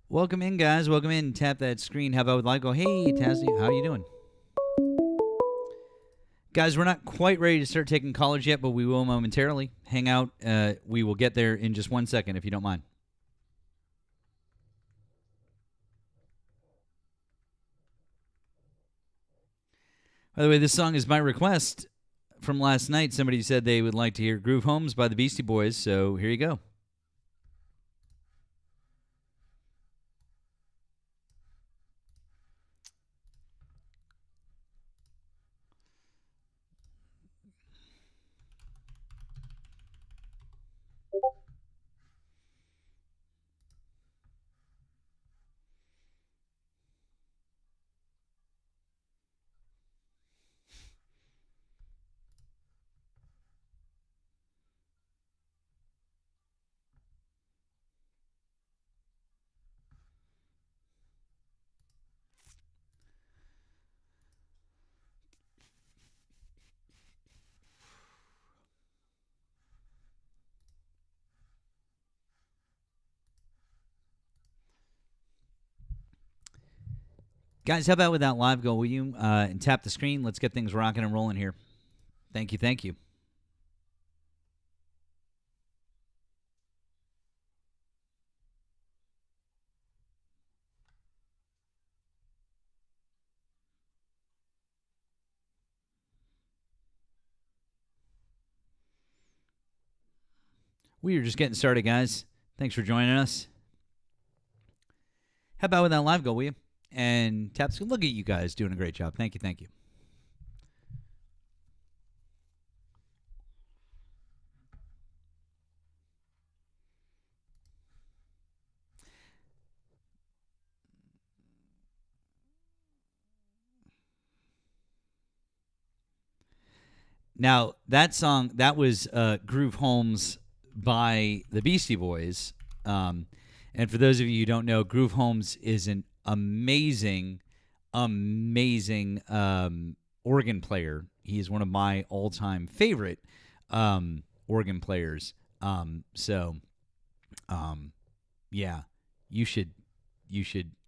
Welcome in, guys. Welcome in. Tap that screen. How about like? Go, hey, Tazzy, how you doing? Guys, we're not quite ready to start taking callers yet, but we will momentarily. Hang out. We will get there in just 1 second, if you don't mind. By the way, this song is my request from last night. Somebody said they would like to hear Groove Homes by the Beastie Boys, so here you go. Guys, how about with that live go, will you? And tap the screen. Let's get things rocking and rolling here. Thank you. Thank you. We are just getting started, guys. Thanks for joining us. How about with that live go, will you? And tap the screen. Look at you guys doing a great job. Thank you. Thank you. Now, that song, that was Groove Homes by the Beastie Boys. And for those of you who don't know, Groove Homes is an amazing, amazing organ player. He is one of my all-time favorite organ players. Yeah, you should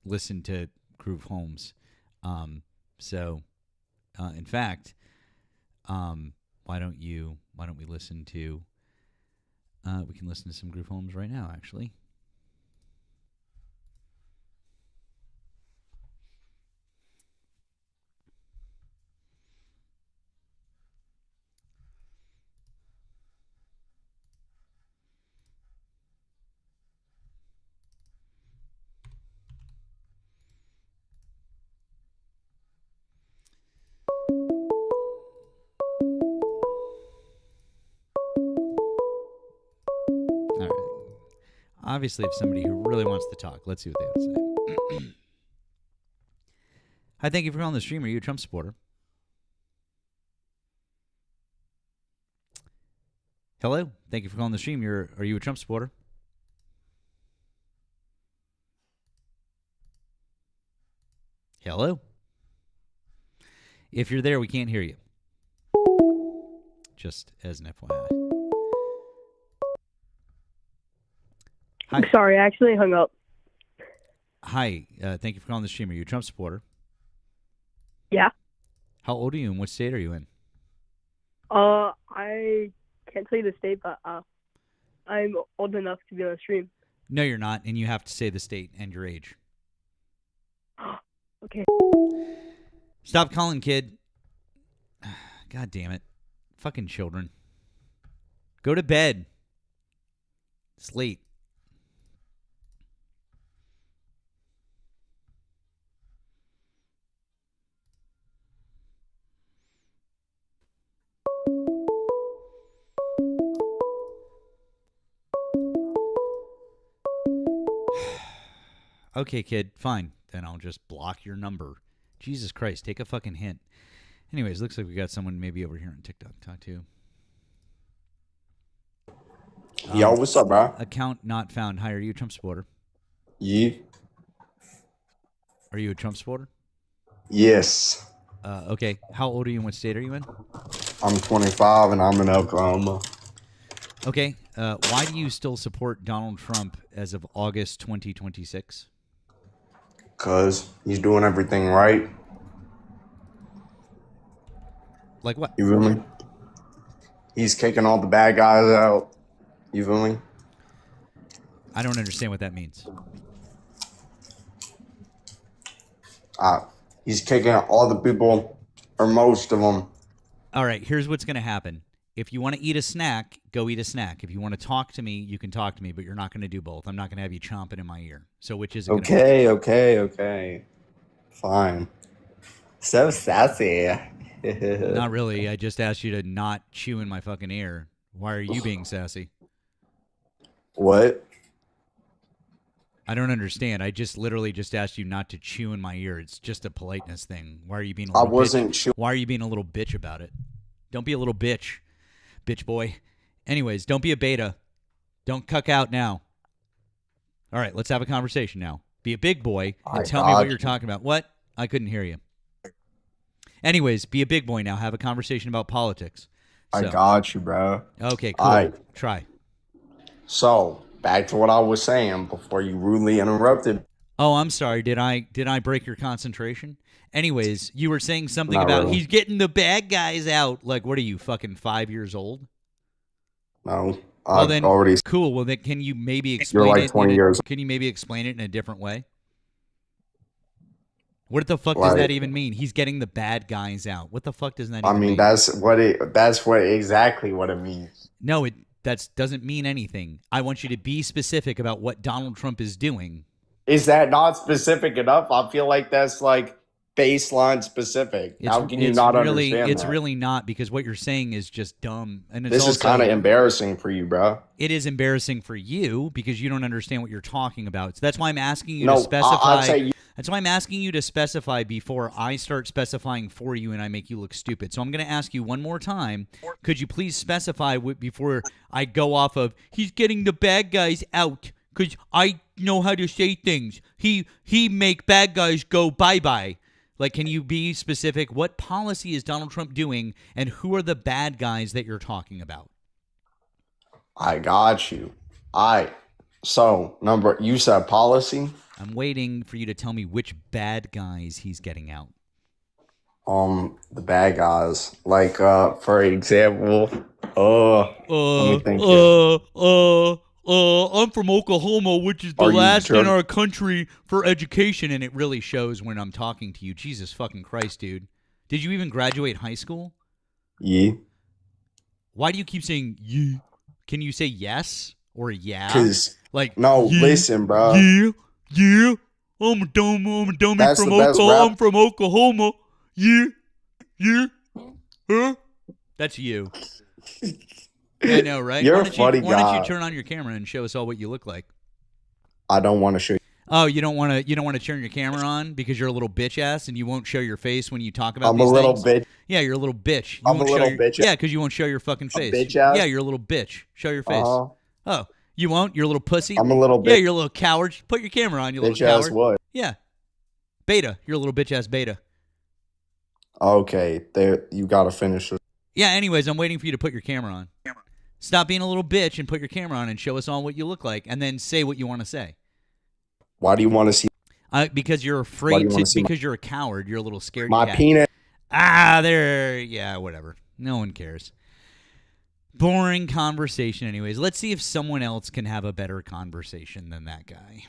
listen to Groove Homes. In fact, why don't we listen to? We can listen to some Groove Homes right now, actually. All right. Obviously, if somebody who really wants to talk, let's see what they have to say. Hi, thank you for calling the stream. Are you a Trump supporter? Hello, thank you for calling the stream. Are you a Trump supporter? Hello? If you're there, we can't hear you. Just as an FYI. Hi. Sorry, I actually hung up. Hi, thank you for calling the stream. Are you a Trump supporter? Yeah. How old are you and what state are you in? I can't tell you the state, but I'm old enough to be on the stream. No, you're not, and you have to say the state and your age. Okay. Stop calling, kid. God damn it. Fucking children. Go to bed. It's late. Okay, kid, fine. Then I'll just block your number Jesus Christ, take a fucking hint. Anyways, looks like we got someone maybe over here on TikTok to talk to. Yo, what's up, bro? Account not found. Hi, are you a Trump supporter? Yeah. Are you a Trump supporter? Yes. Okay. How old are you and what state are you in? I'm 25 and I'm in Oklahoma. Okay. Why do you still support Donald Trump as of August 2026? Because he's doing everything right. Like what? You feel me? He's kicking all the bad guys out. You feel me? I don't understand what that means. He's kicking out all the people, or most of them. All right, here's what's going to happen. If you want to eat a snack, go eat a snack. If you want to talk to me, you can talk to me, but you're not going to do both. I'm not going to have you chomping in my ear. So which is it going to be? Okay. Fine. So sassy. Not really. I just asked you to not chew in my fucking ear. Why are you being sassy? What? I don't understand. I just literally just asked you not to chew in my ear. It's just a politeness thing. Why are you being a little bitch? Why are you being a little bitch about it? Don't be a little bitch boy. Anyways, don't be a beta. Don't cuck out now. All right, let's have a conversation now. Be a big boy and tell me what you're talking about. What? I couldn't hear you. Anyways, be a big boy now. Have a conversation about politics. I got you, bro. Okay, cool. Try. So, back to what I was saying before you rudely interrupted. Oh, I'm sorry. Did I break your concentration? Anyways, you were saying something about he's getting the bad guys out. Like, what are you, fucking 5 years old? No. Well, then, cool. Well, then, can you maybe explain You're like 20 years. Can you maybe explain it in a different way? What the fuck does that even mean? He's getting the bad guys out. What the fuck does that even mean? That's exactly what it means. No, that doesn't mean anything. I want you to be specific about what Donald Trump is doing. Is that not specific enough? I feel like that's like baseline specific. How can you not understand that? It's really not, because what you're saying is just dumb. And this is kind of embarrassing for you, bro. It is embarrassing for you because you don't understand what you're talking about. So that's why I'm asking you to specify. That's why I'm asking you to specify before I start specifying for you and I make you look stupid. So I'm going to ask you one more time. Could you please specify before I go off of he's getting the bad guys out? Because I know how to say things. He make bad guys go bye-bye. Like, can you be specific? What policy is Donald Trump doing, and who are the bad guys that you're talking about? I got you. So, you said policy? I'm waiting for you to tell me which bad guys he's getting out. The bad guys. Like, for example, let me think I'm from Oklahoma, which is the last in our country for education, and it really shows when I'm talking to you. Jesus fucking Christ, dude. Did you even graduate high school? Yeah. Why do you keep saying yeah? Can you say yes or yeah? Like, no, yeah, listen, bro. Yeah. I'm a dummy from Oklahoma. I'm from Oklahoma. Yeah. Huh? That's you. I know, right? You're a funny guy. Why don't you turn on your camera and show us all what you look like? I don't want to show you. Oh, you don't want to turn your camera on because you're a little bitch ass and you won't show your face when you talk about these things? I'm a little bitch. Yeah, you're a little bitch. I'm a little bitch. Yeah, because you won't show your fucking face. Bitch ass? Yeah, you're a little bitch. Show your face. Oh, you won't? You're a little pussy? I'm a little bitch. Yeah, you're a little coward. Put your camera on, you little coward. Bitch ass what? Yeah. Beta. You're a little bitch ass beta. Okay, you got to finish it. Yeah, anyways, I'm waiting for you to put your camera on. Stop being a little bitch and put your camera on and show us all what you look like, and then say what you want to say. Why do you want to see? Because you're afraid to. Because you're a coward. You're a little scared. My penis. There. Yeah, whatever. No one cares. Boring conversation. Anyways, let's see if someone else can have a better conversation than that guy.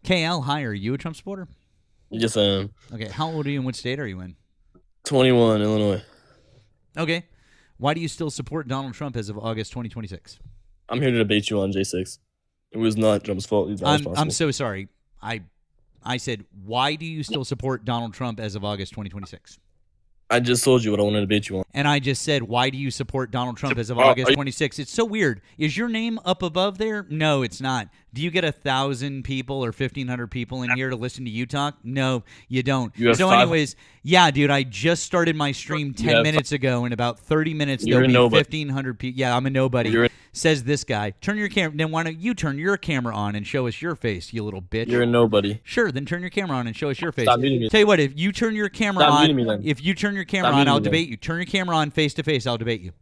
KL, hi. Are you a Trump supporter? Yes, I am. Okay. How old are you and what state are you in? 21, Illinois. Okay. Why do you still support Donald Trump as of August 2026? I'm here to debate you on J6. It was not Trump's fault. He's not responsible. I'm so sorry. I said, why do you still support Donald Trump as of August 2026? I just told you what I want to debate you on. And I just said, why do you support Donald Trump as of August 26th? It's so weird. Is your name up above there? No, it's not. Do you get 1,000 people or 1,500 people in here to listen to you talk? No, you don't. So anyways, yeah, dude, I just started my stream 10 minutes ago. In about 30 minutes, there'll be 1,500 people. Yeah, I'm a nobody. Says this guy. Turn your camera. Then why don't you turn your camera on and show us your face, you little bitch? You're a nobody. Sure, then turn your camera on and show us your face. Stop muting me. Tell you what, if you turn your camera on, if you turn your camera on, I'll debate you. Turn your camera on face to face, I'll debate you.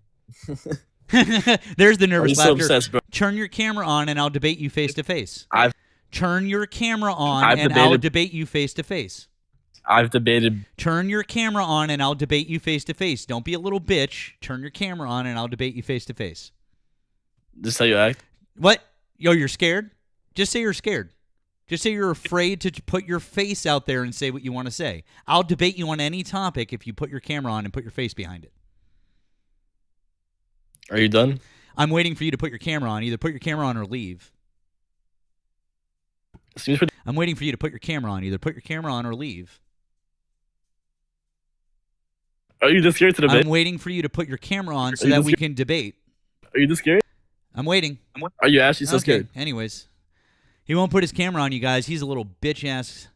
There's the nervous laughter. So obsessed, turn your camera on and I'll debate you face to face. Turn your camera on and I'll debate you face to face. I've debated. Turn your camera on and I'll debate you face to face. Don't be a little bitch. Turn your camera on and I'll debate you face to face. This how you act? What? Yo, you're scared? Just say you're scared. Just say you're afraid to put your face out there and say what you want to say. I'll debate you on any topic if you put your camera on and put your face behind it. Are you done? I'm waiting for you to put your camera on. Either put your camera on or leave. I'm waiting for you to put your camera on. Either put your camera on or leave. Are you just scared to debate? I'm waiting for you to put your camera on so that we can debate. Are you just scared? I'm waiting. Are you actually so scared? Anyways. He won't put his camera on, you guys. He's a little bitch-ass.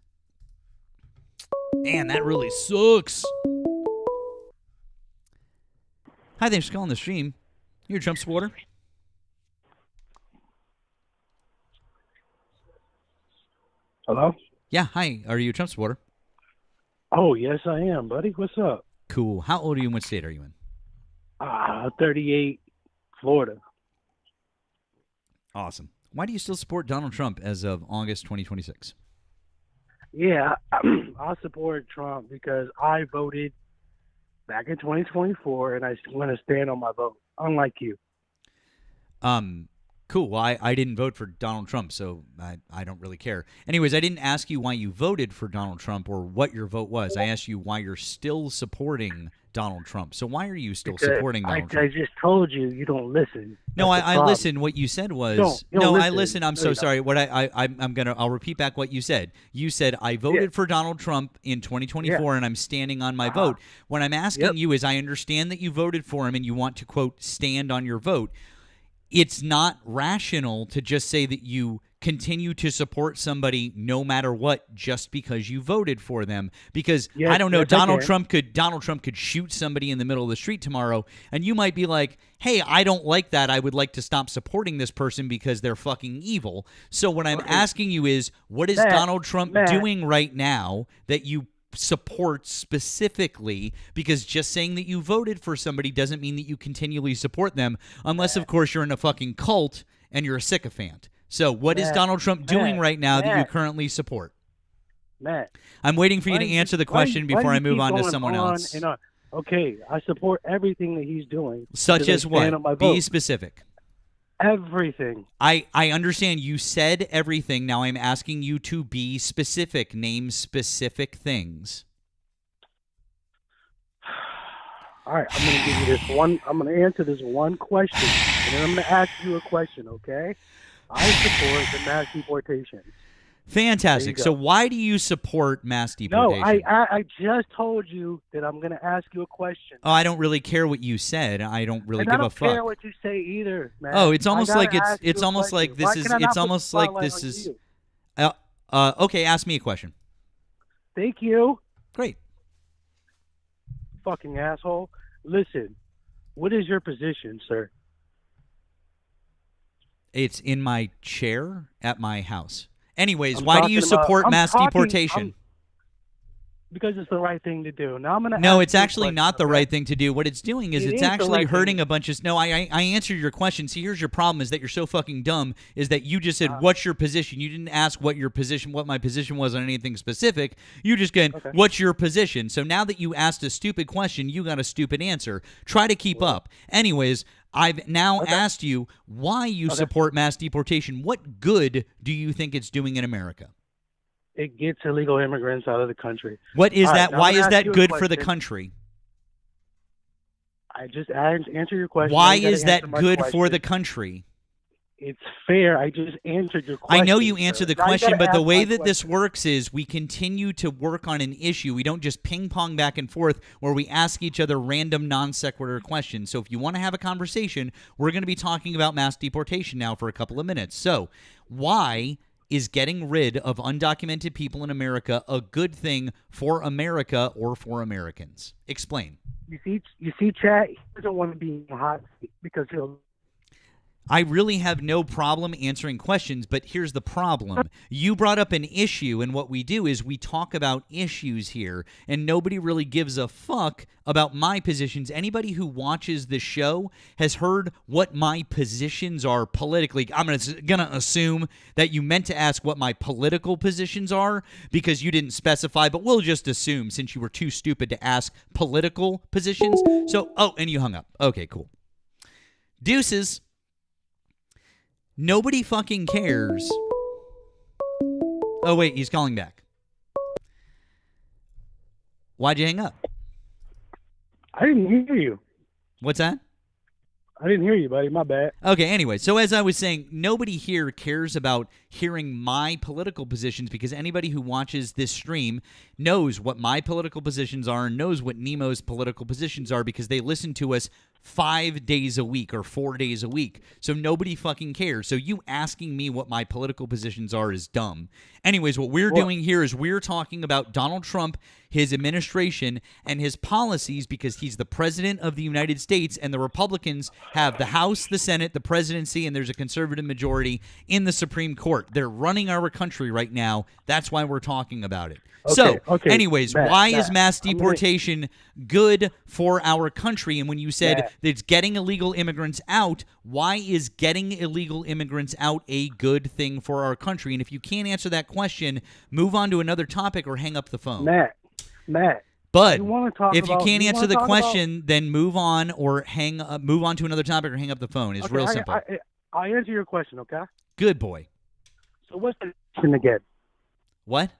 Man, that really sucks. Hi, thanks for calling the stream. You're a Trump supporter? Hello? Yeah, hi. Are you a Trump supporter? Oh, yes, I am, buddy. What's up? Cool. How old are you and what state are you in? 38, Florida. Awesome. Why do you still support Donald Trump as of August 2026? Yeah, I support Trump because I voted back in 2024, and I want to stand on my vote, unlike you. Cool. Well, I didn't vote for Donald Trump, so I don't really care. Anyways, I didn't ask you why you voted for Donald Trump or what your vote was. I asked you why you're still supporting Donald Trump. So why are you still supporting Donald Trump? I just told you don't listen. No, I listened. What you said was no. I listened. I'm so sorry. What I'll repeat back what you said. You said I voted for Donald Trump in 2024, and I'm standing on my vote. What I'm asking you is, I understand that you voted for him and you want to quote stand on your vote. It's not rational to just say that you continue to support somebody no matter what just because you voted for them. Because I don't know, Donald Trump could shoot somebody in the middle of the street tomorrow, and you might be like, hey, I don't like that. I would like to stop supporting this person because they're fucking evil. So what I'm asking you is, what is Donald Trump doing right now that you support specifically? Because just saying that you voted for somebody doesn't mean that you continually support them, unless of course you're in a fucking cult and you're a sycophant. So what is Donald Trump doing right now that you currently support? Matt, I'm waiting for you to answer the question before I move on to someone else. Okay, I support everything that he's doing. Such as what? Be specific. Everything. I understand you said everything. Now I'm asking you to be specific. Name specific things. All right, I'm going to give you this one. I'm going to answer this one question, and then I'm going to ask you a question, okay? I support the mass deportation. Fantastic. So why do you support mass deportation? No, I just told you that I'm going to ask you a question. Oh, I don't really care what you said. I don't really give a fuck. I don't care what you say either, man. Oh, it's almost like it's almost like this is okay, ask me a question. Thank you. Great. Fucking asshole. Listen, what is your position, sir? It's in my chair at my house. Anyways, why do you support mass deportation? Because it's the right thing to do. Now I'm going to No, it's actually not the right thing to do. What it's doing is it's actually hurting a bunch of... No, I answered your question. See, here's your problem is that you're so fucking dumb, is that you just said, what's your position? You didn't ask what my position was on anything specific. You just get, what's your position? So now that you asked a stupid question, you got a stupid answer. Try to keep up. Anyways... I've now asked you why you support mass deportation. What good do you think it's doing in America? It gets illegal immigrants out of the country. What is that? Why is that good for the country? I just answer your question. Why is that good for the country? It's fair. I just answered your question. I know you answered the Now you question, gotta but the ask way my that this question. works is we continue to work on an issue. We don't just ping pong back and forth where we ask each other random non sequitur questions. So if you want to have a conversation, we're going to be talking about mass deportation now for a couple of minutes. So why is getting rid of undocumented people in America a good thing for America or for Americans? Explain. You see, Chad, he doesn't want to be in the hot seat because he'll. I really have no problem answering questions, but here's the problem. You brought up an issue, and what we do is we talk about issues here, and nobody really gives a fuck about my positions. Anybody who watches the show has heard what my positions are politically. I'm going to assume that you meant to ask what my political positions are because you didn't specify, but we'll just assume since you were too stupid to ask political positions. So, and you hung up. Okay, cool. Deuces. Nobody fucking cares. Oh, wait, he's calling back. Why'd you hang up? I didn't hear you. What's that? I didn't hear you, buddy. My bad. Okay, anyway, so as I was saying, nobody here cares about hearing my political positions because anybody who watches this stream knows what my political positions are and knows what Nemo's political positions are because they listen to us 5 days a week or 4 days a week. So nobody fucking cares. So you asking me what my political positions are is dumb. Anyways, what we're doing here is we're talking about Donald Trump, his administration, and his policies because he's the president of the United States and the Republicans have the House, the Senate, the presidency, and there's a conservative majority in the Supreme Court. They're running our country right now. That's why we're talking about it. Anyways, why is mass deportation good for our country? And when you said that it's getting illegal immigrants out, why is getting illegal immigrants out a good thing for our country? And if you can't answer that question, move on to another topic or hang up the phone. Matt. But if if you can't answer the question, then move on or move on to another topic or hang up the phone. It's real simple. I'll answer your question, okay? Good boy. So what's the question again? What?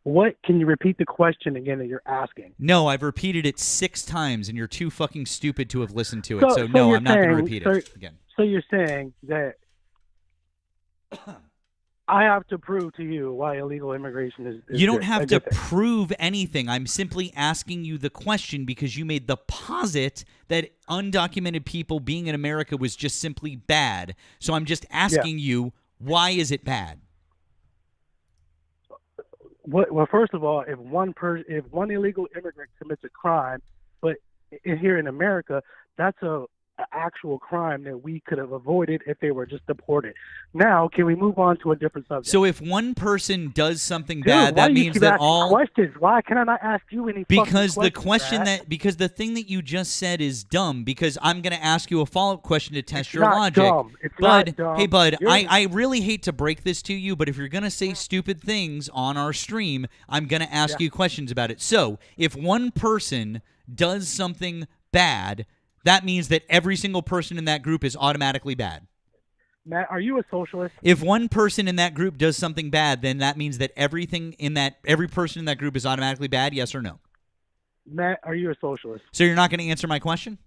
What? Can you repeat the question again that you're asking? No, I've repeated it 6 times, and you're too fucking stupid to have listened to it. So no, you're I'm not going to saying- repeat it again. So you're saying that I have to prove to you why illegal immigration is You don't good, have a to good thing. prove anything. I'm simply asking you the question because you made the posit that undocumented people being in America was just simply bad. So I'm just asking you, why is it bad? Well, first of all, if one illegal immigrant commits a crime, but here in America, that's an actual crime that we could have avoided if they were just deported. Now, can we move on to a different subject? So if one person does something Dude, bad, why that do you means keep that asking all questions. Why can I not ask you any? because the questions, question Matt? because the thing that you just said is dumb because I'm going to ask you a follow-up question to test It's your not logic. dumb. It's Bud, not dumb. hey Bud, You're- I really hate to break this to you, but if you're going to say stupid things on our stream, I'm going to ask you questions about it. So, if one person does something bad, that means that every single person in that group is automatically bad. Matt, are you a socialist? If one person in that group does something bad, then that means that every person in that group is automatically bad, yes or no? Matt, are you a socialist? So you're not going to answer my question?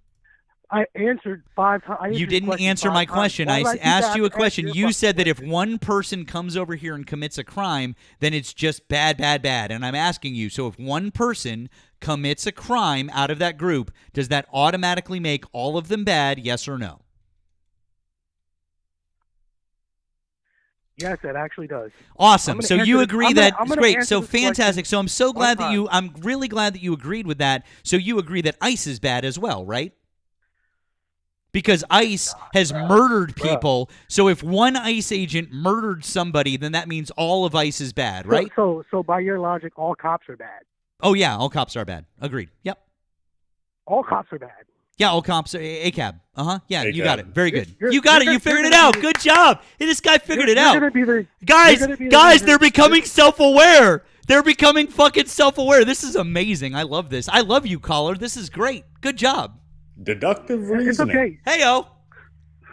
I answered 5 times. You didn't answer my question. I asked you a question. You said that if one person comes over here and commits a crime, then it's just bad, bad, bad. And I'm asking you, so if one person commits a crime out of that group, does that automatically make all of them bad, yes or no? Yes, it actually does. Awesome. So you agree that I'm gonna great. answer So this fantastic. So I'm so glad that time. I'm really glad that you agreed with that. So you agree that ICE is bad as well, right? Because ICE has murdered people. So if one ICE agent murdered somebody, then that means all of ICE is bad, right? So by your logic, all cops are bad. Oh yeah, all cops are bad. Agreed. Yep. All cops are bad. Yeah, all cops are ACAB. Yeah, you ACAB. got it. Very good. You're- You got it. you're You gonna- figured you're it out. gonna be- Good job. Hey, this guy figured it out. You're gonna be the, Guys, you're gonna be the guys, reason- they're becoming self-aware. They're becoming fucking self-aware. This is amazing. I love this. I love you, caller. This is great. Good job. Deductive It's reasoning. okay. Hey-o.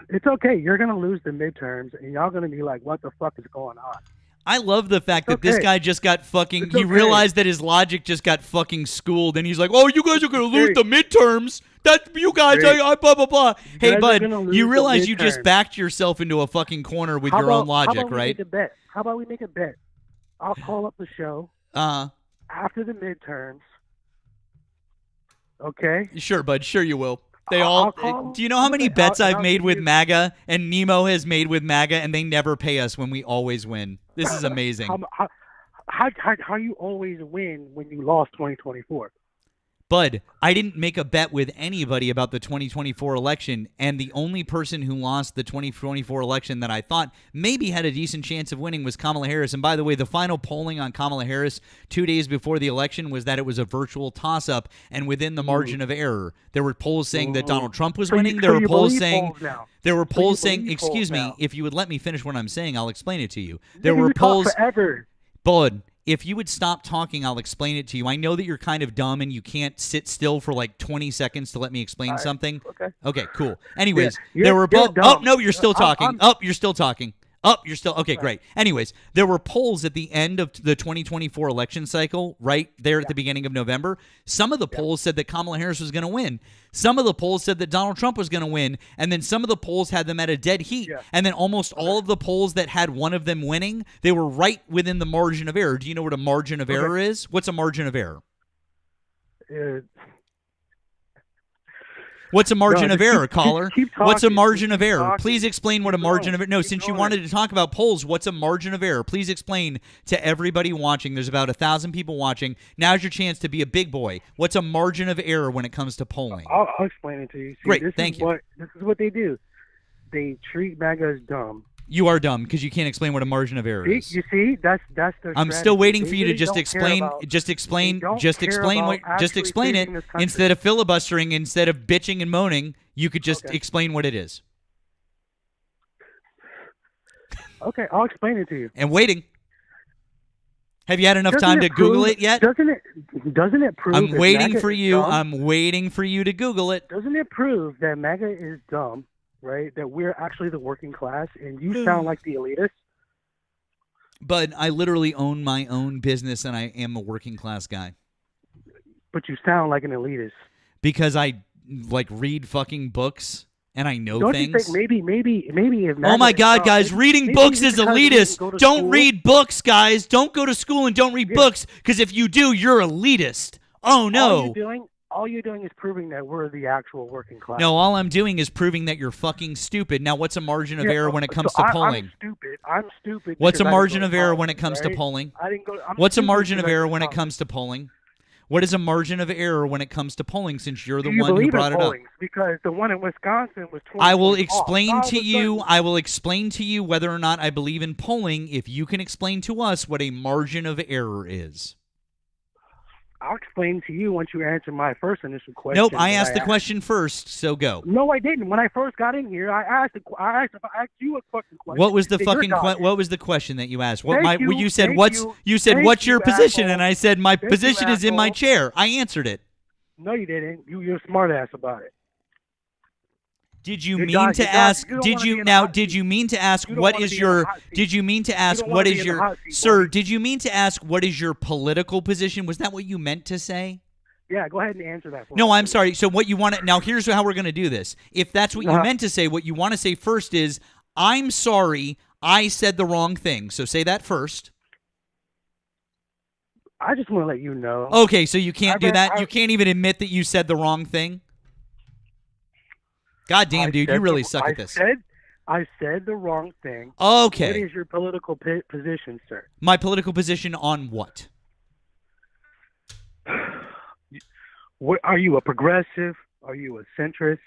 It's okay. You're gonna lose the midterms, and y'all gonna be like, "What the fuck is going on?" I love the fact that this okay. guy just got fucking... It's He okay. realized that his logic just got fucking schooled, and he's like, oh, you guys are going to lose the midterms. That's you guys. Great. Blah blah blah. Hey, guys are bud, gonna lose you the realize you just midterm. backed yourself into a fucking corner with your own How logic, about we right? make a bet? How about we make a bet? I'll call up the show after the midterms. Okay. Sure, bud. Sure, you will. They I'll all. call- Do you know how many I'll- bets and I've I'll made give with you- MAGA and Nemo has made with MAGA, and they never pay us when we always win. This is amazing. How you always win when you lost 2024? Bud, I didn't make a bet with anybody about the 2024 election, and the only person who lost the 2024 election that I thought maybe had a decent chance of winning was Kamala Harris. And by the way, the final polling on Kamala Harris 2 days before the election was that it was a virtual toss-up and within the margin of error. There were polls saying that Donald Trump was winning. There were polls saying excuse me, if you would let me finish what I'm saying, I'll explain it to you. There were polls forever. Bud, if you would stop talking, I'll explain it to you. I know that you're kind of dumb and you can't sit still for like 20 seconds to let me explain something. Okay, cool. Anyways, there were polls. Oh, no, you're still talking. You're still talking. You're still okay. Great. Anyways, there were polls at the end of the 2024 election cycle, right there at the beginning of November. Some of the polls said that Kamala Harris was going to win. Some of the polls said that Donald Trump was going to win, and then some of the polls had them at a dead heat. And then almost all of the polls that had one of them winning, they were right within the margin of error. Do you know what a margin of error is? What's a margin of error? What's a margin of error, caller? What's a margin of error? Please explain what a margin of error. No, since you wanted to talk about polls, what's a margin of error? Please explain to everybody watching. There's about 1,000 people watching. Now's your chance to be a big boy. What's a margin of error when it comes to polling? I'll explain it to you. See, Great, thank you. This is what they do. They treat MAGA as dumb. You are dumb because you can't explain what a margin of error is. You see, that's their I'm strategy. still waiting for They you to really just don't explain. care about- Just explain. they don't Just care explain about what. Just actually explain it saving this country. instead of filibustering. Instead of bitching and moaning, you could just explain what it is. Okay, I'll explain it to you. And waiting. Have you had enough time to Google it yet? Doesn't it prove I'm that waiting MAGA for is you. dumb? I'm waiting for you to Google it. Doesn't it prove that MAGA is dumb, right? That we're actually the working class, and you sound like the elitists? But I literally own my own business, and I am a working class guy. But you sound like an elitist. Because I read fucking books and I know Don't things. you think maybe if MAGA Oh my is God, dumb, guys! Reading books is because we elitist. go to Don't school- read books, guys. Don't go to school and don't read books. Because if you do, you're elitist. Oh no! All you're doing is proving that we're the actual working class. No, all I'm doing is proving that you're fucking stupid. Now, what's a margin of error when it comes to polling? I'm stupid. What's a because I didn't margin go to of error college, when it comes to right? polling? I didn't go. What's a stupid margin of because I error didn't when go it to comes to polling? What is a margin of error when it comes to polling? Since you're the Do you one who believe brought in it up. polling? Because the one in Wisconsin was 20 I will points off. explain All to of a you. sudden- I will explain to you whether or not I believe in polling. If you can explain to us what a margin of error is. I'll explain to you once you answer my first initial question. Nope, I that asked the question first, so go. No, I didn't. When I first got in here, I asked if I asked you a fucking question. What was the Then fucking you're dodging. what was the question that you asked? What Thank you, you said thank what's you, thank what's your you, position? asshole. And I said my Thank you, position is in my asshole. chair. I answered it. No, you didn't. You're a smart ass about it. Did you You're mean dodging- to you're ask? dodging. You don't Did wanna be you in the now? hot Did seat. you mean to ask You don't what wanna is be in your? the hot seat. Did you mean to ask don't what wanna is be in the your? hot seat, Sir, boy. did you mean to ask what is your political position? Was that what you meant to say? Yeah, go ahead and answer that. For No, me. I'm sorry. So what you want to now? Here's how we're going to do this. If that's what you meant to say, what you want to say first is, "I'm sorry, I said the wrong thing." So say that first. I just want to let you know. Okay, so you can't do read- that. I- You can't even admit that you said the wrong thing. God damn, I dude, said you really the- suck at this. I said the wrong thing. Okay. What is your political position, sir? My political position on what? What are you, a progressive? Are you a centrist?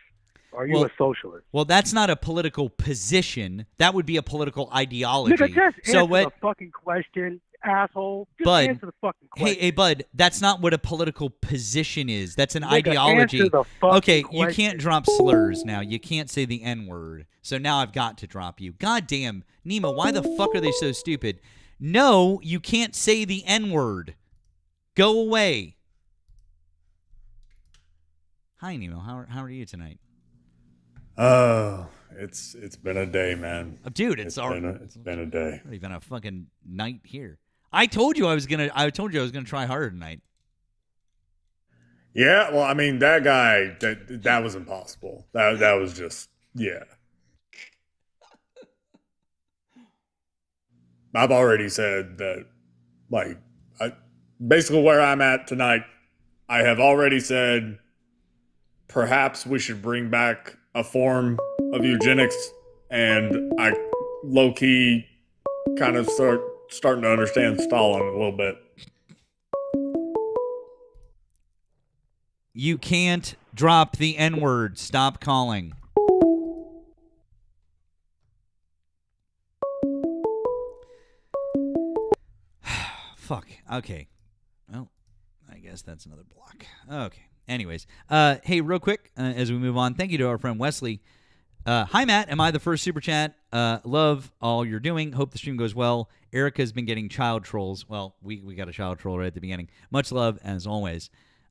Are you Well- a socialist? Well, that's not a political position. That would be a political ideology. Nigga, just so answer what? the fucking question, asshole. Just Bud, answer the fucking question. Hey, bud, that's not what a political position is. That's an Nigga, ideology. answer the fucking Okay, you question. can't drop slurs now. You can't say the N-word. So now I've got to drop you. God damn, Nemo, why the fuck are they so stupid? No, you can't say the N-word. Go away. Hi, Nemo. How are you tonight? Oh, it's been a day, man. Dude, It's been a day. already been a fucking night here. I told you I was gonna try harder tonight. Yeah, well, I mean, that guy, that was impossible. That was just, yeah. I've already said that, like, basically where I'm at tonight, I have already said perhaps we should bring back a form of eugenics, and I low key kind of starting to understand Stalin a little bit. You can't drop the N-word. Stop calling. Fuck. Okay. Well, I guess that's another block. Okay. Anyways, hey, real quick, as we move on, thank you to our friend Wesley. Hi, Matt. Am I the first super chat? Love all you're doing. Hope the stream goes well. Erika's been getting child trolls. Well, we got a child troll right at the beginning. Much love, as always.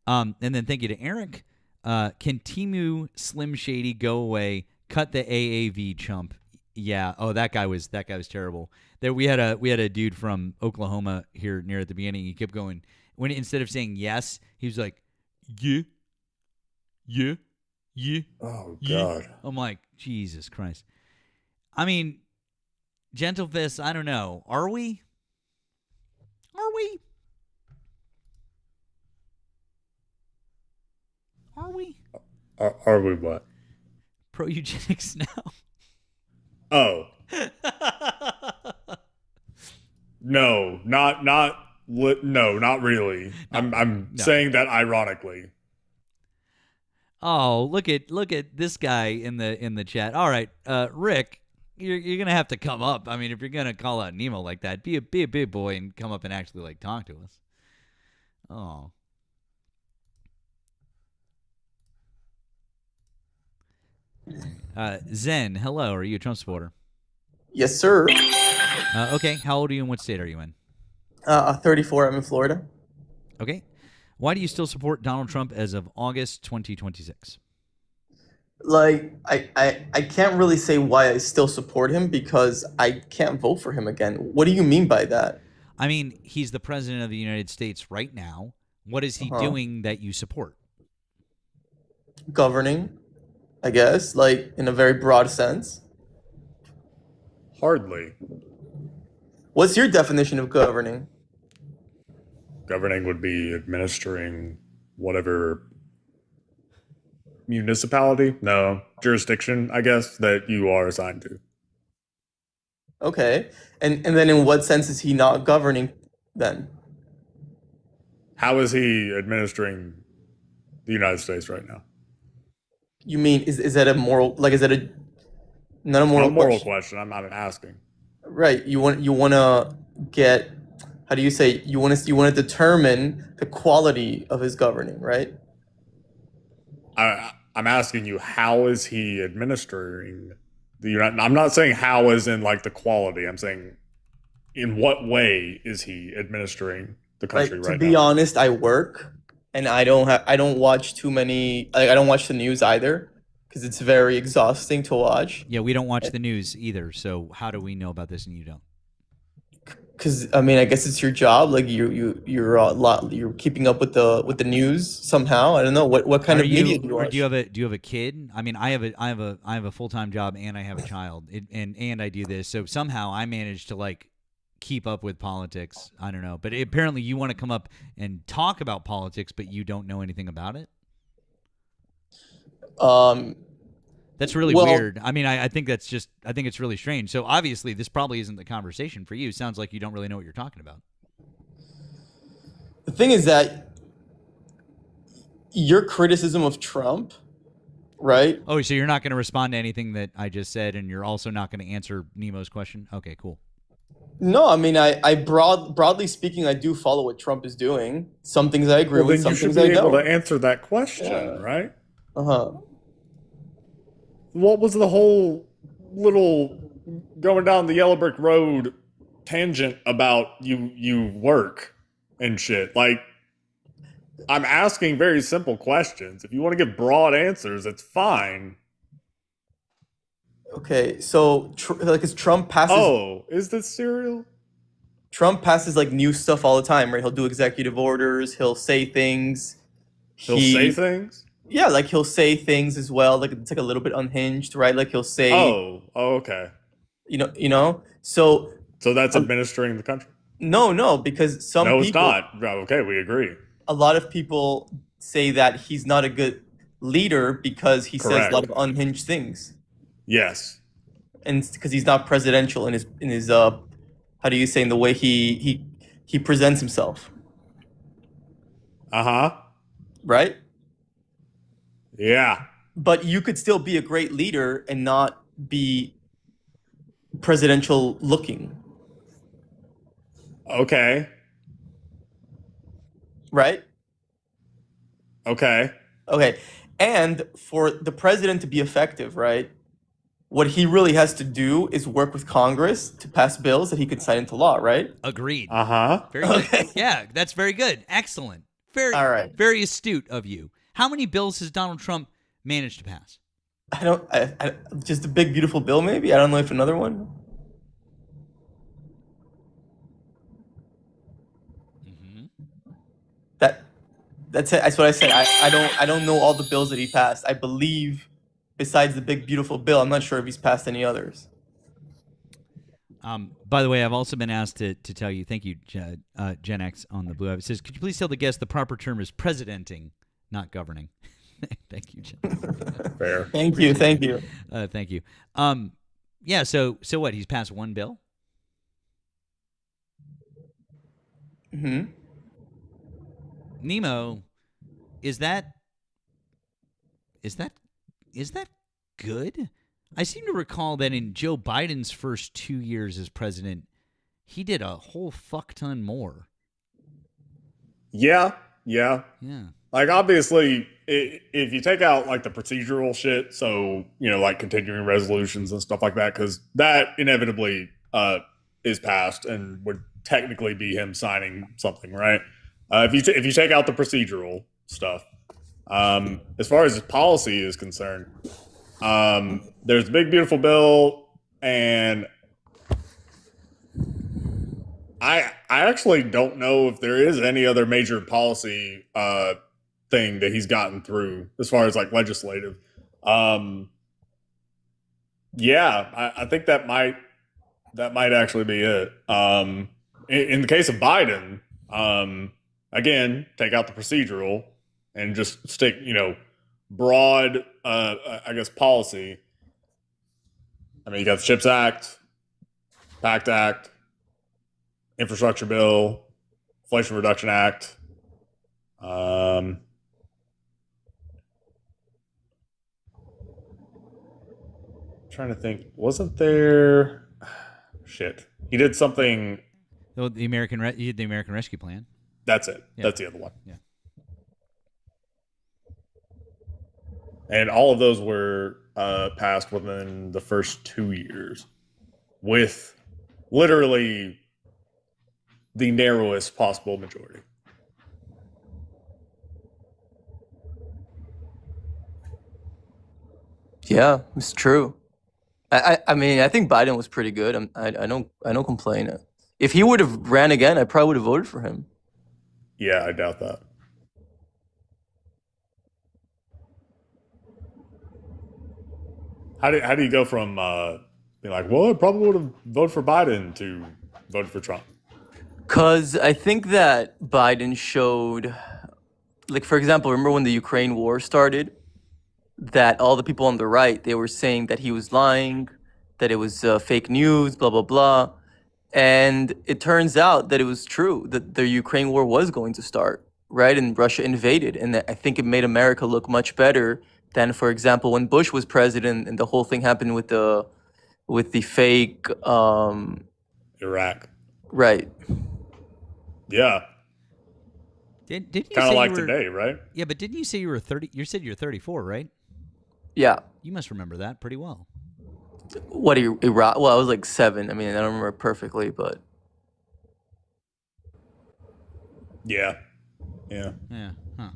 And then thank you to Eric. Can Timu Slim Shady go away? Cut the AAV chump. Yeah. Oh, that guy was terrible. There we had a dude from Oklahoma here near at the beginning. He kept going when instead of saying yes, he was like, yeah. Oh yeah. God. I'm like, Jesus Christ. I mean, Gentle Fist, I don't know. Are we? Are we? Are we what? Pro eugenics now. Oh. No, not really. No, I'm no. saying that ironically. Oh, look at this guy in the chat. All right, Rick, you're gonna have to come up. I mean, if you're gonna call out Nemo like that, be a big boy and come up and actually like talk to us. Oh. Zen, hello. Are you a Trump supporter? Yes, sir. Okay. How old are you and what state are you in? 34. I'm in Florida. Okay. Why do you still support Donald Trump as of August 2026? Like, I can't really say why I still support him because I can't vote for him again. What do you mean by that? I mean, he's the president of the United States right now. What is he doing that you support? Governing, I guess, like in a very broad sense. Hardly. What's your definition of governing? Governing would be administering whatever jurisdiction, I guess, that you are assigned to. Okay. And then in what sense is he not governing then? How is he administering the United States right now? You mean is that a moral, like, is that a not a moral question? I'm not asking. Right. You want to get, how do you say, you want to determine the quality of his governing, right? I'm asking you, how is he administering the United? I'm not saying how as in like the quality. I'm saying in what way is he administering the country right now? To be honest, I work and I don't watch too many. Like, I don't watch the news either because it's very exhausting to watch. Yeah, we don't watch the news either. So how do we know about this and you don't? Because I mean, I guess it's your job. Like you're keeping up with the news somehow. I don't know what kind of media do you watch. Do you have a kid? I mean, I have a full-time job and I have a child, and I do this. So somehow I manage to like keep up with politics. I don't know, but apparently you want to come up and talk about politics, but you don't know anything about it. That's really weird. I mean, I think it's really strange. So obviously this probably isn't the conversation for you. Sounds like you don't really know what you're talking about. The thing is that your criticism of Trump, right? Oh, so you're not going to respond to anything that I just said, and you're also not going to answer Nemo's question? Okay, cool. No, I mean, I broadly speaking, I do follow what Trump is doing. Some things I agree with, some things I don't. You should be able to answer that question, right? What was the whole little going down the yellow brick road tangent about you work and shit? Like, I'm asking very simple questions. If you want to give broad answers, it's fine. Okay, so is Trump passes? Oh, is this cereal? Trump passes like new stuff all the time, right? He'll do executive orders. He'll say things. He'll say things? Yeah, like he'll say things as well. Like it's like a little bit unhinged, right? Like he'll say, Oh, okay. So that's administering the country? No, because some No, people. it's not. Okay, we agree. A lot of people say that he's not a good leader because he says a lot of unhinged things. Yes. And because he's not presidential in his how do you say, in the way he presents himself. Right? Yeah. But you could still be a great leader and not be presidential looking. Okay. Right? Okay. And for the president to be effective, right, what he really has to do is work with Congress to pass bills that he could sign into law, right? Agreed. Very good. Yeah, that's very good. Excellent. All right. Very astute of you. How many bills has Donald Trump managed to pass? I just a big beautiful bill, maybe. I don't know if another one. That's it. That's what I said. I don't know all the bills that he passed. I believe, besides the big beautiful bill, I'm not sure if he's passed any others. By the way, I've also been asked to tell you, thank you, Gen X on the Blue App. It says, could you please tell the guest the proper term is presidenting, not governing. Thank you, Gen. Fair. Thank you. Thank you. Yeah. So what? He's passed one bill. Nemo, is that good? I seem to recall that in Joe Biden's first 2 years as president, he did a whole fuck ton more. Yeah. Like, obviously, if you take out, like, the procedural shit, so, like continuing resolutions and stuff like that, because that inevitably is passed and would technically be him signing something, right? If you take out the procedural stuff, as far as his policy is concerned, there's the big beautiful bill, and I actually don't know if there is any other major policy thing that he's gotten through as far as like legislative. I think that might actually be it. In the case of Biden, again, take out the procedural and just stick, broad, I guess, policy. I mean, you got the CHIPS Act, PACT Act, Infrastructure Bill, Inflation Reduction Act. Trying to think, wasn't there? Shit, he did something. Oh, he did the American Rescue Plan. That's it. Yeah. That's the other one. Yeah. And all of those were passed within the first 2 years, with literally the narrowest possible majority. Yeah, it's true. I mean, I think Biden was pretty good. I don't complain. If he would have ran again, I probably would have voted for him. Yeah, I doubt that. How do you go from being like, well, I probably would have voted for Biden to voted for Trump? Because I think that Biden showed, like, for example, remember when the Ukraine war started? That all the people on the right, they were saying that he was lying, that it was fake news, blah, blah, blah. And it turns out that it was true, that the Ukraine war was going to start, right? And Russia invaded. And I think it made America look much better than, for example, when Bush was president and the whole thing happened with the fake... Iraq. Right. Yeah. Didn't you kind of say like you were, today, right? Yeah, but didn't you say you were 30? You said you're 34, right? Yeah. You must remember that pretty well. What, Iraq? Well, I was like 7. I mean, I don't remember perfectly, but... Yeah. Yeah. Huh.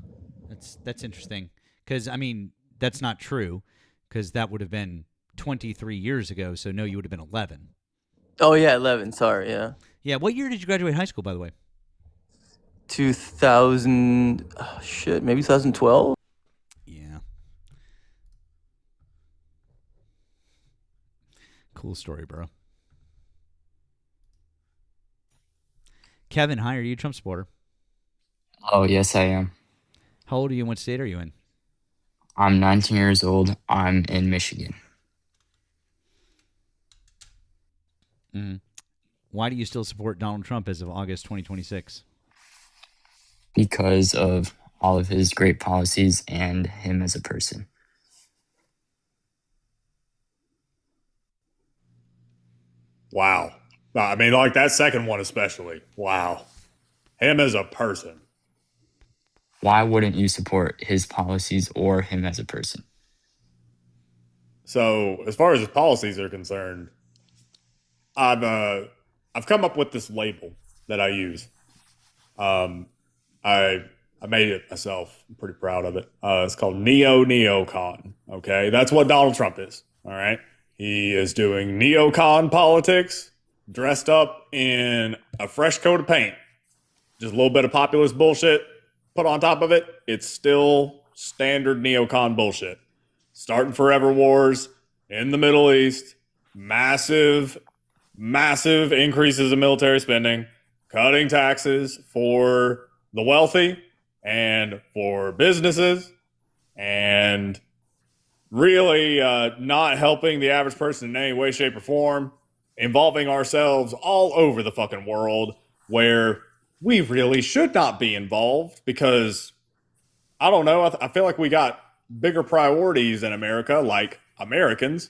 That's interesting. Because, I mean, that's not true. Because that would have been 23 years ago. So, no, you would have been 11. Oh, yeah, 11. Sorry, yeah. Yeah. What year did you graduate high school, by the way? 2000, maybe 2012. Yeah. Cool story, bro. Kevin, hi, are you a Trump supporter? Oh, yes, I am. How old are you and what state are you in? I'm 19 years old. I'm in Michigan. Why do you still support Donald Trump as of August 2026? Because of all of his great policies and him as a person. Wow. I mean, like that second one especially. Wow. Him as a person. Why wouldn't you support his policies or him as a person? So, as far as his policies are concerned, I've come up with this label that I use. I made it myself. I'm pretty proud of it. It's called neocon. Okay, that's what Donald Trump is. All right, he is doing neocon politics, dressed up in a fresh coat of paint, just a little bit of populist bullshit put on top of it. It's still standard neocon bullshit. Starting forever wars in the Middle East, massive increases in military spending, cutting taxes for the wealthy and for businesses, and really not helping the average person in any way, shape, or form, involving ourselves all over the fucking world where we really should not be involved because, I don't know, I feel like we got bigger priorities in America, like Americans.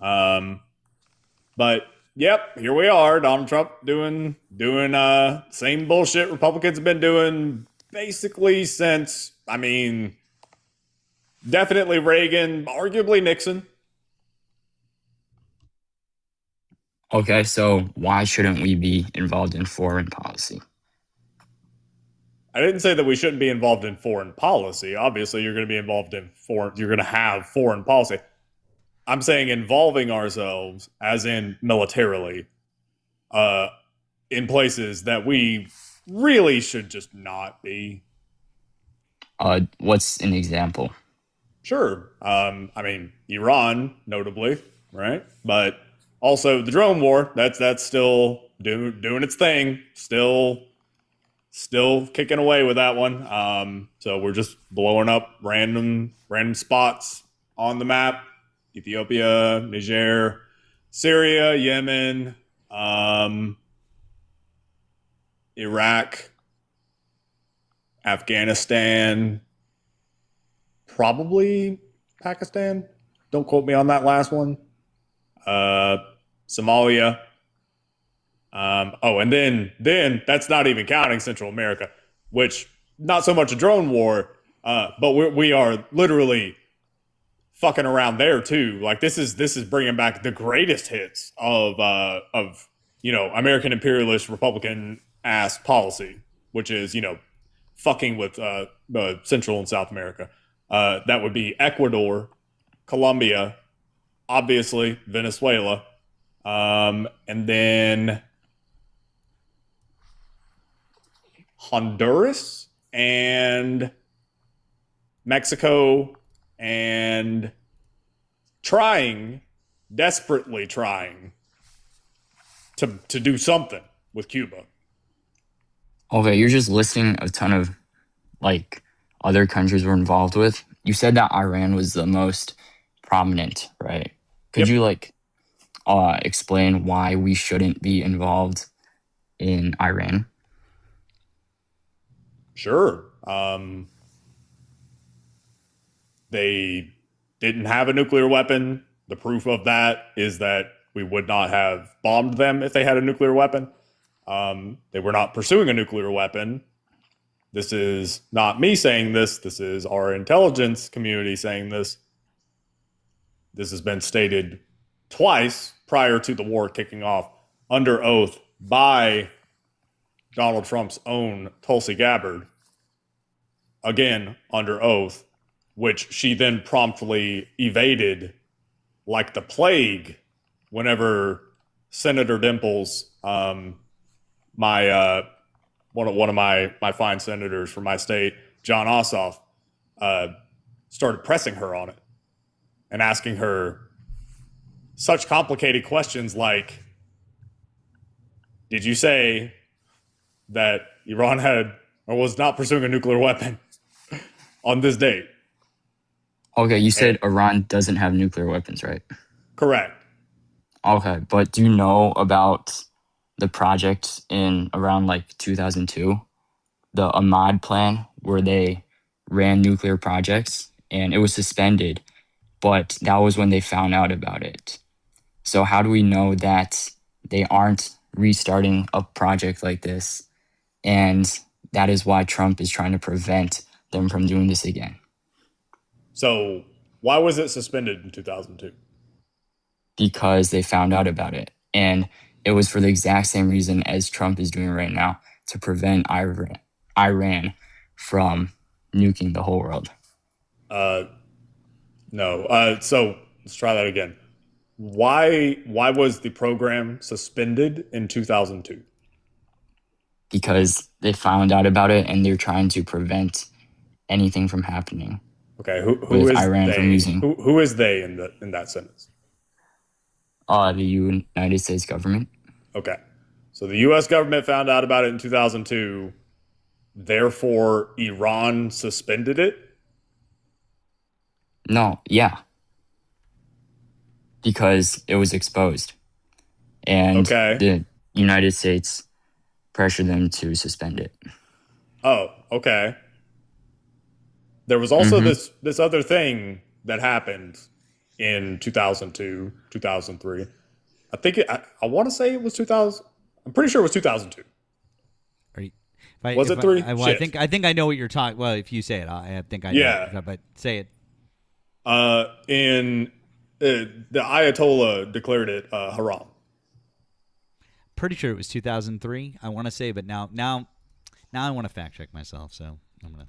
But yep, here we are, Donald Trump doing same bullshit Republicans have been doing basically since, I mean, definitely Reagan, arguably Nixon. Okay, so why shouldn't we be involved in foreign policy? I didn't say that we shouldn't be involved in foreign policy. Obviously, you're going to be involved in you're going to have foreign policy. I'm saying involving ourselves, as in militarily, in places that we really should just not be. What's an example? Sure. I mean, Iran, notably, right? But also the drone war, that's still doing its thing. Still kicking away with that one. So we're just blowing up random spots on the map. Ethiopia, Niger, Syria, Yemen, Iraq, Afghanistan, probably Pakistan. Don't quote me on that last one. Somalia. And then that's not even counting Central America, which not so much a drone war, but we are literally fucking around there too. Like this is bringing back the greatest hits of American imperialist Republican ass policy, which is fucking with Central and South America. That would be Ecuador, Colombia, obviously Venezuela, and then Honduras and Mexico, and desperately trying to do something with Cuba. Okay, you're just listing a ton of like other countries we're involved with. You said that Iran was the most prominent, right? Could you explain why we shouldn't be involved in Iran? Sure. They didn't have a nuclear weapon. The proof of that is that we would not have bombed them if they had a nuclear weapon. They were not pursuing a nuclear weapon. This is not me saying this. This is our intelligence community saying this. This has been stated twice prior to the war kicking off under oath by Donald Trump's own Tulsi Gabbard. Again, under oath, which she then promptly evaded like the plague whenever Senator Dimples, my one of my fine senators from my state, John Ossoff, started pressing her on it and asking her such complicated questions like, did you say that Iran had or was not pursuing a nuclear weapon on this date? Okay, you said Iran doesn't have nuclear weapons, right? Correct. Okay, but do you know about the project in around like 2002, the Ahmad plan, where they ran nuclear projects and it was suspended, but that was when they found out about it. So how do we know that they aren't restarting a project like this? And that is why Trump is trying to prevent them from doing this again. So why was it suspended in 2002? Because they found out about it. And it was for the exact same reason as Trump is doing right now, to prevent Iran from nuking the whole world. No. So let's try that again. Why was the program suspended in 2002? Because they found out about it and they're trying to prevent anything from happening. Okay, who with is Iran they? from using Who is they in that sentence? the United States government. Okay, so the U.S. government found out about it in 2002. Therefore, Iran suspended it. No, yeah, because it was exposed, and the United States pressured them to suspend it. Oh, okay. There was also this other thing that happened in 2002, 2003. I want to say it was 2000. I'm pretty sure it was 2002. Was it three? I think I know what you're talking. Well, if you say it, I think I know. Yeah. But say it. The Ayatollah declared it haram. Pretty sure it was 2003. I want to say, but now I want to fact check myself. So I'm gonna.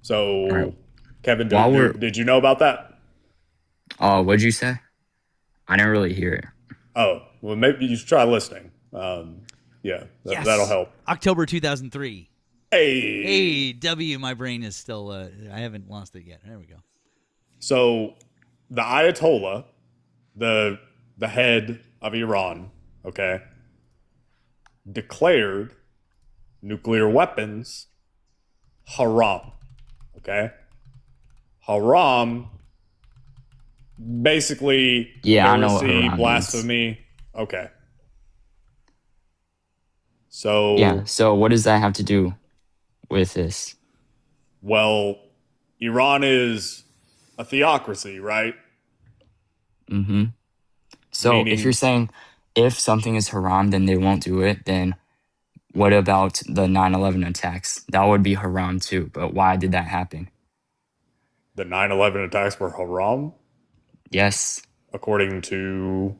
So, right. Kevin, did you know about that? What'd you say? I didn't really hear it. Oh, well, maybe you should try listening. Yeah, that'll help. October 2003. Hey, W. My brain is still. I haven't lost it yet. There we go. So, the Ayatollah, the head of Iran, okay, declared nuclear weapons haram. Okay, haram. Basically, heresy, blasphemy. Means. Okay. So yeah. So what does that have to do with this? Well, Iran is a theocracy, right? Mm-hmm. So if you're saying if something is haram, then they won't do it, then what about the 9/11 attacks? That would be haram too. But why did that happen? The 9/11 attacks were haram? Yes. According to...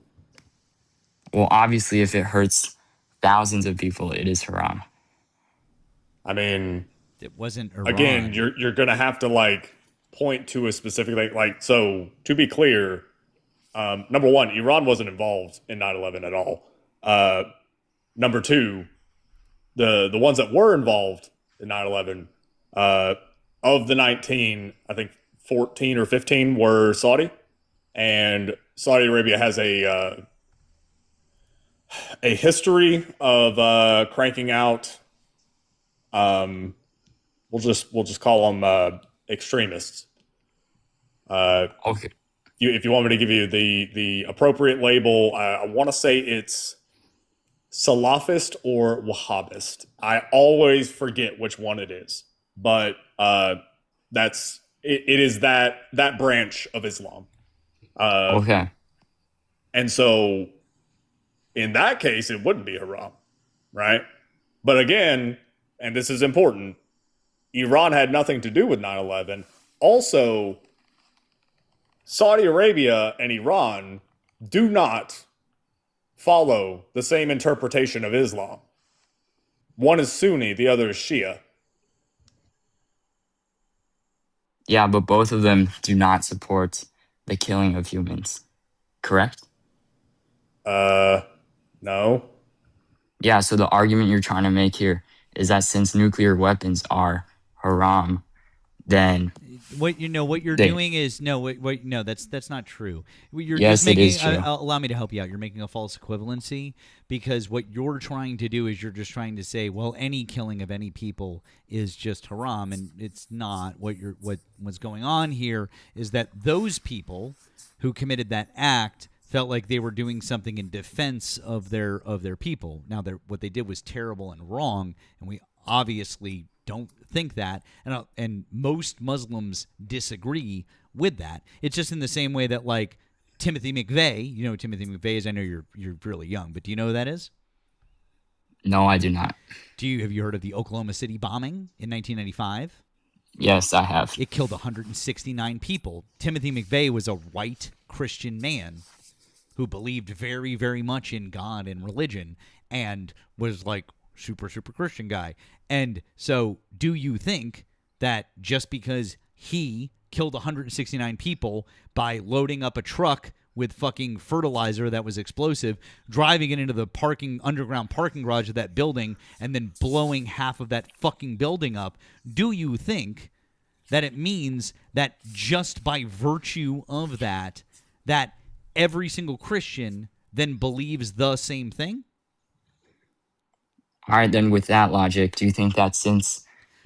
Well, obviously, if it hurts thousands of people, it is haram. I mean... It wasn't Iran. Again, you're going to have to, point to a specific... So, to be clear, number one, Iran wasn't involved in 9/11 at all. Number two, the ones that were involved in 9/11, of the 19, I think 14 or 15 were Saudi. And Saudi Arabia has a history of cranking out. We'll just call them extremists. Okay. If you want me to give you the appropriate label, I want to say it's Salafist or Wahhabist. I always forget which one it is, but it is that branch of Islam. Okay. And so, in that case, it wouldn't be haram, right? But again, and this is important, Iran had nothing to do with 9/11. Also, Saudi Arabia and Iran do not follow the same interpretation of Islam. One is Sunni, the other is Shia. Yeah, but both of them do not support the killing of humans, correct? Yeah, so the argument you're trying to make here is that since nuclear weapons are haram, then what you're they, doing is no, that's not true. You're just yes, it is making true. allow me to help you out. You're making a false equivalency, because what you're trying to do is you're just trying to say, well, any killing of any people is just haram, and it's not. What's going on here is that those people who committed that act felt like they were doing something in defense of their people. Now, what they did was terrible and wrong, and we obviously don't think that, and most Muslims disagree with that. It's just in the same way that, like, Timothy McVeigh, you know who Timothy McVeigh is? I know you're really young, but do you know who that is? No, I do not. Have you heard of the Oklahoma City bombing in 1995? Yes, I have. It killed 169 people. Timothy McVeigh was a white Christian man who believed very, very much in God and religion, and was like super, super Christian guy. And so do you think that just because he killed 169 people by loading up a truck with fucking fertilizer that was explosive, driving it into the underground parking garage of that building, and then blowing half of that fucking building up, do you think that it means that just by virtue of that every single Christian then believes the same thing? All right, then with that logic, do you think that since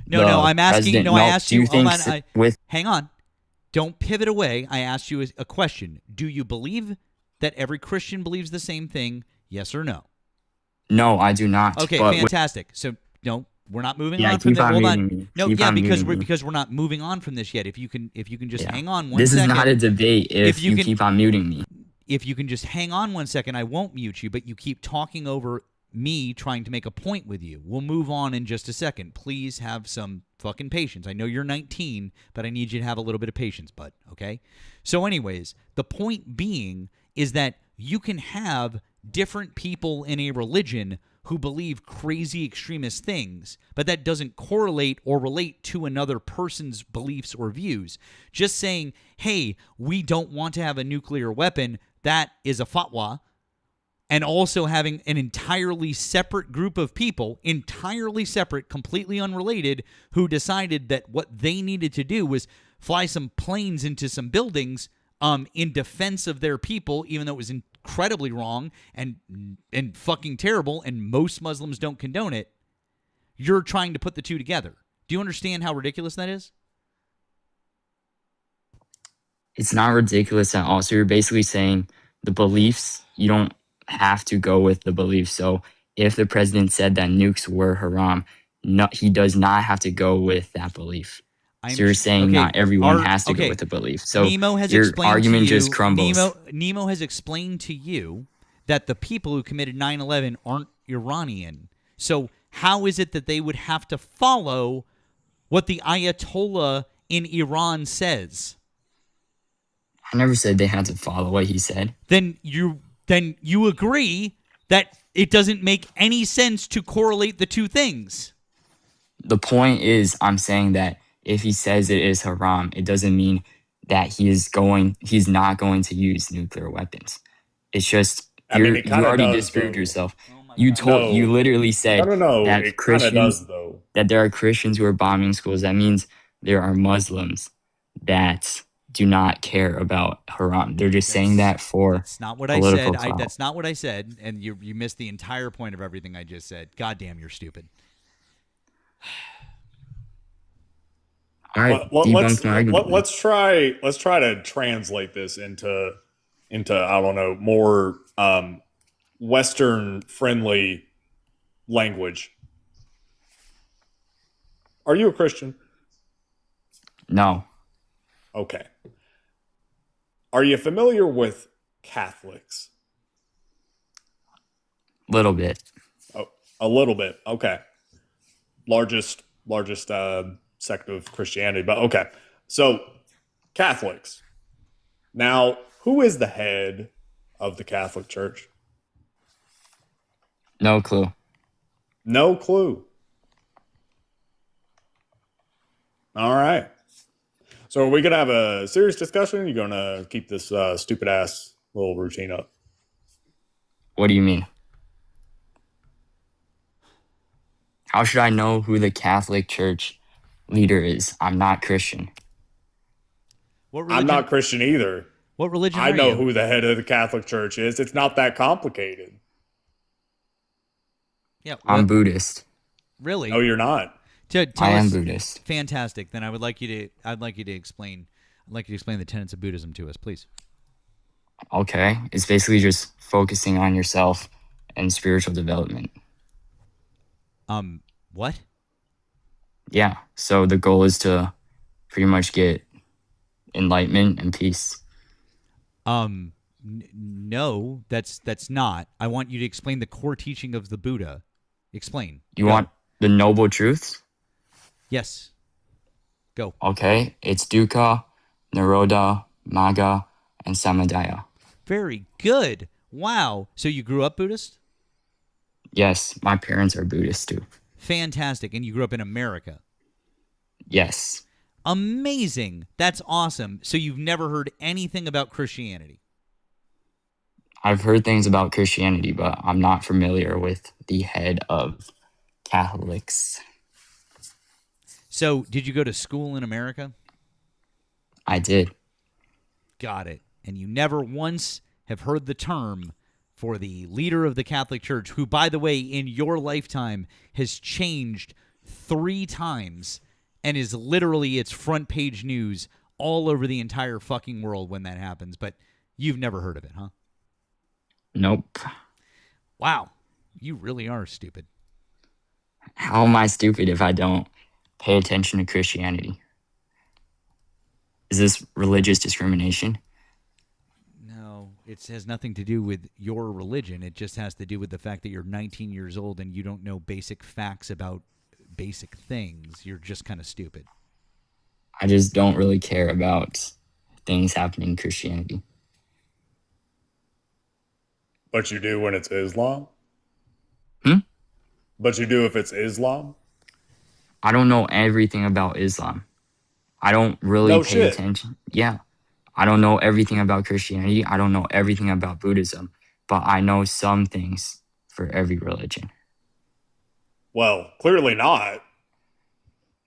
No, I'm asking. No, I asked you. Hold on. Hang on. Don't pivot away. I asked you a question. Do you believe that every Christian believes the same thing? Yes or no? No, I do not. Okay, fantastic. So no, we're not moving on from this. Hold on. No, because we're not moving on from this yet. If you can just hang on 1 second. This is not a debate. If you keep on muting me. If you can just hang on 1 second, I won't mute you. But you keep talking over me trying to make a point with you. We'll move on in just a second. Please have some fucking patience. I know you're 19, but I need you to have a little bit of patience, bud, okay? So anyways, the point being is that you can have different people in a religion who believe crazy extremist things, but that doesn't correlate or relate to another person's beliefs or views. Just saying, hey, we don't want to have a nuclear weapon, that is a fatwa. And also having an entirely separate group of people, entirely separate, completely unrelated, who decided that what they needed to do was fly some planes into some buildings in defense of their people, even though it was incredibly wrong and fucking terrible, and most Muslims don't condone it. You're trying to put the two together. Do you understand how ridiculous that is? It's not ridiculous at all. So you're basically saying the beliefs, you don't have to go with the beliefs. So if the president said that nukes were haram, he does not have to go with that belief. So you're saying not everyone has to go with the belief. So Nemo has your explained argument to you, just crumbles. Nemo has explained to you that the people who committed 9/11 aren't Iranian. So how is it that they would have to follow what the Ayatollah in Iran says? I never said they had to follow what he said. Then you agree that it doesn't make any sense to correlate the two things. The point is, I'm saying that if he says it is haram, it doesn't mean that he's not going to use nuclear weapons. It's just you already disproved yourself. You literally said that Christians, that there are Christians who are bombing schools. That means there are Muslims that do not care about haram. They're just saying that for that's not what I said. That's not what I said, and you missed the entire point of everything I just said. God damn, you're stupid. All right, let's try to translate this into I don't know, more Western friendly language. Are you a Christian? No. Okay. Are you familiar with Catholics? Little bit. Oh, a little bit. Okay. Largest sect of Christianity, but okay. So, Catholics. Now, who is the head of the Catholic Church? No clue. No clue. All right. So are we going to have a serious discussion? Or are you going to keep this stupid-ass little routine up? What do you mean? How should I know who the Catholic Church leader is? I'm not Christian. What religion? I'm not Christian either. What religion I are know you? who the head of the Catholic Church is. It's not that complicated. Yeah, I'm Buddhist. Really? No, you're not. Tell I am us- Buddhist. Fantastic. Then I'd like you to explain. I'd like you to explain the tenets of Buddhism to us, please. Okay. It's basically just focusing on yourself and spiritual development. What? Yeah. So the goal is to pretty much get enlightenment and peace. No, that's not. I want you to explain the core teaching of the Buddha. Explain. You Go. want the noble truths? Yes. Go. Okay. It's dukkha, nirodha, magga, and samadaya. Very good. Wow. So you grew up Buddhist? Yes, my parents are Buddhist too. Fantastic. And you grew up in America? Yes. Amazing. That's awesome. So you've never heard anything about Christianity? I've heard things about Christianity, but I'm not familiar with the head of Catholics. So did you go to school in America? I did. Got it. And you never once have heard the term for the leader of the Catholic Church, who, by the way, in your lifetime has changed 3 times and is literally its front page news all over the entire fucking world when that happens. But you've never heard of it, huh? Nope. Wow. You really are stupid. How am I stupid if I don't pay attention to Christianity? Is this religious discrimination? No, it has nothing to do with your religion. It just has to do with the fact that you're 19 years old and you don't know basic facts about basic things. You're just kind of stupid. I just don't really care about things happening in Christianity. But you do when it's Islam? Hmm? But you do if it's Islam? I don't know everything about Islam. I don't really No pay shit. attention. Yeah. I don't know everything about Christianity. I don't know everything about Buddhism, but I know some things for every religion. Well, clearly not.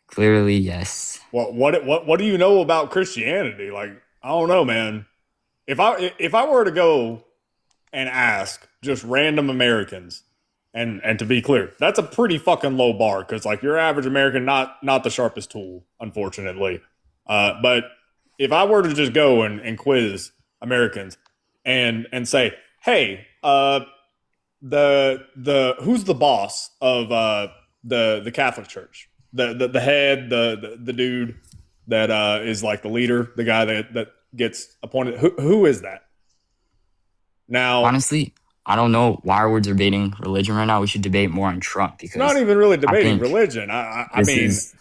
Clearly, yes. What do you know about Christianity? Like, I don't know, man. If I were to go and ask just random Americans, and to be clear, that's a pretty fucking low bar because like your average American, not the sharpest tool, unfortunately. But if I were to just go and quiz Americans and say, hey, the who's the boss of the Catholic Church? The head, the dude that is like the leader, the guy that gets appointed. Who is that? Now, Honestly, I don't know why we're debating religion right now. We should debate more on Trump because it's not even really debating think religion. I mean, this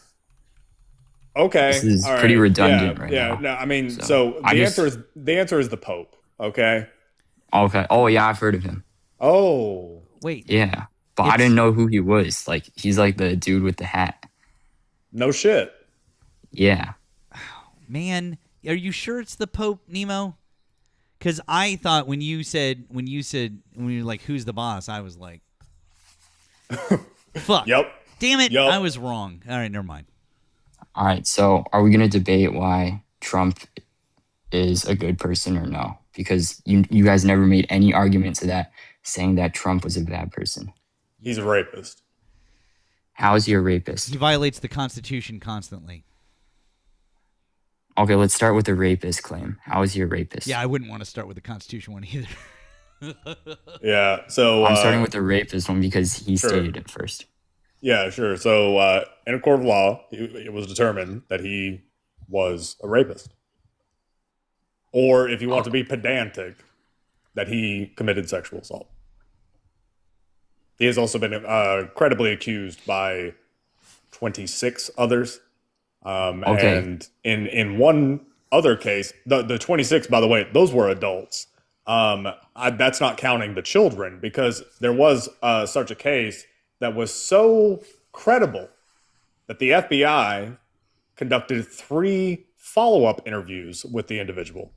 okay, is all pretty right. redundant right yeah, now. no, I mean, So, so I the just- answer is the Pope. Okay. Okay. Oh, yeah, I've heard of him. Oh, Wait. Yeah. But I It's- didn't know who he was. Like, he's like the dude with the hat. no shit. Yeah. Man, are you sure it's the Pope, Nemo? Because I thought when you were like, who's the boss? I was like, fuck. Yep. Damn it. Yup. I was wrong. All right, never mind. All right. So, are we going to debate why Trump is a good person or no? Because you guys never made any argument to that, saying that Trump was a bad person. He's a rapist. How is he a rapist? He violates the Constitution constantly. Okay, let's start with the rapist claim. How is he a rapist? Yeah, I wouldn't want to start with the Constitution one either. Yeah. So I'm starting with the rapist one because he Sure. stated it first. Yeah, sure. So in a court of law, it was determined that he was a rapist. Or if you want to be pedantic, that he committed sexual assault. He has also been credibly accused by 26 others. Okay. And in one other case, the 26, by the way, those were adults. That's not counting the children because there was such a case that was so credible that the FBI conducted 3 follow-up interviews with the individual.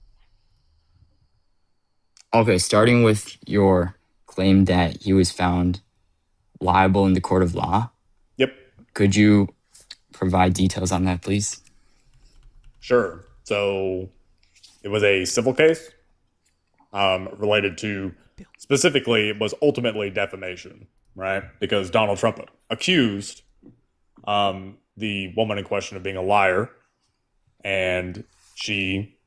Okay, starting with your claim that he was found liable in the court of law. Yep. Could you provide details on that, please? Sure. So it was a civil case related to, specifically, it was ultimately defamation, right? Because Donald Trump accused the woman in question of being a liar, and she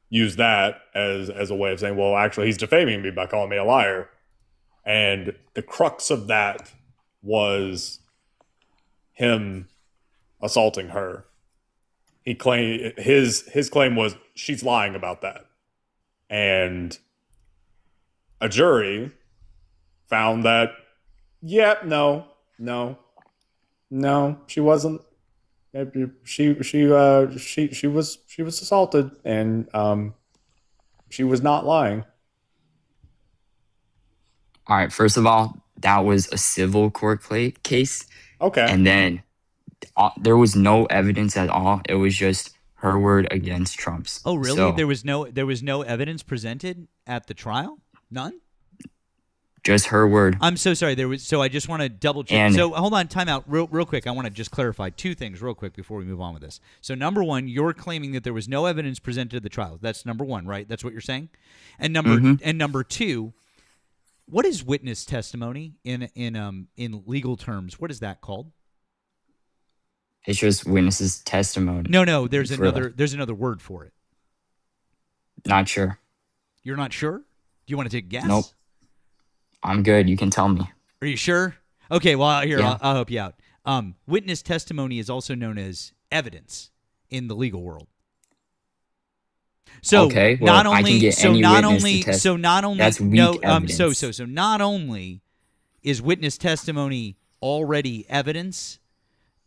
used that as a way of saying, well, actually, he's defaming me by calling me a liar. And the crux of that was him assaulting her. He claimed his claim was she's lying about that, and a jury found that no, she wasn't. She was assaulted, and she was not lying. All right. First of all, that was a civil court case. Okay. And then there was no evidence at all. It was just her word against Trump's. Oh, really? So, there was no evidence presented at the trial? None? just her word. I'm so sorry. So I just want to double check. And so hold on, time out real quick. I want to just clarify two things real quick before we move on with this. So number one, you're claiming that there was no evidence presented at the trial. That's number one, right? That's what you're saying? And number two, what is witness testimony in legal terms? What is that called? It's just witnesses' testimony. No, there's another word for it. Not sure. You're not sure? Do you want to take a guess? Nope. I'm good. You can tell me. Are you sure? Okay, well, here, Yeah. I'll help you out. Witness testimony is also known as evidence in the legal world. So okay, well, not only, I can get so any not witness only, to test. so not only, That's weak no, evidence. so not only is witness testimony already evidence,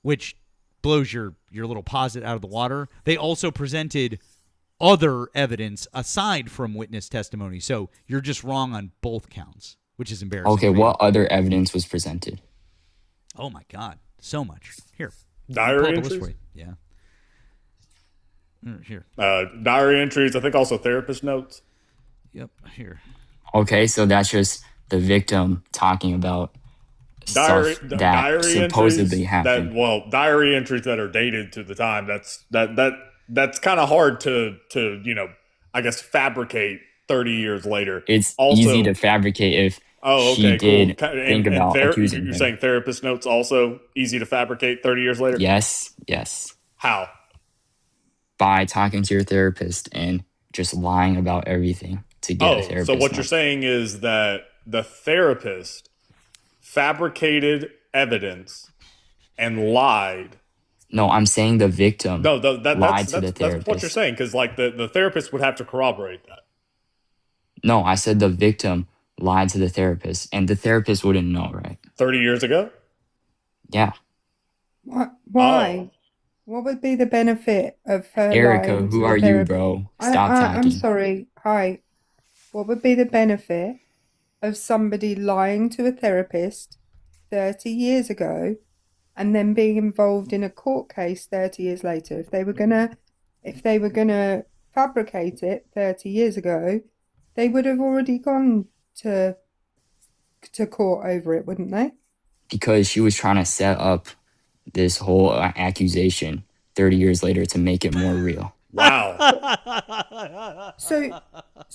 which blows your little posit out of the water, they also presented other evidence aside from witness testimony. So you're just wrong on both counts, which is embarrassing. Okay, what other evidence was presented? Oh my God, so much. Here, Diary pull up a list entries? for you. Yeah. Here. Diary entries. I think also therapist notes. Yep. Here. Okay, so that's just the victim talking about stuff that supposedly happened. Diary entries that are dated to the time. That's kind of hard to I guess fabricate 30 years later. It's also easy to fabricate if she did think about accusing You're him. saying therapist notes also easy to fabricate 30 years later? Yes. How? By talking to your therapist and just lying about everything to get a therapist. So what you're saying is that the therapist fabricated evidence and lied. No, I'm saying the victim lied to the therapist. That's what you're saying, because like the therapist would have to corroborate that. No, I said the victim lied to the therapist, and the therapist wouldn't know, right? 30 years ago? Yeah. Why? Oh. What would be the benefit of her Erika, lying who to are the you, therapist? bro? Stop talking. I'm sorry. Hi. What would be the benefit of somebody lying to a therapist 30 years ago and then being involved in a court case 30 years later? If they were gonna fabricate it 30 years ago, they would have already gone to court over it, wouldn't they? Because she was trying to set up this whole accusation 30 years later to make it more real. Wow. So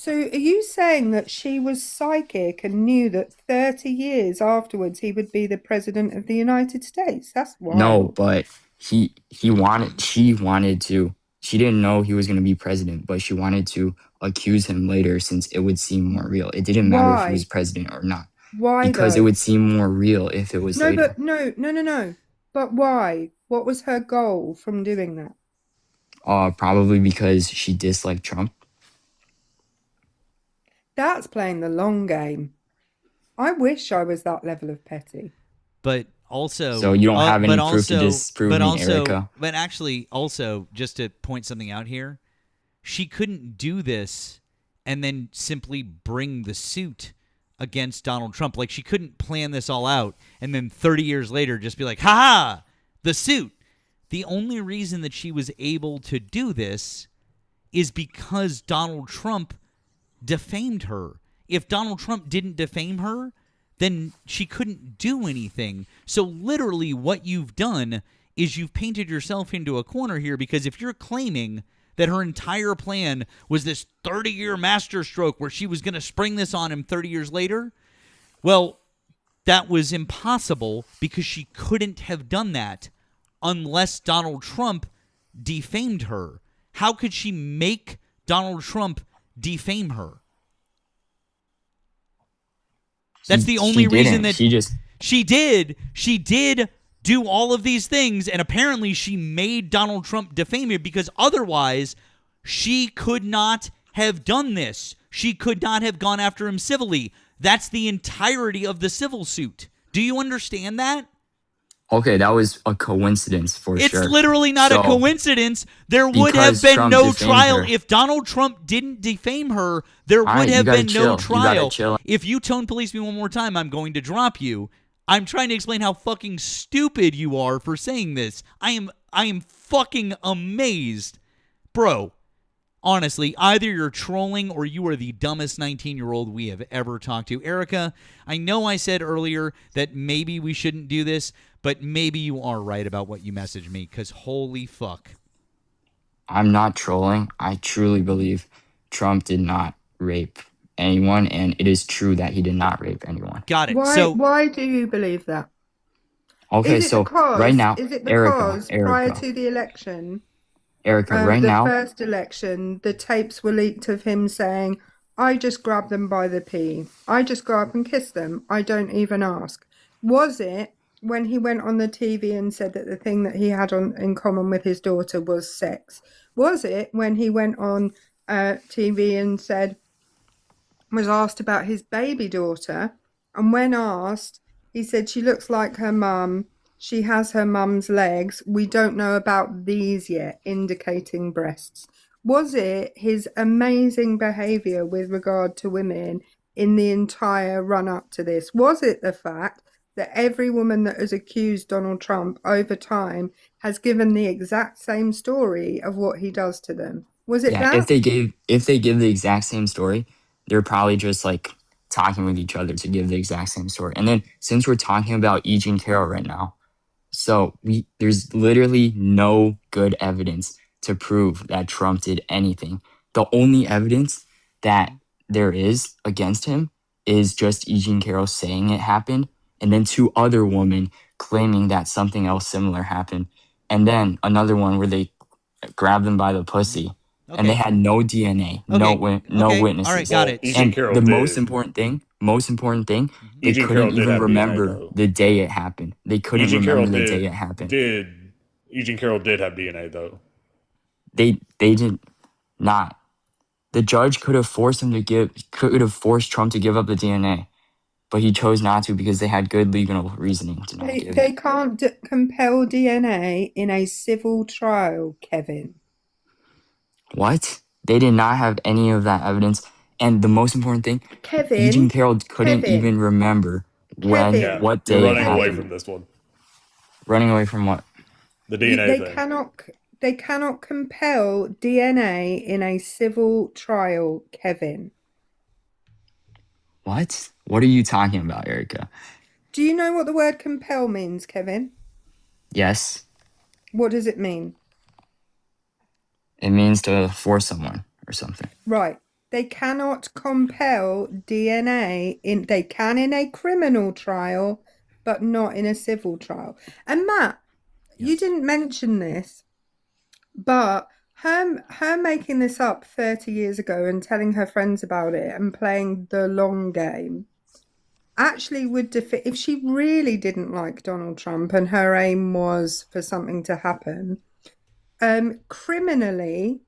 are you saying that she was psychic and knew that 30 years afterwards he would be the president of the United States? That's wild. No, but she didn't know he was going to be president, but she wanted to accuse him later since it would seem more real. It didn't matter if he was president or not. Why? Because though? it would seem more real if it was later. No. But why? What was her goal from doing that? Probably because she disliked Trump. That's playing the long game. I wish I was that level of petty. But also, so you don't have any proof to disprove me, Erika. But actually, also, just to point something out here, she couldn't do this and then simply bring the suit against Donald Trump. Like, she couldn't plan this all out and then 30 years later just be like, ha, the suit. The only reason that she was able to do this is because Donald Trump defamed her. If Donald Trump didn't defame her, then she couldn't do anything. So literally what you've done is you've painted yourself into a corner here, because if you're claiming that her entire plan was this 30-year masterstroke where she was going to spring this on him 30 years later, well, that was impossible because she couldn't have done that unless Donald Trump defamed her. How could she make Donald Trump defame her? That's the only reason that she did do all of these things, and apparently she made Donald Trump defame her, because otherwise she could not have done this. She could not have gone after him civilly. That's the entirety of the civil suit. Do you understand that? Okay, that was a coincidence for sure. It's literally not a coincidence. There would have been no trial. If Donald Trump didn't defame her, there would have been no trial. If you tone police me one more time, I'm going to drop you. I'm trying to explain how fucking stupid you are for saying this. I am fucking amazed. Bro, honestly, either you're trolling or you are the dumbest 19-year-old we have ever talked to. Erika, I know I said earlier that maybe we shouldn't do this, but maybe you are right about what you messaged me, because holy fuck. I'm not trolling. I truly believe Trump did not rape anyone, and it is true that he did not rape anyone. Got it. Why do you believe that? Okay, so right now, is it Erika, because prior to the election, Erika, right now, the first election, the tapes were leaked of him saying, I just grab them by the pee. I just go up and kiss them. I don't even ask. Was it when he went on the TV and said that the thing that he had in common with his daughter was sex? Was it when he went on TV and was asked about his baby daughter, and when asked, he said she looks like her mum, she has her mum's legs, we don't know about these yet, indicating breasts? Was it his amazing behaviour with regard to women in the entire run-up to this? Was it the fact that every woman that has accused Donald Trump over time has given the exact same story of what he does to them? Was it that? If they give the exact same story, they're probably just like talking with each other to give the exact same story. And then since we're talking about E. Jean Carroll right now, so there's literally no good evidence to prove that Trump did anything. The only evidence that there is against him is just E. Jean Carroll saying it happened, and then 2 other women claiming that something else similar happened, and then another one where they grabbed them by the pussy, and they had no DNA, no witnesses. All right, got it. And the most important thing, they couldn't even remember the day it happened. They couldn't remember the day it happened. Eugene Carroll did have DNA though. They did not. The judge could have forced Trump to give up the DNA, but he chose not to because they had good legal reasoning to not give it. They can't compel DNA in a civil trial, Kevin. What? They did not have any of that evidence. And the most important thing, Kevin, Eugene Carroll couldn't even remember what day you're running it happened. away from this one. Running away from what? The DNA thing. They cannot compel DNA in a civil trial, Kevin. What? What are you talking about, Erika? Do you know what the word compel means, Kevin? Yes. What does it mean? It means to force someone or something. Right. They cannot compel DNA they can in a criminal trial, but not in a civil trial. And Matt, you didn't mention this, but her making this up 30 years ago and telling her friends about it and playing the long game actually would defeat, if she really didn't like Donald Trump and her aim was for something to happen, criminally,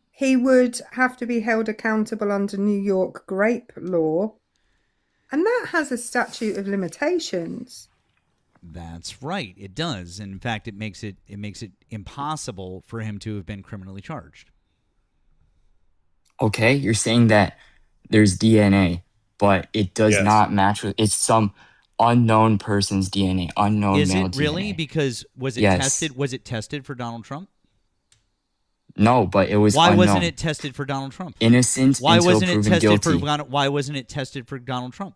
he would have to be held accountable under New York grape law, and that has a statute of limitations. That's right. It does. In fact, it makes it impossible for him to have been criminally charged. Okay, you're saying that there's DNA, but it does not match with it's some unknown person's DNA, unknown Is male it really? DNA. Because was it tested? Was it tested for Donald Trump? No, but it was. Why unknown. wasn't it tested for Donald Trump? Innocent Why until wasn't it proven tested guilty. for? Why wasn't it tested for Donald Trump?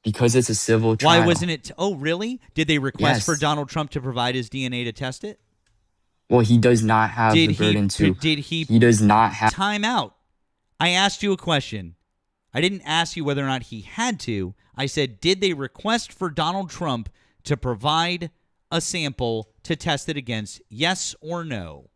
Because it's a civil trial. Why wasn't it? Oh, really? Did they request for Yes. Donald Trump to provide his DNA to test it? Well, he does not have the burden to. Did he? He does not have. Time out. I asked you a question. I didn't ask you whether or not he had to. I said, did they request for Donald Trump to provide a sample to test it against? Yes or no?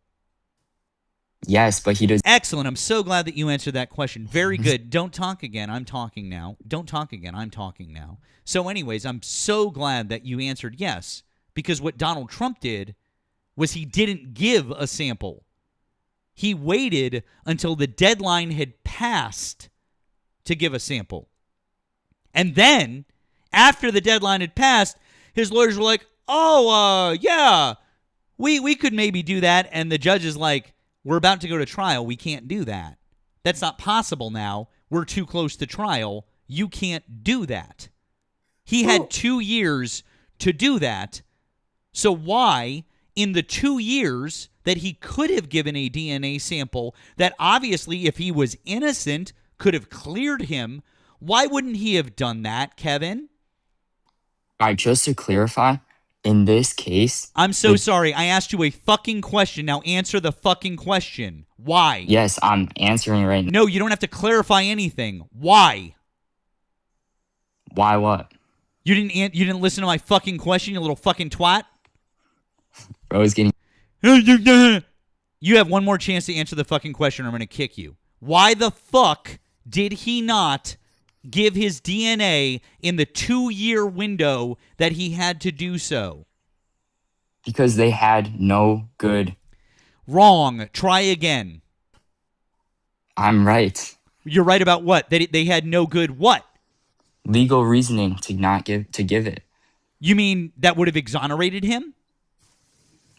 Yes, but he does. Excellent. I'm so glad that you answered that question. Very good. Don't talk again. I'm talking now. Don't talk again. I'm talking now. So anyways, I'm so glad that you answered yes, because what Donald Trump did was he didn't give a sample. He waited until the deadline had passed to give a sample. And then, after the deadline had passed, his lawyers were like, yeah, we could maybe do that. And the judge is like, we're about to go to trial. We can't do that. That's not possible now. We're too close to trial. You can't do that. He had 2 years to do that. So why, in the 2 years that he could have given a DNA sample that obviously, if he was innocent, could have cleared him, why wouldn't he have done that, Kevin? All right, just to clarify, in this case... I'm so sorry. I asked you a fucking question. Now answer the fucking question. Why? Yes, I'm answering right now. No, you don't have to clarify anything. Why? Why what? You didn't listen to my fucking question, you little fucking twat? Bro is getting... You have one more chance to answer the fucking question or I'm going to kick you. Why the fuck did he not give his DNA in the 2-year window that he had to do so? Because they had no good... Wrong. Try again. I'm right. You're right about what? They had no good what? Legal reasoning to not give it. You mean that would have exonerated him?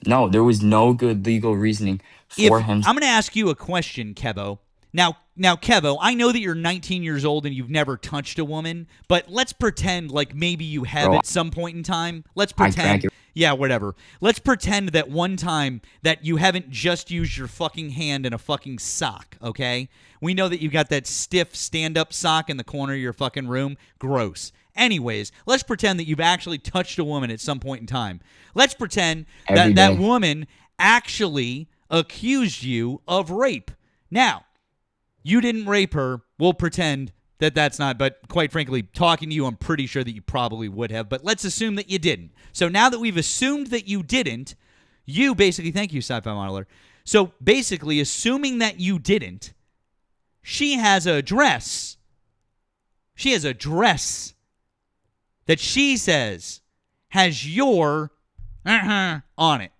No, there was no good legal reasoning for him. I'm going to ask you a question, Kevo. Now, Kevo, I know that you're 19 years old and you've never touched a woman, but let's pretend like maybe you have at some point in time. Let's pretend. Yeah, whatever. Let's pretend that one time that you haven't just used your fucking hand in a fucking sock, okay? We know that you got that stiff stand-up sock in the corner of your fucking room. Gross. Anyways, let's pretend that you've actually touched a woman at some point in time. Let's pretend that that woman actually accused you of rape. Now, you didn't rape her. We'll pretend that that's not, but quite frankly, talking to you, I'm pretty sure that you probably would have, but let's assume that you didn't. So now that we've assumed that you didn't, you basically, thank you, Sci-Fi Modeler. So basically, assuming that you didn't, she has a dress. She has a dress that she says has your on it.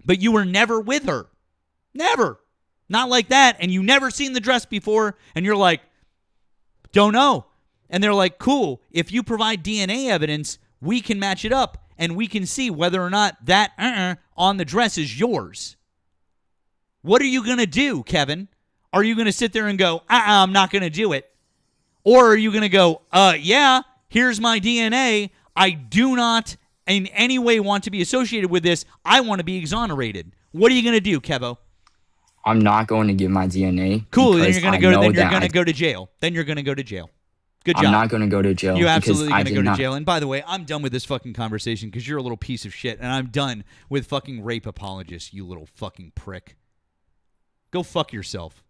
But you were never with her. Never. Not like that. And you never seen the dress before. And you're like, don't know. And they're like, cool. If you provide DNA evidence, we can match it up. And we can see whether or not that on the dress is yours. What are you going to do, Kevin? Are you going to sit there and go, I'm not going to do it? Or are you going to go, yeah, here's my DNA. I do not in any way want to be associated with this. I want to be exonerated. What are you going to do, Kevo? I'm not going to give my DNA. Cool. Then you're going to go. Then you're going to go to jail. Then you're going to go to jail. Good job. I'm not going to go to jail. You're absolutely going to go to jail. And by the way, I'm done with this fucking conversation because you're a little piece of shit, and I'm done with fucking rape apologists. You little fucking prick. Go fuck yourself.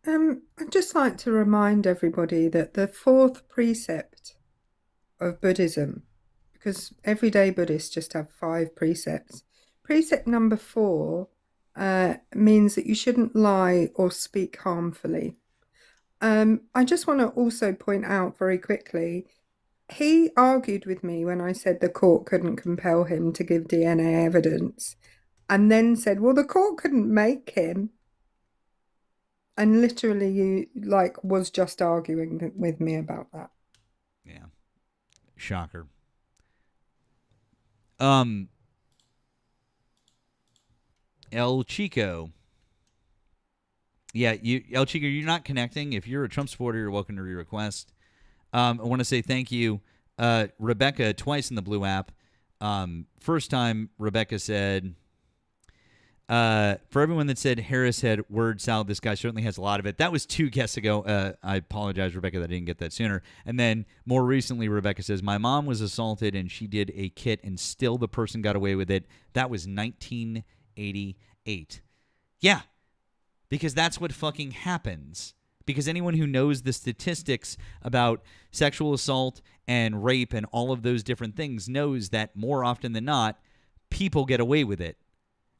I'd just like to remind everybody that the 4th precept of Buddhism, because everyday Buddhists just have 5 precepts. Precept number 4 means that you shouldn't lie or speak harmfully. I just want to also point out very quickly, he argued with me when I said the court couldn't compel him to give DNA evidence, and then said, well, the court couldn't make him. And literally, you was just arguing with me about that. Yeah, shocker. El Chico. Yeah, El Chico, you're not connecting. If you're a Trump supporter, you're welcome to re-request. I want to say thank you, Rebecca, twice in the Blue app. First time, Rebecca said, For everyone that said Harris had word salad, this guy certainly has a lot of it. That was 2 guests ago. I apologize, Rebecca, that I didn't get that sooner. And then more recently, Rebecca says, my mom was assaulted and she did a kit and still the person got away with it. That was 1988. Yeah, because that's what fucking happens. Because anyone who knows the statistics about sexual assault and rape and all of those different things knows that more often than not, people get away with it.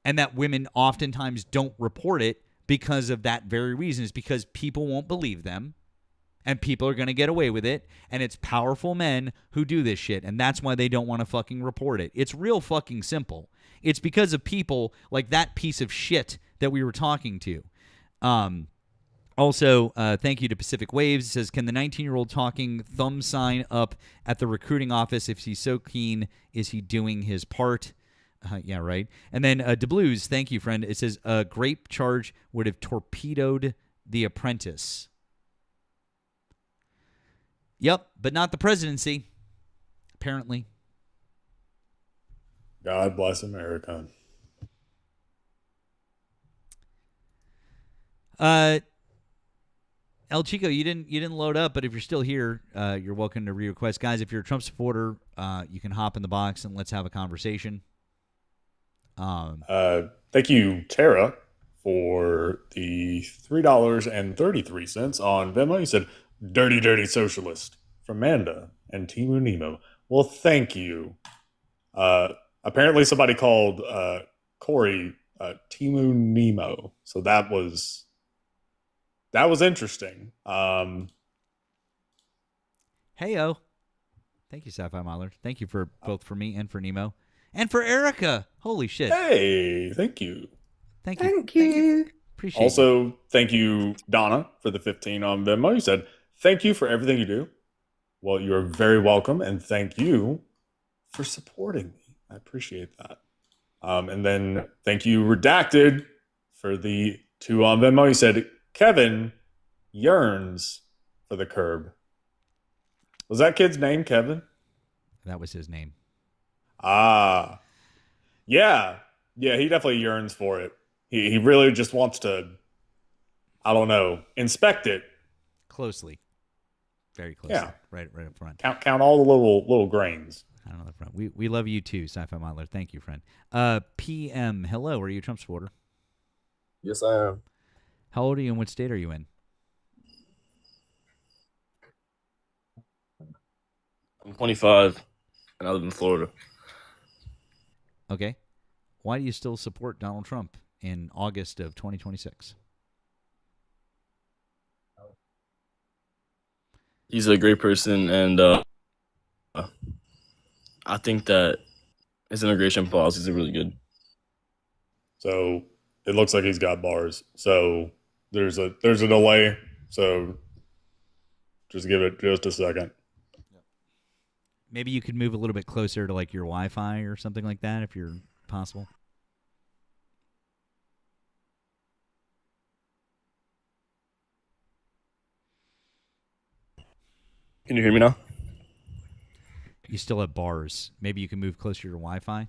And that women oftentimes don't report it because of that very reason. It's because people won't believe them and people are going to get away with it. And it's powerful men who do this shit. And that's why they don't want to fucking report it. It's real fucking simple. It's because of people like that piece of shit that we were talking to. Also, thank you to Pacific Waves. It says, can the 19-year-old talking thumb sign up at the recruiting office? If he's so keen, is he doing his part? Yeah, right. And then DeBlues, thank you, friend. It says, a grape charge would have torpedoed The Apprentice. Yep, but not the presidency, apparently. God bless America. El Chico, you didn't load up, but if you're still here, you're welcome to re-request. Guys, if you're a Trump supporter, you can hop in the box and let's have a conversation. Thank you, Tara, for the $3.33 on Venmo. You said, dirty, dirty socialist from Manda and Timu Nemo. Well, thank you. Apparently somebody called Corey Timu Nemo. So that was interesting. Heyo. Thank you, Sci-Fi Miler. Thank you for both for me and for Nemo. And for Erika. Holy shit. Hey, thank you. Thank you. Thank you. Appreciate it. Also, thank you, Donna, for the 15 on Venmo. You said, thank you for everything you do. Well, you're very welcome, and thank you for supporting me. I appreciate that. And then thank you, Redacted, for the 2 on Venmo. You said, Kevin yearns for the curb. Was that kid's name Kevin? That was his name. Ah. Yeah, he definitely yearns for it. He really just wants to, I don't know, inspect it closely. Very closely. Yeah. Right up front. Count all the little grains. I don't know the front. We love you too, Sci-Fi Miler. Thank you, friend. PM, hello. Are you a Trump supporter? Yes, I am. How old are you and what state are you in? I'm 25, and I live in Florida. Okay. Why do you still support Donald Trump in August of 2026? He's a great person, and I think that his immigration policies are really good. So it looks like he's got bars. So there's a delay. So just give it just a second. Maybe you could move a little bit closer to like your Wi-Fi or something like that if you're possible. Can you hear me now? You still have bars. Maybe you can move closer to your Wi-Fi.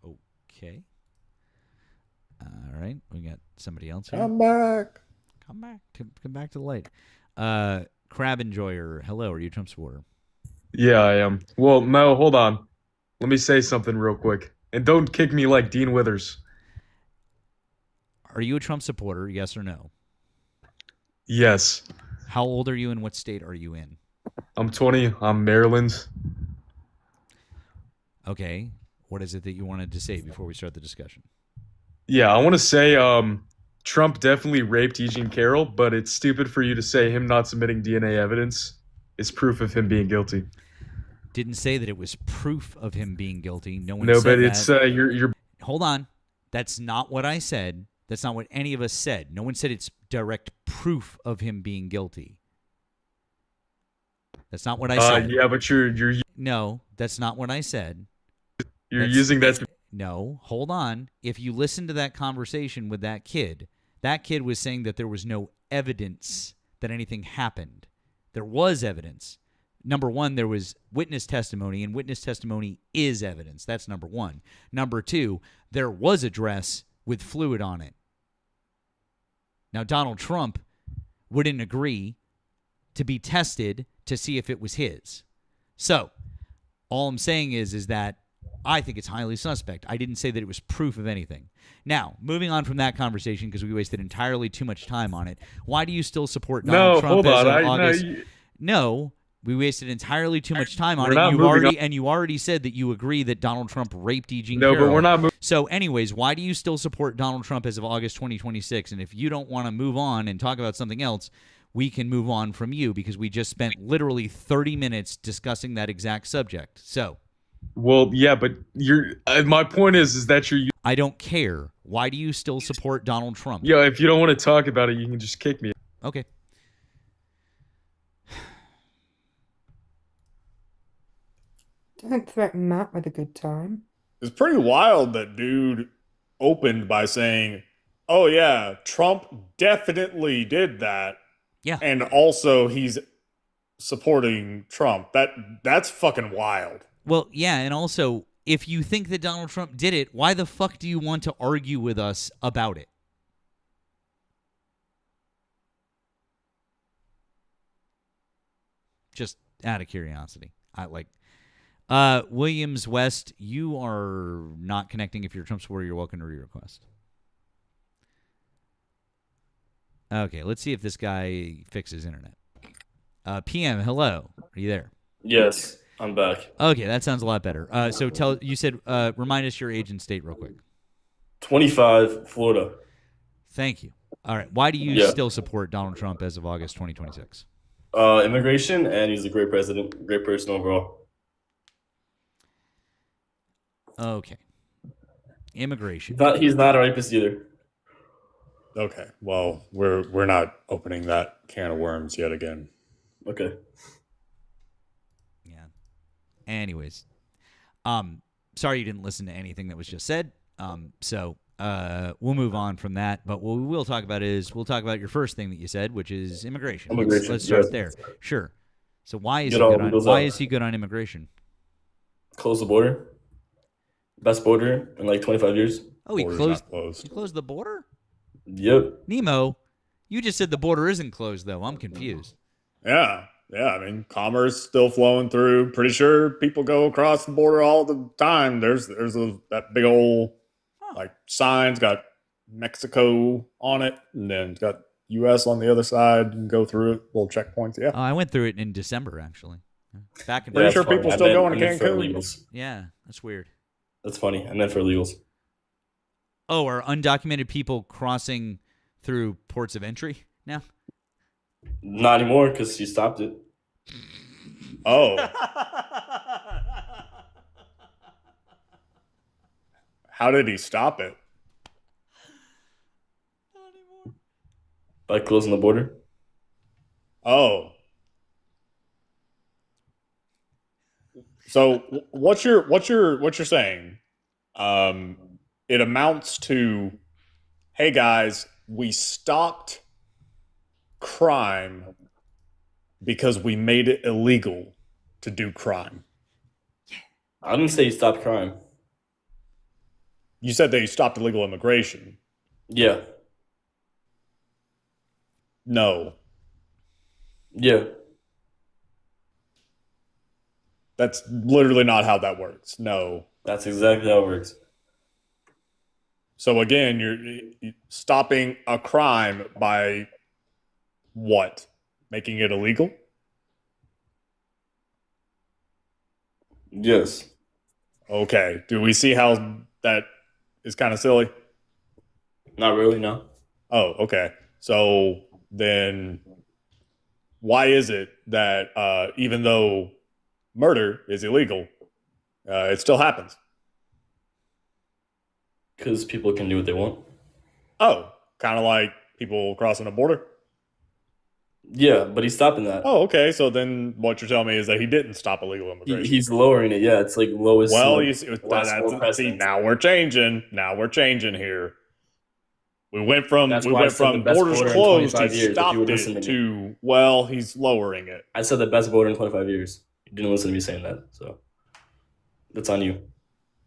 Oh. Okay. All right. We got somebody else here. Come back. Come back. Come back to the light. Crab Enjoyer. Hello. Are you a Trump supporter? Yeah, I am. Well, Mo, hold on. Let me say something real quick. And don't kick me like Dean Withers. Are you a Trump supporter? Yes or no? Yes. How old are you and what state are you in? I'm 20. I'm Maryland. Okay. What is it that you wanted to say before we start the discussion? Yeah, I want to say Trump definitely raped Eugene Carroll, but it's stupid for you to say him not submitting DNA evidence is proof of him being guilty. Didn't say that it was proof of him being guilty. No one No, said but that. it's you're Hold on. That's not what I said. That's not what any of us said. No one said it's direct proof of him being guilty. That's not what I said. Yeah, but you're No, that's not what I said. using that. No, hold on. If you listen to that conversation with that kid was saying that there was no evidence that anything happened. There was evidence. Number one, there was witness testimony, and witness testimony is evidence. That's number one. Number two, there was a dress with fluid on it. Now, Donald Trump wouldn't agree to be tested to see if it was his. So, all I'm saying is that I think it's highly suspect. I didn't say that it was proof of anything. Now, moving on from that conversation, because we wasted entirely too much time on it, why do you still support Donald Trump as of August? No, we wasted entirely too much time on it. You already said that you agree that Donald Trump raped E. Jean Carroll. But we're not moving. So anyways, why do you still support Donald Trump as of August 2026? And if you don't want to move on and talk about something else, we can move on from you, because we just spent literally 30 minutes discussing that exact subject. So, well, yeah, but my point is that you're. I don't care. Why do you still support Donald Trump? Yeah, if you don't want to talk about it, you can just kick me. Okay. Don't threaten Matt with a good time. It's pretty wild that dude opened by saying, "Oh yeah, Trump definitely did that." Yeah. And also he's supporting Trump. That's fucking wild. Well, yeah, and also, if you think that Donald Trump did it, why the fuck do you want to argue with us about it? Just out of curiosity. Williams West, you are not connecting. If you're a Trump supporter, you're welcome to re-request. Okay, let's see if this guy fixes internet. PM, hello. Are you there? Yes, I'm back. Okay, that sounds a lot better. Remind us your age and state real quick. 25, Florida. Thank you. All right. Why do you still support Donald Trump as of August 2026? Immigration, and he's a great president, great person overall. Okay. Immigration. He's not a rapist either. Okay. Well, we're not opening that can of worms yet again. Okay. Yeah. Anyways, sorry you didn't listen to anything that was just said. So we'll move on from that. But what we will talk about we'll talk about your first thing that you said, which is immigration. Let's start there. Sure. So why is he good on immigration? Close the border. Best border in like 25 years. Oh, he closed the border? Yep. Nemo, you just said the border isn't closed, though. I'm confused. Yeah. I mean, commerce still flowing through. Pretty sure people go across the border all the time. There's that big old signs got Mexico on it, and then it's got U.S. on the other side. And go through it, little checkpoints. Yeah. I went through it in December, actually. Back in pretty sure people still going to Cancun. Yeah, that's weird. That's funny. I meant for illegals. Oh, are undocumented people crossing through ports of entry now? Not anymore, because he stopped it. Oh. How did he stop it? Not anymore. By closing the border. Oh. So what you're saying? It amounts to, hey guys, we stopped crime because we made it illegal to do crime. I didn't say you stopped crime. You said that you stopped illegal immigration. Yeah. No. Yeah. That's literally not how that works. No. That's exactly how it works. So again, you're stopping a crime by what? Making it illegal? Yes. Okay. Do we see how that is kind of silly? Not really, no. Oh, okay. So then why is it that even though murder is illegal, it still happens? Because people can do what they want. Oh, kind of like people crossing a border? Yeah, but he's stopping that. Oh, okay. So then what you're telling me is that he didn't stop illegal immigration. He's lowering it. Yeah, it's like lowest. Well, like, you see, now we're changing. Now we're changing here. We went from borders closed. He stopped it to well, he's lowering it. I said the best border in 25 years. You didn't listen to me saying that, so that's on you,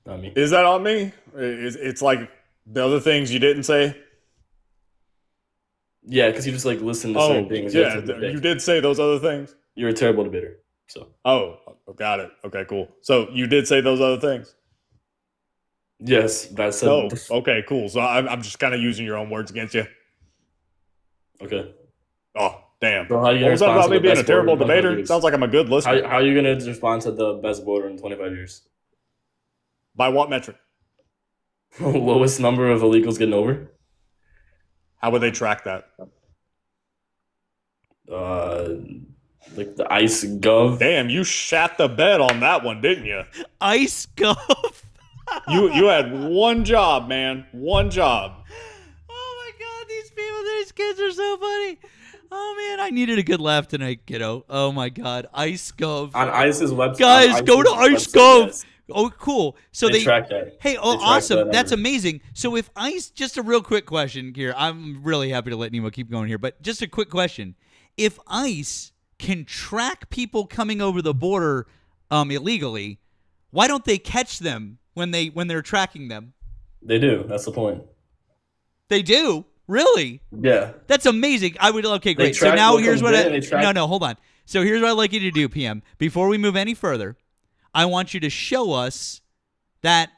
not me. Is that on me? It's like the other things you didn't say. Yeah, because you just like listen to certain things. Yeah, you did say those other things. You're a terrible debater. So. Oh, got it. Okay, cool. So you did say those other things. Yes, that's said. Oh, okay, cool. So I'm just kind of using your own words against you. Okay. Oh, damn. So how are you what was that about me being a terrible debater? Years? Sounds like I'm a good listener. How are you going to respond to the best border in 25 years? By what metric? Lowest number of illegals getting over. How would they track that? Like the ICE Gov. Damn, you shat the bed on that one, didn't you? ICE Gov. You had one job, man. One job. Oh my God, these kids are so funny. Oh man, I needed a good laugh tonight, kiddo. Oh my God, ICE Gov. On ICE's website. Guys, go to ICE Gov. Yes. Oh, cool. So they track that. Hey, awesome. That's amazing. So if ICE, just a real quick question here. I'm really happy to let Nemo keep going here, but just a quick question. If ICE can track people coming over the border illegally, why don't they catch them when they're tracking them? They do. That's the point. They do? Really? Yeah. That's amazing. Okay, great. So now here's what hold on. So here's what I'd like you to do, PM. Before we move any further, I want you to show us that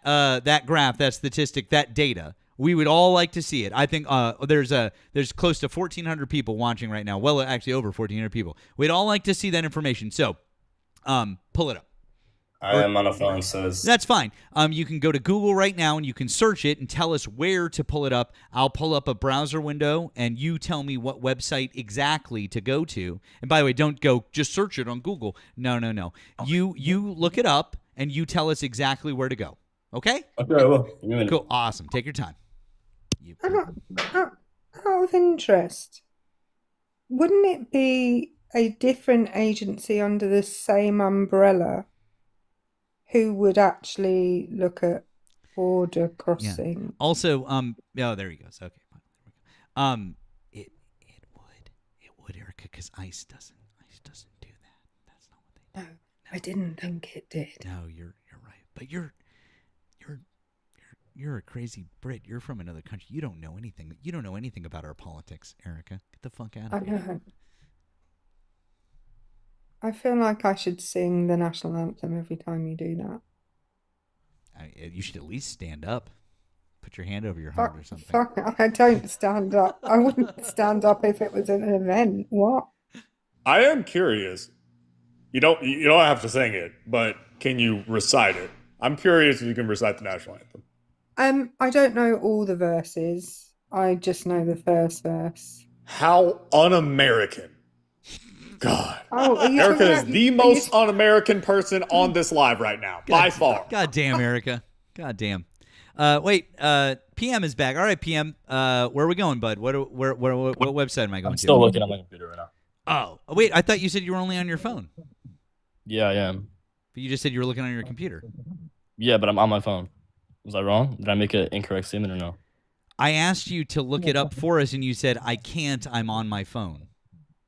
graph, that statistic, that data. We would all like to see it. I think there's close to 1,400 people watching right now. Well, actually over 1,400 people. We'd all like to see that information. So, pull it up. I am on a phone, so that's fine. You can go to Google right now and you can search it and tell us where to pull it up. I'll pull up a browser window and you tell me what website exactly to go to. And by the way, don't go just search it on Google. No. You look it up and you tell us exactly where to go. Okay? Okay, I will. Cool. Awesome. Take your time. Out of interest, wouldn't it be a different agency under the same umbrella who would actually look at border crossing? Yeah. Also, there he goes. Okay, it would, Erika, because ICE doesn't do that. That's not what they do. No, I didn't think it did. No, you're right. But you're a crazy Brit. You're from another country. You don't know anything. You don't know anything about our politics, Erika. Get the fuck out of here. I feel like I should sing the national anthem every time you do that. You should at least stand up. Put your hand over your heart or something. Fuck, I don't stand up. I wouldn't stand up if it was an event. What? I am curious. You don't have to sing it, but can you recite it? I'm curious if you can recite the national anthem. I don't know all the verses. I just know the first verse. How un-American. God. Oh, Erika is the most un-American person on this live right now, by far. God damn, Erika. God damn. Wait, PM is back. All right, PM. Where are we going, bud? What website am I going to? I'm still looking at my computer right now. Oh, wait, I thought you said you were only on your phone. Yeah, I am. But you just said you were looking on your computer. Yeah, but I'm on my phone. Was I wrong? Did I make an incorrect statement or no? I asked you to look it up for us, and you said, I can't, I'm on my phone.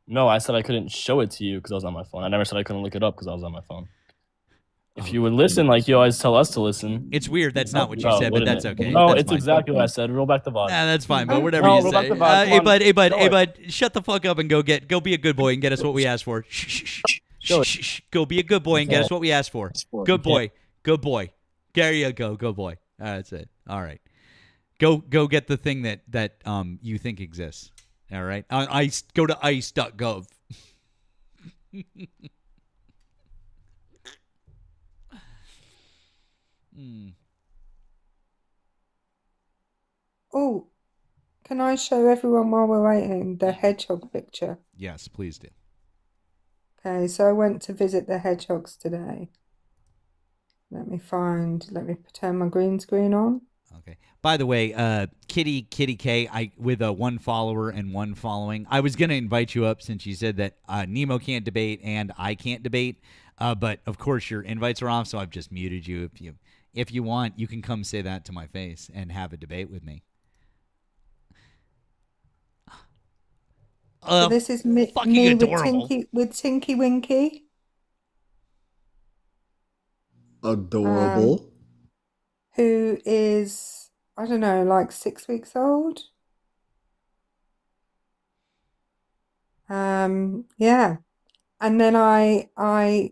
No, I said I couldn't show it to you because I was on my phone. I never said I couldn't look it up because I was on my phone. If you would listen like you always tell us to listen. It's weird. That's not what you said, but that's okay. No, that's it's fine. Exactly what I said. Roll back the volume. Nah, that's fine, but whatever you say. Hey, bud, shut the fuck up and go be a good boy and get us what we asked for. Shh. Go be a good boy and get us what we asked for. Good boy. Good boy. There you go. Good boy. That's it. All right. Go get the thing that you think exists. All right. ICE. Go to ice.gov. Oh, can I show everyone while we're waiting the hedgehog picture? Yes, please do. Okay, so I went to visit the hedgehogs today. Let me turn my green screen on. Okay. By the way, Kitty K, with a 1 follower and 1 following. I was gonna invite you up since you said that Nemo can't debate and I can't debate. But of course your invites are off, so I've just muted you. If you want, you can come say that to my face and have a debate with me. So this is me adorable. with Tinky Winky. Adorable. Who is, I don't know, like 6 weeks old. Yeah. And then I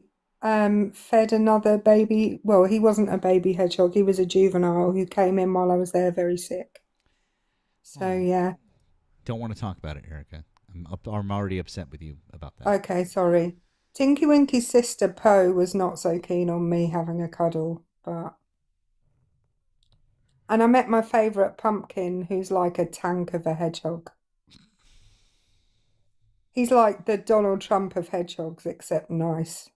fed another baby. Well, he wasn't a baby hedgehog. He was a juvenile who came in while I was there very sick. So, yeah. Don't want to talk about it, Erika. I'm already upset with you about that. Okay, sorry. Tinky Winky's sister, Poe, was not so keen on me having a cuddle, but... And I met my favourite pumpkin, who's like a tank of a hedgehog. He's like the Donald Trump of hedgehogs, except nice.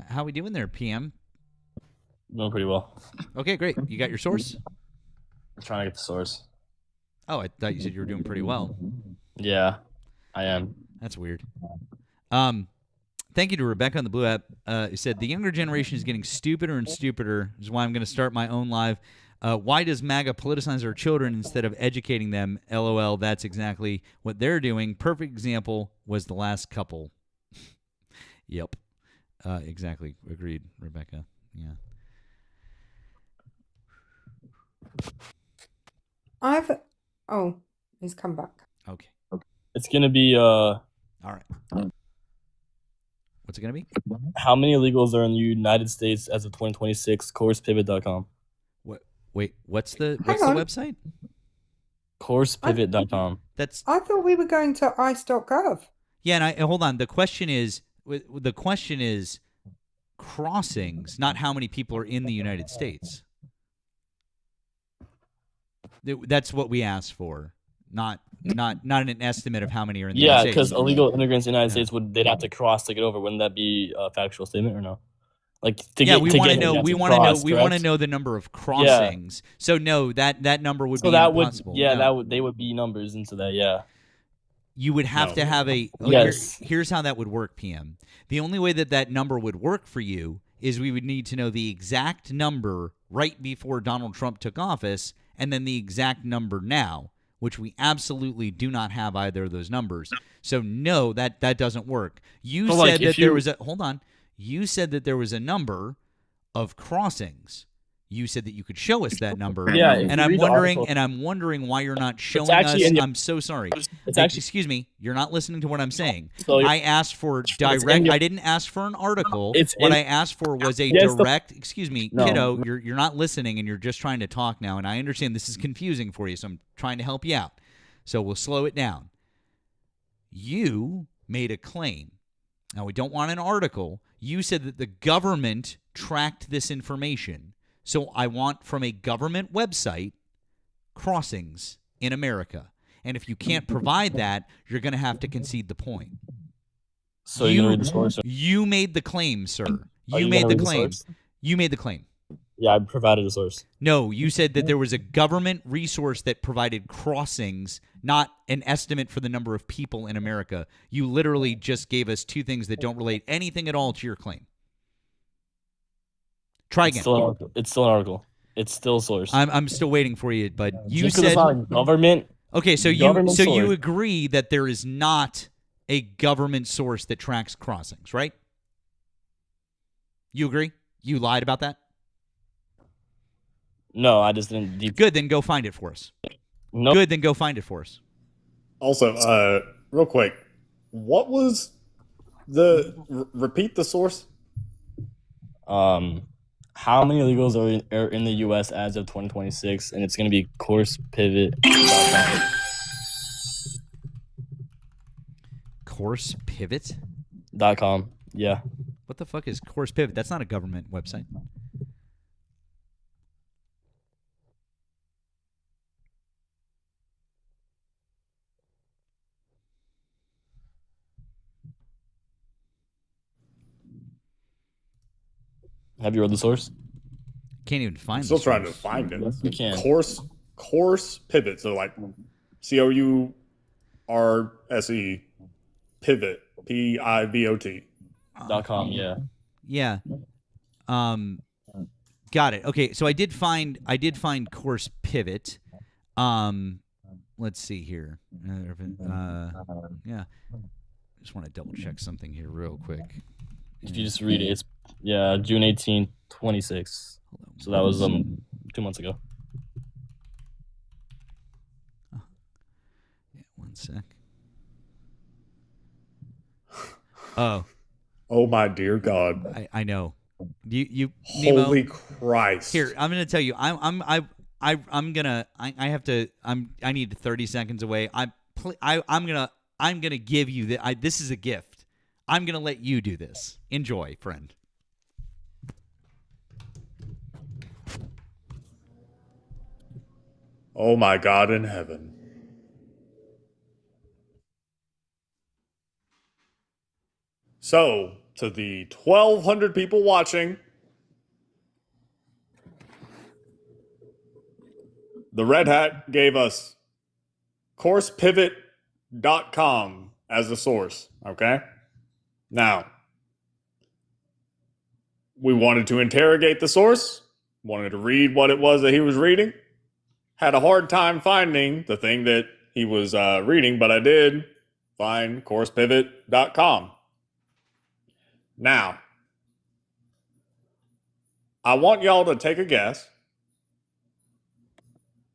How we doing there, PM? Doing pretty well. Okay, great. You got your source? I'm trying to get the source. Oh, I thought you said you were doing pretty well. Yeah, I am. That's weird. Thank you to Rebecca on the Blue app. Who said the younger generation is getting stupider and stupider. This is why I'm going to start my own live. Why does MAGA politicize our children instead of educating them? LOL. That's exactly what they're doing. Perfect example was the last couple. Yep. Exactly. Agreed, Rebecca. Yeah. Oh, he's come back. Okay. It's gonna be All right. What's it gonna be? How many illegals are in the United States as of 2026? CoursePivot.com. What? Wait. What's the website? CoursePivot.com. I thought we were going to ice.gov. Yeah, and hold on. The question is crossings, not how many people are in the United States. That's what we asked for, not an estimate of how many are in the United States. Yeah, because illegal immigrants in the United States they'd have to cross to get over. Wouldn't that be a factual statement or no? Like we want to know the number of crossings. Yeah. So no, that number would be impossible. They would be numbers into that. Yeah. You would have to have a yes. Here's how that would work, PM. The only way that number would work for you is we would need to know the exact number right before Donald Trump took office and then the exact number now, which we absolutely do not have either of those numbers. So no, that doesn't work. You said that there was a hold on. You said that there was a number of crossings. You said that you could show us that number. Yeah, and I'm wondering why you're not showing us. I'm so sorry. Excuse me. You're not listening to what I'm saying. I asked for direct. I didn't ask for an article. What I asked for was a direct. Excuse me, kiddo. You're not listening, and you're just trying to talk now. And I understand this is confusing for you, so I'm trying to help you out. So we'll slow it down. You made a claim. Now we don't want an article. You said that the government tracked this information. So I want from a government website crossings in America. And if you can't provide that, you're going to have to concede the point. So you read the source? You made the claim, sir. You made the claim. You made the claim. Yeah, I provided a source. No, you said that there was a government resource that provided crossings, not an estimate for the number of people in America. You literally just gave us two things that don't relate anything at all to your claim. Try again. It's still an article. It's still a source. I'm still waiting for you, but you just said it's not government. Okay, so you agree that there is not a government source that tracks crossings, right? You agree? You lied about that? No, I just didn't. Good, then go find it for us. Nope. Good, then go find it for us. Also, real quick, what was repeat the source? How many illegals are in the U.S. as of 2026? And it's going to be CoursePivot.com. CoursePivot.com. Yeah. What the fuck is CoursePivot? That's not a government website. Have you read the source? Can't even find. Still trying to find it. You can. Course pivot. So like COURSE pivot PIVOT. .com. Yeah. Yeah. Got it. Okay, so I did find course pivot. Let's see here. Yeah. Just want to double check something here real quick. If you just read it, it's June 18, 26. So that was 2 months ago. Yeah, one sec. Oh. Oh my dear God. I know. You Holy Nemo, Christ. Here, I'm gonna tell you. I need 30 seconds away. I'm gonna give you this is a gift. I'm gonna let you do this. Enjoy, friend. Oh my God in heaven. So, to the 1,200 people watching, the Red Hat gave us CoursePivot.com as the source, okay? Now, we wanted to interrogate the source, wanted to read what it was that he was reading. Had a hard time finding the thing that he was reading, but I did find CoursePivot.com. Now, I want y'all to take a guess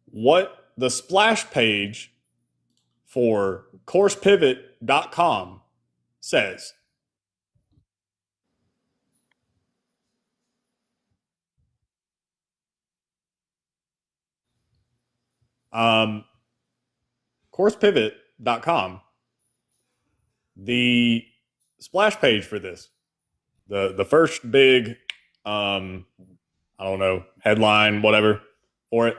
what the splash page for CoursePivot.com says. CoursePivot.com, the splash page for this, the first big, I don't know, headline, whatever, for it.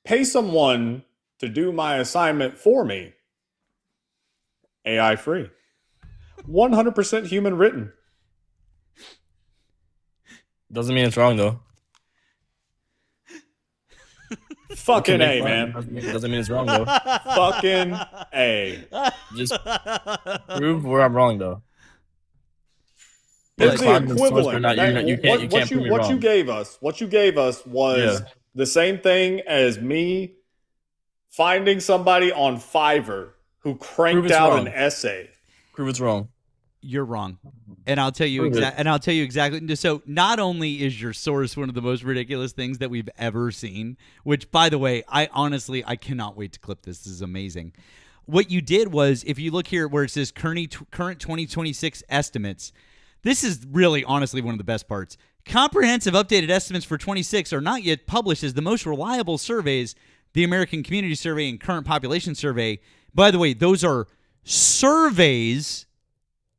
Pay someone to do my assignment for me. AI free. 100% human written. Doesn't mean it's wrong though. Fucking A, man. Doesn't mean it's wrong though. Fucking A. Just prove where I'm wrong though. It's the equivalent. What you gave us was the same thing as me finding somebody on Fiverr who cranked out an essay. Prove it's wrong. You're wrong. And I'll tell you exactly. So not only is your source one of the most ridiculous things that we've ever seen, which by the way, I cannot wait to clip this. This is amazing. What you did was, if you look here where it says current 2026 estimates, this is really honestly one of the best parts. Comprehensive updated estimates for 26 are not yet published as the most reliable surveys, the American Community Survey and Current Population Survey. By the way, those are surveys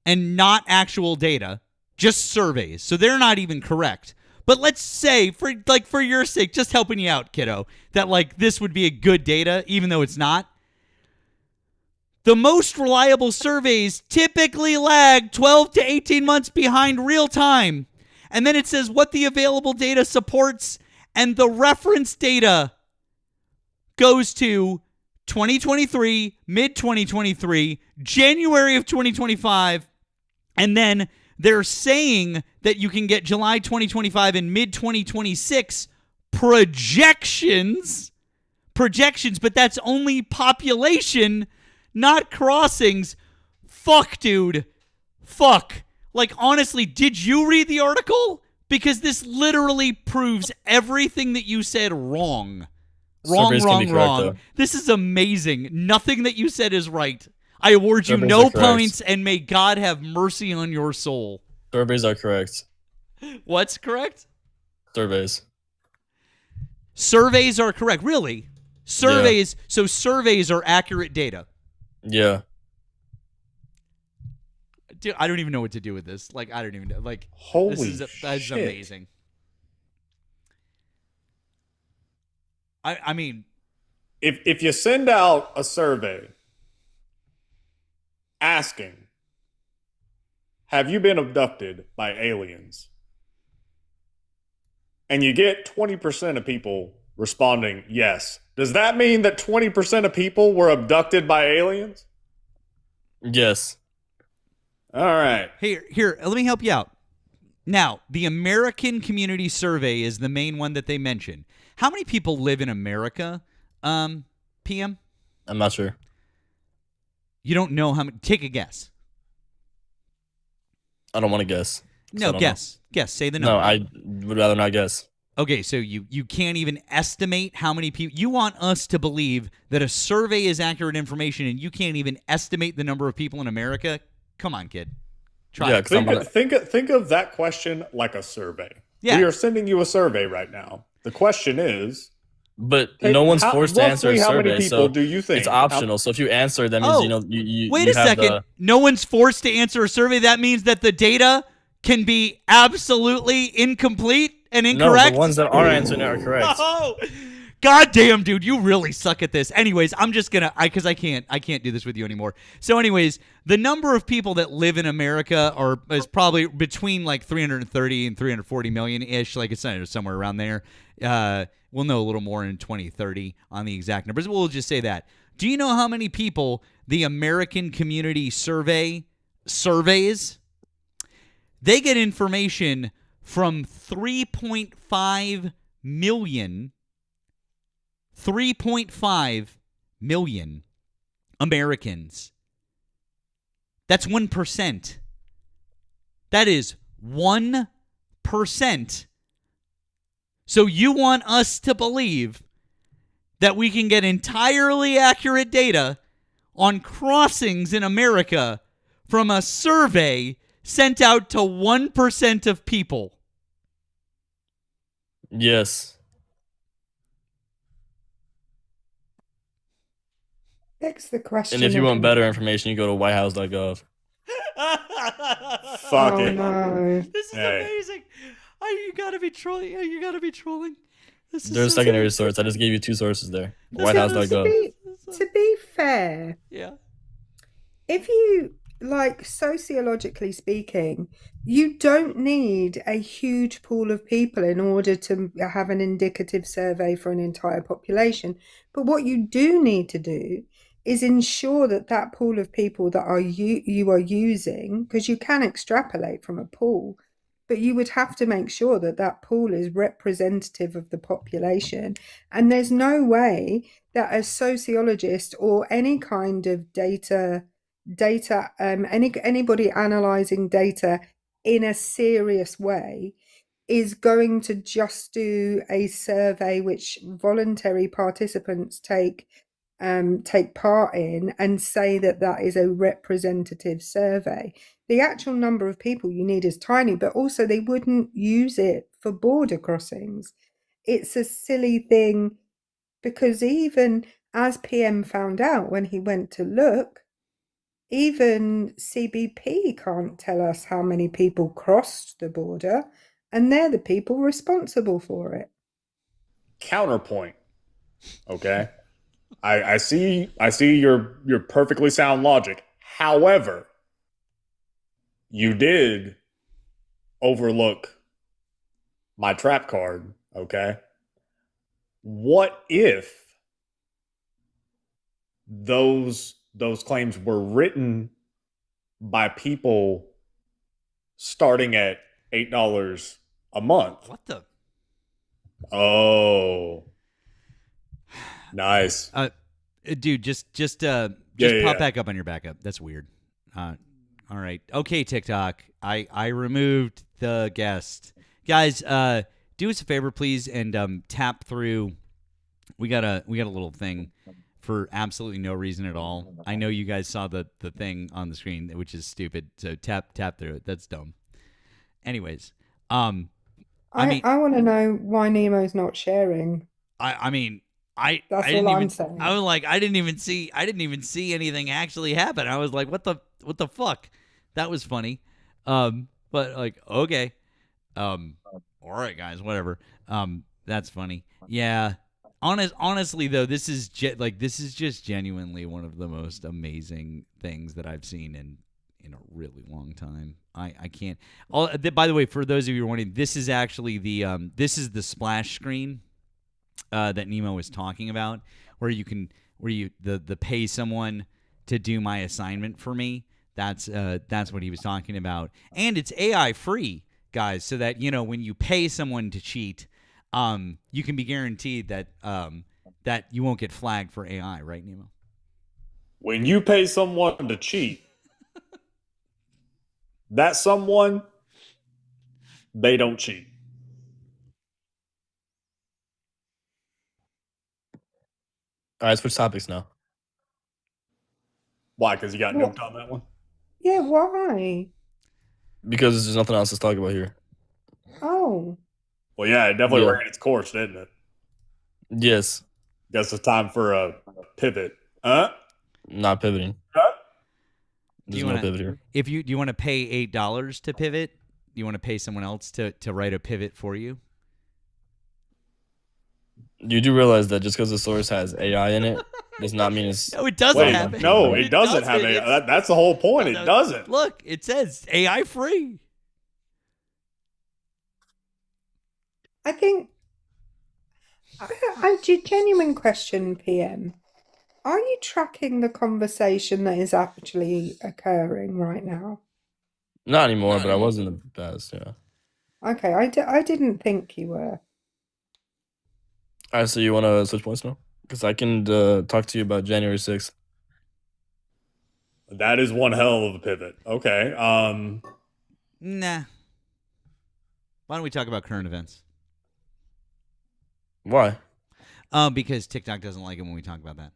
and not actual data, just surveys. So they're not even correct. But let's say, for your sake, just helping you out, kiddo, that this would be a good data, even though it's not. The most reliable surveys typically lag 12 to 18 months behind real time. And then it says what the available data supports, and the reference data goes to 2023, mid-2023, January of 2025, and then they're saying that you can get July 2025 and mid-2026 projections, but that's only population, not crossings. Fuck, dude. Fuck. Honestly, did you read the article? Because this literally proves everything that you said wrong. Wrong. This is amazing. Nothing that you said is right. I award you no points, and may God have mercy on your soul. Surveys are correct. What's correct? Surveys. Surveys are correct. Really? Surveys. Yeah. So surveys are accurate data. Yeah. Dude, I don't even know what to do with this. I don't even know. Holy that is amazing. I mean, if you send out a survey asking, have you been abducted by aliens? and you get 20% of people responding yes, does that mean that 20% of people were abducted by aliens? Yes. All right. Here, let me help you out. Now, the American Community Survey is the main one that they mention. How many people live in America, PM? I'm not sure. You don't know how many? Take a guess. I don't want to guess. No, guess. Guess. Say the number. No, I would rather not guess. Okay, so you can't even estimate how many people. You want us to believe that a survey is accurate information, and you can't even estimate the number of people in America? Come on, kid. Try. Yeah, it. Think of that question like a survey. Yeah. We are sending you a survey right now. The question is, but no one's forced to answer a survey. How many people do you think? It's optional. So if you answer, that means you wait a second. No one's forced to answer a survey. That means that the data can be absolutely incomplete and incorrect. No, the ones that are answering are correct. Oh, God damn, dude, you really suck at this. Anyways, I'm just gonna, because I can't do this with you anymore. So, anyways, the number of people that live in America is probably between like 330 and 340 million ish. Like it's somewhere around there. We'll know a little more in 2030 on the exact numbers. We'll just say that. Do you know how many people the American Community Survey surveys? They get information from 3.5 million Americans. That's 1%. That is 1%. So you want us to believe that we can get entirely accurate data on crossings in America from a survey sent out to 1% of people? Yes. Next, the question. And if you want better information, you go to whitehouse.gov. Fuck it. No. This is amazing. Oh, you gotta be trolling. Oh, you gotta be trolling. There's secondary source. I just gave you two sources there. Whitehouse.gov. To be fair, yeah. If you, like, sociologically speaking, you don't need a huge pool of people in order to have an indicative survey for an entire population. But what you do need to do is ensure that that pool of people that you are using, because you can extrapolate from a pool, but you would have to make sure that that pool is representative of the population. And there's no way that a sociologist or any kind of anybody analyzing data in a serious way is going to just do a survey which voluntary participants take part in and say that that is a representative survey. The actual number of people you need is tiny, but also they wouldn't use it for border crossings. It's a silly thing because even as PM found out when he went to look, even CBP can't tell us how many people crossed the border, and they're the people responsible for it. Counterpoint. Okay. I see your perfectly sound logic. However, you did overlook my trap card, okay? What if those claims were written by people starting at $8 a month? What the? Oh. Nice. Dude, just pop back up on your backup. That's weird. All right. Okay, TikTok. I removed the guest. Guys, do us a favor, please, and tap through. We got a little thing for absolutely no reason at all. I know you guys saw the thing on the screen, which is stupid. So tap through it. That's dumb. Anyways, I want to know why Nemo's not sharing. That's all I'm saying. I was like, I didn't even see anything actually happen. I was like, what the fuck? That was funny. But like, okay. All right, guys, whatever. That's funny. Yeah. Honestly though, this is just genuinely one of the most amazing things that I've seen in a really long time. I can't. By the way, for those of you who are wondering, this is actually the splash screen that Nemo was talking about, where you the pay someone to do my assignment for me. That's what he was talking about, and it's AI free, guys, so that when you pay someone to cheat, you can be guaranteed that that you won't get flagged for AI, right, Nemo? When you pay someone to cheat, that someone, they don't cheat. All right, switch topics now. Why? Because you got nuked on that one? Yeah, why? Because there's nothing else to talk about here. Oh. Well, yeah, it definitely ran its course, didn't it? Yes. Guess it's time for a pivot. Not pivoting. There's no pivot here. Do you want to pay $8 to pivot? Do you want to pay someone else to write a pivot for you? You do realize that just because the source has AI in it does not mean it's... No, it doesn't have it. No, it doesn't have AI. That's the whole point. It doesn't. Look, it says AI free. I think... I genuine question, PM. Are you tracking the conversation that is actually occurring right now? Not anymore, but I was in the past, yeah. Okay, I didn't think you were. All right, so you want to switch points now? Because I can talk to you about January 6th. That is one hell of a pivot. Okay. Nah. Why don't we talk about current events? Why? Because TikTok doesn't like it when we talk about that.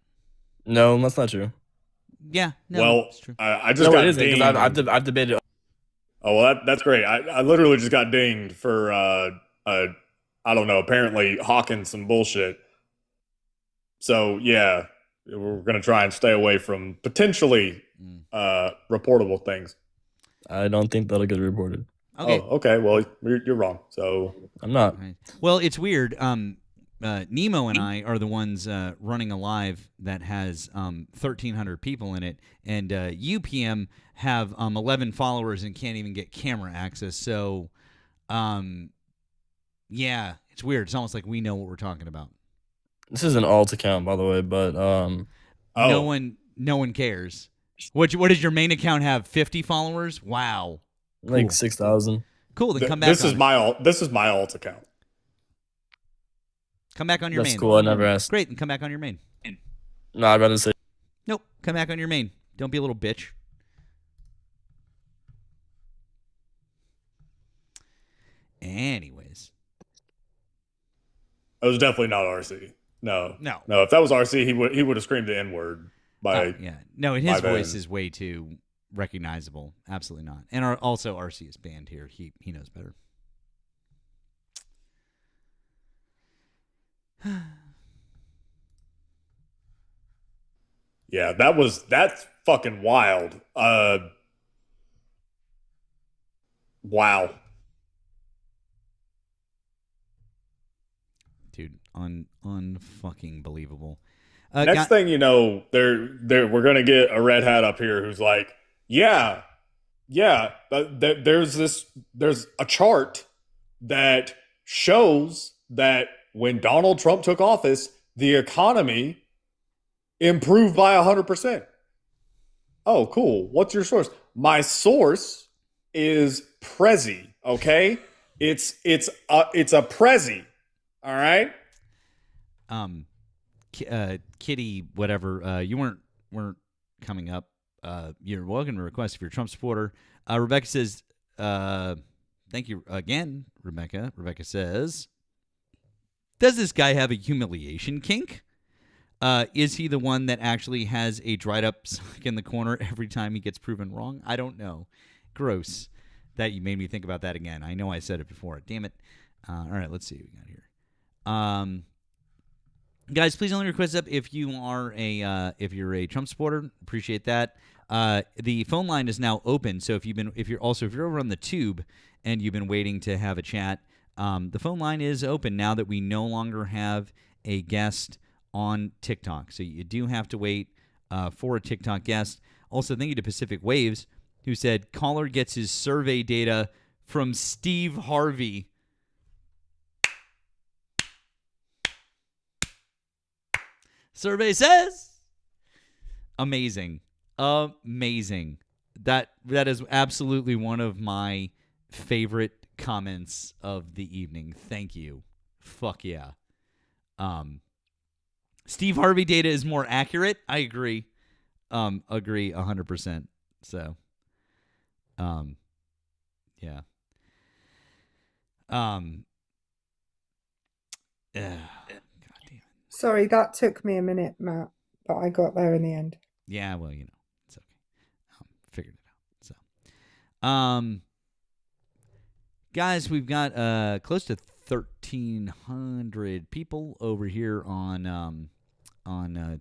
No, that's not true. Yeah. No, well, it's true. I just got dinged. I've debated. Oh, well, that's great. I literally just got dinged for I don't know, apparently hawking some bullshit. So yeah, we're gonna try and stay away from potentially reportable things. I don't think that'll get reported. Okay. Oh, okay. Well, you're wrong. So I'm not. Right. Well, it's weird. Nemo and I are the ones running a live that has 1,300 people in it, and UPM have 11 followers and can't even get camera access. So, yeah, it's weird. It's almost like we know what we're talking about. This is an alt account, by the way, but no one cares. What does your main account have? 50 followers? Wow, cool. Like 6,000. Cool. Then come back. This is my alt account. Come back on your main. That's cool. I never asked. Great, and come back on your main. No, I'd rather say. Nope. Come back on your main. Don't be a little bitch. Anyways. It was definitely not RC. No. No. If that was RC, he would have screamed the N-word by. Yeah. No, his voice is way too recognizable. Absolutely not. And also RC is banned here. He knows better. Yeah, that's fucking wild. Wow. Dude, unfucking believable. Next thing you know, we're gonna get a red hat up here who's like, yeah. There's a chart that shows that when Donald Trump took office, the economy improved by 100%. Oh, cool. What's your source? My source is Prezi. Okay, it's a Prezi. All right. Kitty, whatever. You weren't coming up. You're welcome to request if you're a Trump supporter. Rebecca says, thank you again, Rebecca. Rebecca says, does this guy have a humiliation kink? Is he the one that actually has a dried up sock in the corner every time he gets proven wrong? I don't know. Gross. That you made me think about that again. I know I said it before. Damn it. All right, let's see what we got here. Guys, please only request up if you are you're a Trump supporter. Appreciate that. The phone line is now open, so if you're over on the tube and you've been waiting to have a chat, the phone line is open now that we no longer have a guest on TikTok. So you do have to wait for a TikTok guest. Also, thank you to Pacific Waves who said, caller gets his survey data from Steve Harvey. Survey says. Amazing. Amazing. That is absolutely one of my favorite comments of the evening. Thank you. Fuck yeah. Steve Harvey data is more accurate. I agree. Agree 100%. So, yeah. God damn it. Sorry, that took me a minute, Matt, but I got there in the end. Yeah, well, it's okay. Figured it out. So, guys, we've got close to 1,300 people over here on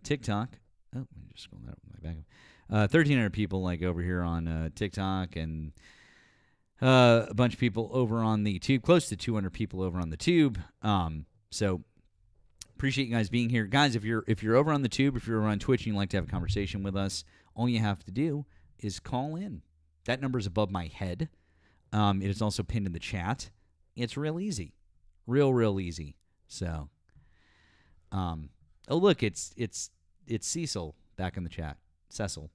TikTok. Oh, let me just scroll that up my back. 1,300 people over here on TikTok, and a bunch of people over on the Tube. Close to 200 people over on the Tube. So. Appreciate you guys being here. Guys, if you're over on the Tube, if you're over on Twitch and you'd like to have a conversation with us, all you have to do is call in. That number is above my head. It is also pinned in the chat. It's real easy. Real easy. So, oh look, it's Cecil back in the chat. Cecil.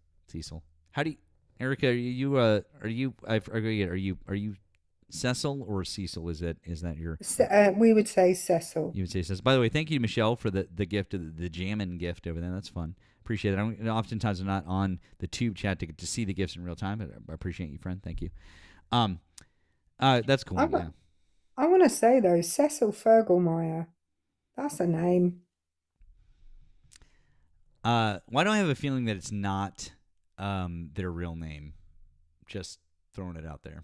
How do you, Erika, are you Cecil or Cecil? Is that your? We would say Cecil. You would say Cecil. By the way, thank you to Michelle for the gift of the jammin' gift over there. That's fun. Appreciate it. Oftentimes I'm not on the Tube chat to see the gifts in real time, but I appreciate you, friend. Thank you. That's cool. Yeah. I want to say though, Cecil Fergelmeyer, that's a name. Why do I have a feeling that it's not their real name? Just throwing it out there.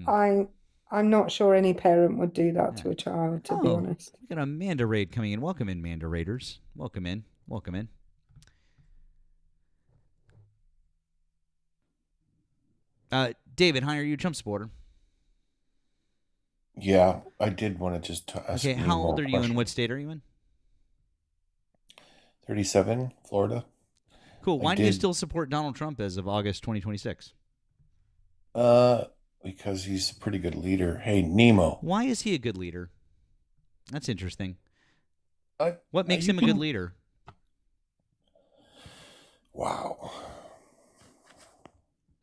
I'm not sure any parent would do that to a child, to be honest. We got a Manda Raid coming in. Welcome in, Manda Raiders. Welcome in. David, hi, are you a Trump supporter? Yeah, I did want to just ask. Okay, how old are you and what state are you in? 37, Florida. Cool. Why do you still support Donald Trump as of August 2026? Because he's a pretty good leader. Hey, Nemo. Why is he a good leader? That's interesting. What makes him a good leader? Wow.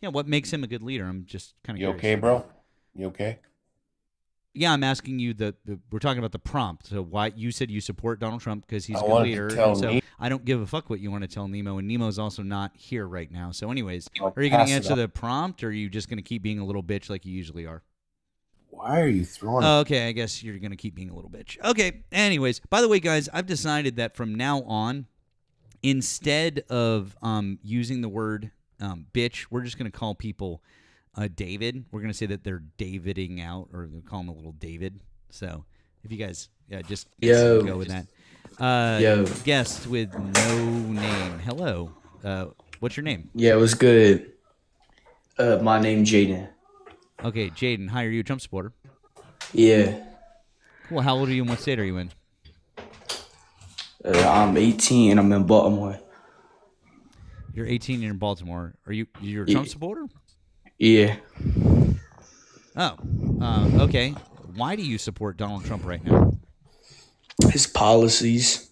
Yeah, what makes him a good leader? I'm just kind of curious. Okay, bro? You okay? Yeah, I'm asking you we're talking about the prompt. So why you said you support Donald Trump because he's a good leader. And so I don't give a fuck what you want to tell Nemo, and Nemo's also not here right now. So anyways, are you going to answer the prompt, or are you just going to keep being a little bitch like you usually are? Why are you throwing okay, I guess you're going to keep being a little bitch. Okay, anyways, by the way, guys, I've decided that from now on, instead of using the word bitch, we're just going to call people David. We're going to say that they're Daviding out, or we'll call him a little David. So if you guys just go with that. Guest with no name. Hello. What's your name? Yeah, it was good. My name Jaden. Okay, Jaden. Hi, are you a Trump supporter? Yeah. Cool. How old are you and what state are you in? I'm 18 and I'm in Baltimore. You're 18 and you're in Baltimore. You're a Trump supporter? Yeah. Oh, okay. Why do you support Donald Trump right now? His policies.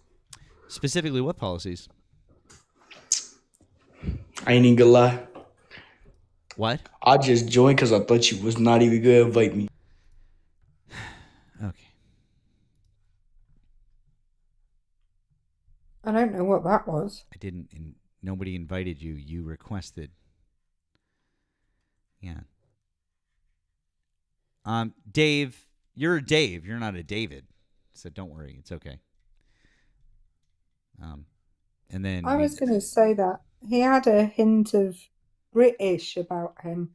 Specifically, what policies? I ain't even gonna lie. What? I just joined because I thought you was not even gonna invite me. Okay. I don't know what that was. I didn't. Nobody invited you. You requested. Yeah. Dave, you're a Dave. You're not a David. So don't worry. It's okay. And then I was going to say that he had a hint of British about him.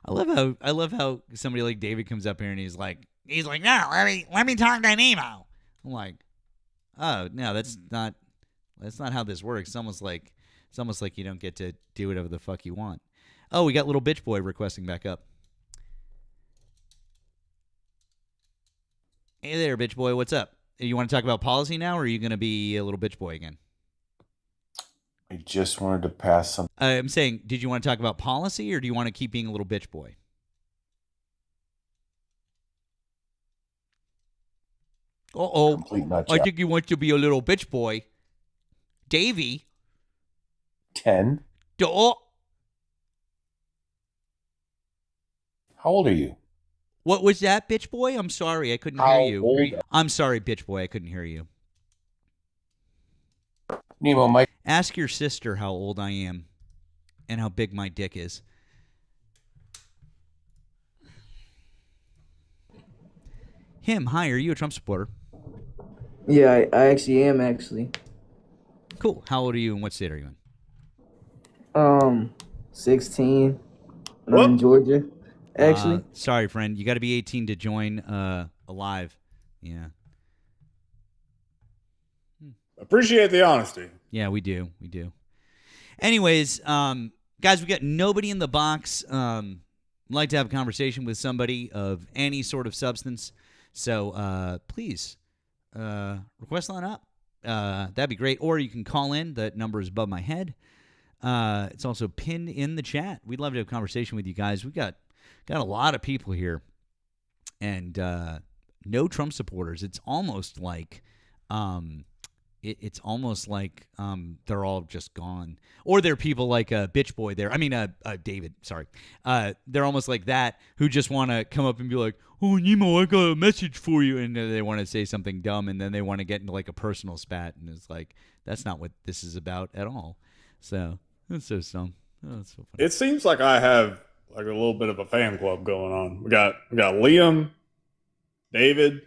I love how somebody like David comes up here and he's like, no, let me talk to Nemo. I'm like, oh no, that's not how this works. It's almost like you don't get to do whatever the fuck you want. Oh, we got little bitch boy requesting back up. Hey there, bitch boy, what's up? You want to talk about policy now, or are you going to be a little bitch boy again? I just wanted to pass some. I'm saying, did you want to talk about policy, or do you want to keep being a little bitch boy? Complete nut I job. think you want to be a little bitch boy. Davey. 10. Oh. How old are you? What was that, bitch boy? I'm sorry, I couldn't hear you. Old? I'm sorry, bitch boy, I couldn't hear you. Nemo, Mike. Ask your sister how old I am and how big my dick is. Him, hi, are you a Trump supporter? Yeah, I actually am, actually. Cool. How old are you and what state are you in? 16. And I'm in Georgia, actually. Sorry, friend. You got to be 18 to join Alive. Yeah. Appreciate the honesty. Yeah, we do. We do. Anyways, guys, we got nobody in the box. Like to have a conversation with somebody of any sort of substance. So please request line up. That'd be great. Or you can call in. The number is above my head. It's also pinned in the chat. We'd love to have a conversation with you guys. We got a lot of people here, and no Trump supporters. It's almost like they're all just gone, or they're people like Bitch Boy there. I mean, David. Sorry, they're almost like that who just want to come up and be like, "Oh, Nemo, I got a message for you," and they want to say something dumb, and then they want to get into like a personal spat, and it's like that's not what this is about at all. So that's so dumb. Oh, that's so funny. It seems like I have like a little bit of a fan club going on. We got Liam, David,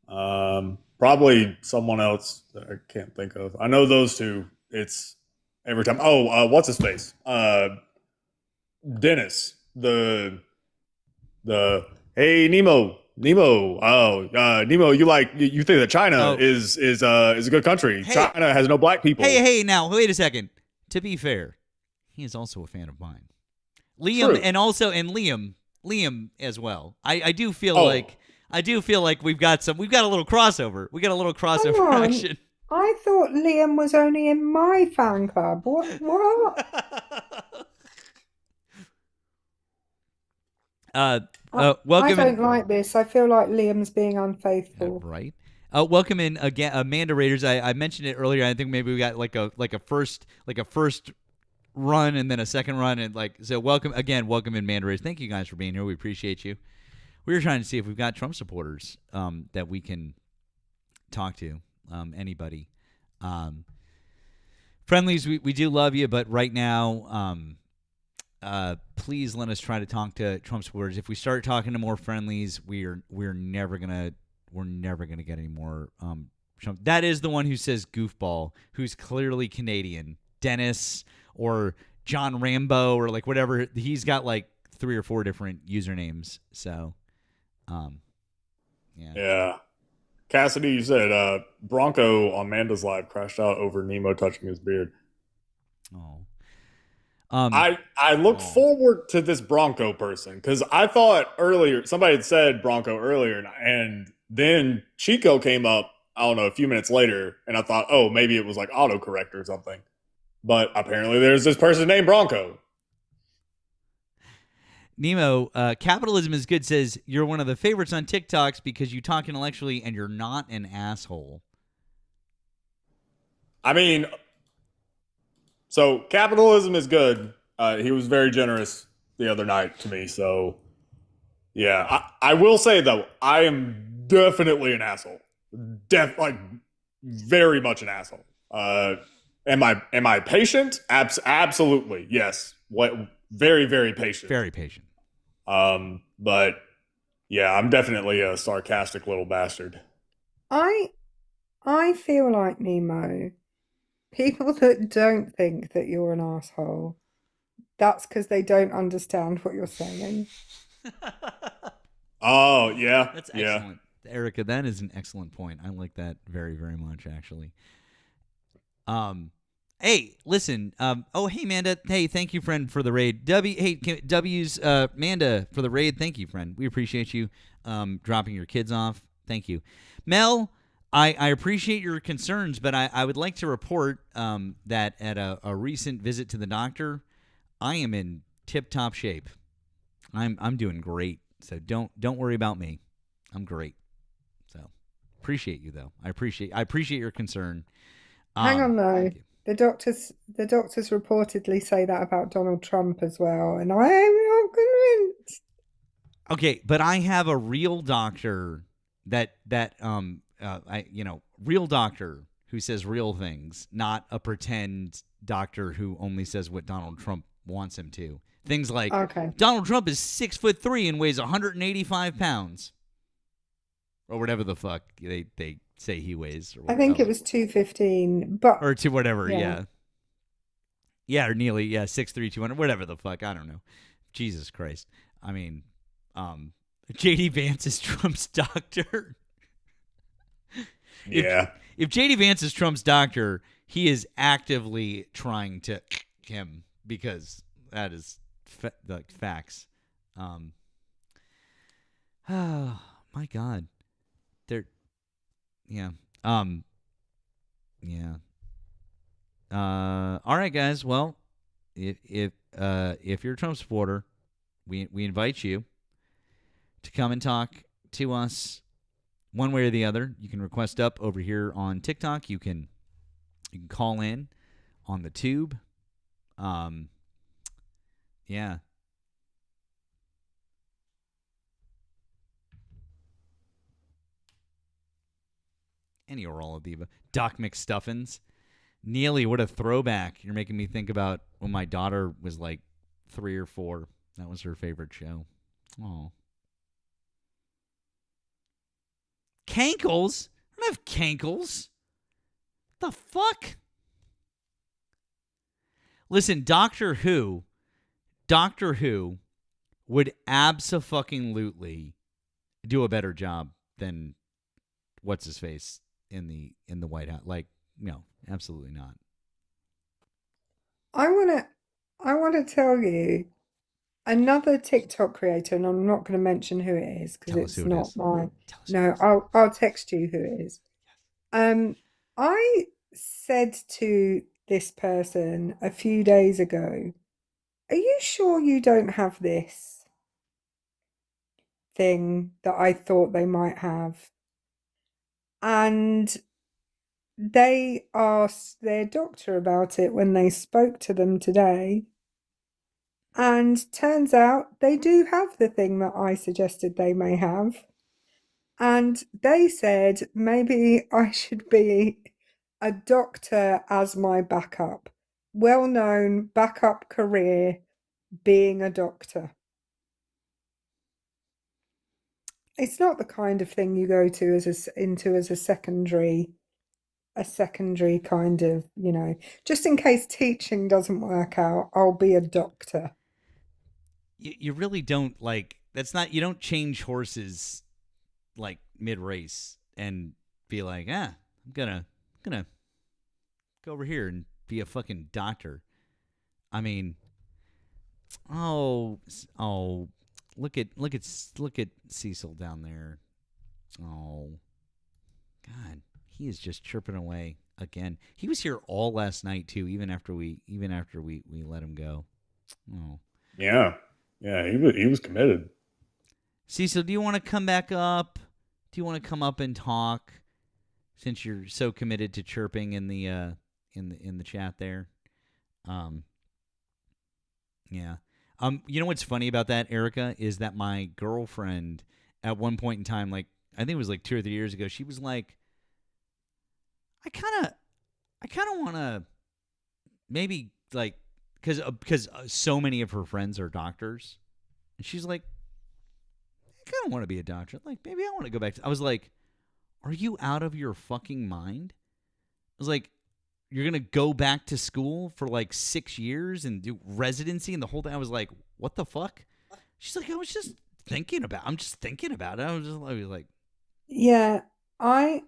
probably someone else that I can't think of. I know those two. It's every time. Oh, what's his face? Dennis. The hey Nemo. Oh, Nemo, you think that China is a good country? Hey. China has no black people. Hey, now wait a second. To be fair, he is also a fan of mine. Liam, True. and Liam as well. I do feel like we've got a little crossover. We got a little crossover Hang on. action. I thought Liam was only in my fan club. What? Welcome. I don't like this. I feel like Liam's being unfaithful. Right. Welcome in again, Amanda Raiders. I mentioned it earlier. I think maybe we got like a first run and then a second run, and welcome in, Amanda Raiders. Thank you guys for being here. We appreciate you. We were trying to see if we've got Trump supporters that we can talk to. Anybody. Friendlies, we do love you, but right now, please let us try to talk to Trump supporters. If we start talking to more friendlies, we're never gonna get any more Trump. That is the one who says goofball, who's clearly Canadian, Dennis or John Rambo or like whatever. He's got like 3 or 4 different usernames. So, yeah. Yeah. Cassidy, you said Bronco on Amanda's live crashed out over Nemo touching his beard. Oh. I look forward to this Bronco person because I thought earlier somebody had said Bronco earlier, and then Chico came up. I don't know, a few minutes later, and I thought, oh, maybe it was like autocorrect or something. But apparently, there's this person named Bronco. Nemo, capitalism is good. Says you're one of the favorites on TikToks because you talk intellectually and you're not an asshole. I mean, so capitalism is good. He was very generous the other night to me. So, yeah, I will say though, I am definitely an asshole. Like very much an asshole. Am I patient? Absolutely, yes. Very, very patient. Very patient. But yeah, I'm definitely a sarcastic little bastard. I feel like, Nemo, people that don't think that you're an asshole, that's because they don't understand what you're saying. Oh, yeah. That's excellent. Yeah. Erika, that is an excellent point. I like that very, very much, actually. Hey, listen. Hey, Amanda. Hey, thank you, friend, for the raid. W's, Amanda, for the raid. Thank you, friend. We appreciate you dropping your kids off. Thank you. Mel, I appreciate your concerns, but I would like to report that at a recent visit to the doctor, I am in tip-top shape. I'm doing great. So don't worry about me. I'm great. So appreciate you though. I appreciate your concern. Hang on though. The doctors reportedly say that about Donald Trump as well, and I am not convinced. Okay, but I have a real doctor real doctor who says real things, not a pretend doctor who only says what Donald Trump wants him to. Things like Donald Trump is 6'3" and weighs 185 pounds, or whatever the fuck they say he weighs. I think it was 215, but or to whatever, yeah, or nearly 6'3", 200, whatever the fuck. I don't know. Jesus Christ. I mean, JD Vance is Trump's doctor. Yeah. If JD Vance is Trump's doctor, he is actively trying to him because that is like facts. Oh my God. Yeah. Yeah. All right, guys. Well, if you're a Trump supporter, we invite you to come and talk to us one way or the other. You can request up over here on TikTok. You can call in on the tube. Yeah. Any or all of the above. Doc McStuffins. Neely, what a throwback. You're making me think about when my daughter was like 3 or 4. That was her favorite show. Oh. Cankles? I don't have cankles. The fuck? Listen, Doctor Who would abso-fucking-lutely do a better job than what's his face in the White House. Like, no, absolutely not. I wanna tell you another TikTok creator, and I'm not going to mention who it is because it's not mine. No, I'll text you who it is. I said to this person a few days ago, "Are you sure you don't have this thing that I thought they might have?" And they asked their doctor about it when they spoke to them today. And turns out they do have the thing that I suggested they may have. And they said maybe I should be a doctor as my backup. Well-known backup career being a doctor. It's not the kind of thing you go to as a secondary kind of, just in case teaching doesn't work out, I'll be a doctor. You really don't you don't change horses like mid-race and be like, I'm gonna go over here and be a fucking doctor. I mean, look at Cecil down there. Oh, God, he is just chirping away again. He was here all last night too, even after we let him go. Oh, yeah, he was committed. Cecil, do you want to come back up? Do you want to come up and talk? Since you're so committed to chirping in the chat there, yeah. You know what's funny about that, Erika, is that my girlfriend at one point in time, like I think it was like 2 or 3 years ago, she was like, I kind of want to maybe like because so many of her friends are doctors, and she's like, I kind of want to be a doctor. Like maybe I want to go back. I was like, are you out of your fucking mind? I was like, you're going to go back to school for like 6 years and do residency and the whole thing. I was like, what the fuck? She's like, I'm just thinking about it. I was like, yeah, I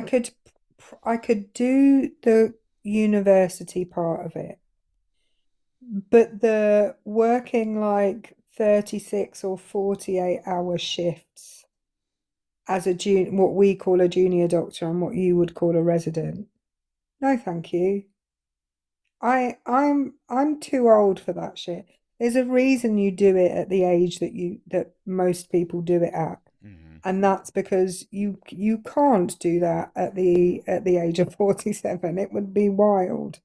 could do the university part of it, but the working like 36 or 48 hour shifts as what we call a junior doctor and what you would call a resident. No, thank you. I'm too old for that shit. There's a reason you do it at the age that most people do it at. And that's because you can't do that at the age of 47. It would be wild.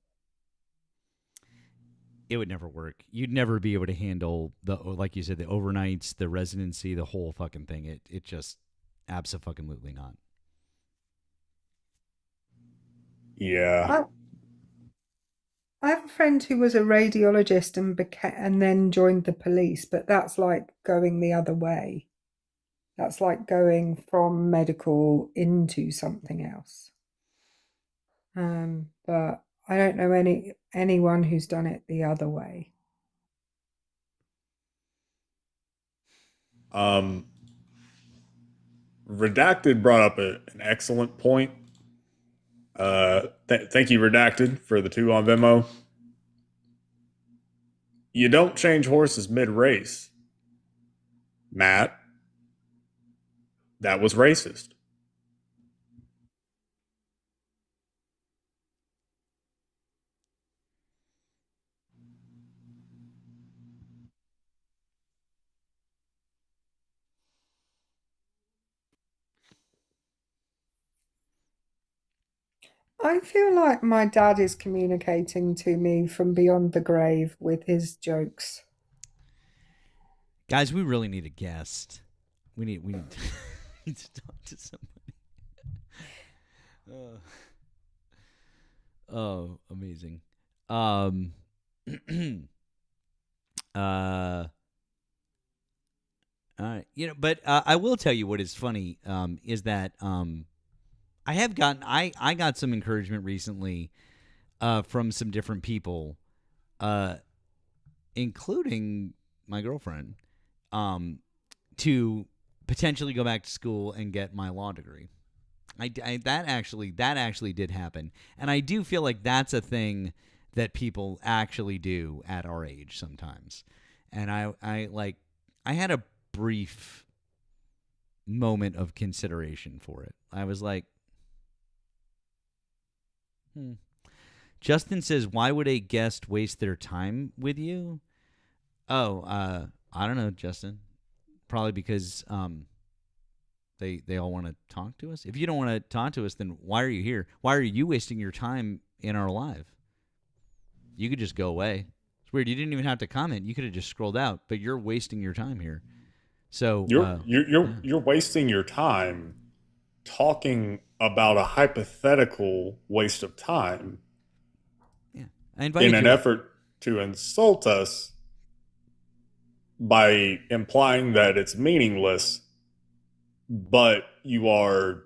It would never work. You'd never be able to handle like you said, the overnights, the residency, the whole fucking thing. It just abso-fucking-lutely not. Yeah. I have a friend who was a radiologist and then joined the police, but that's like going the other way. That's like going from medical into something else. But I don't know anyone who's done it the other way. Redacted brought up an excellent point. Thank you, Redacted, for the 2 on Venmo. You don't change horses mid-race, Matt. That was racist. I feel like my dad is communicating to me from beyond the grave with his jokes. Guys, we really need a guest. We need need to talk to somebody. Oh, amazing. All right. But I will tell you what is funny is that I got some encouragement recently from some different people, including my girlfriend, to potentially go back to school and get my law degree. That actually did happen, and I do feel like that's a thing that people actually do at our age sometimes. And I had a brief moment of consideration for it. I was like, Justin says, why would a guest waste their time with you? Oh, I don't know, Justin. Probably because they all want to talk to us. If you don't want to talk to us, then why are you here? Why are you wasting your time in our live? You could just go away. It's weird. You didn't even have to comment. You could have just scrolled out, but you're wasting your time here. So you're wasting your time talking about a hypothetical waste of time. Yeah, I invited in you an effort to insult us by implying that it's meaningless, but you are,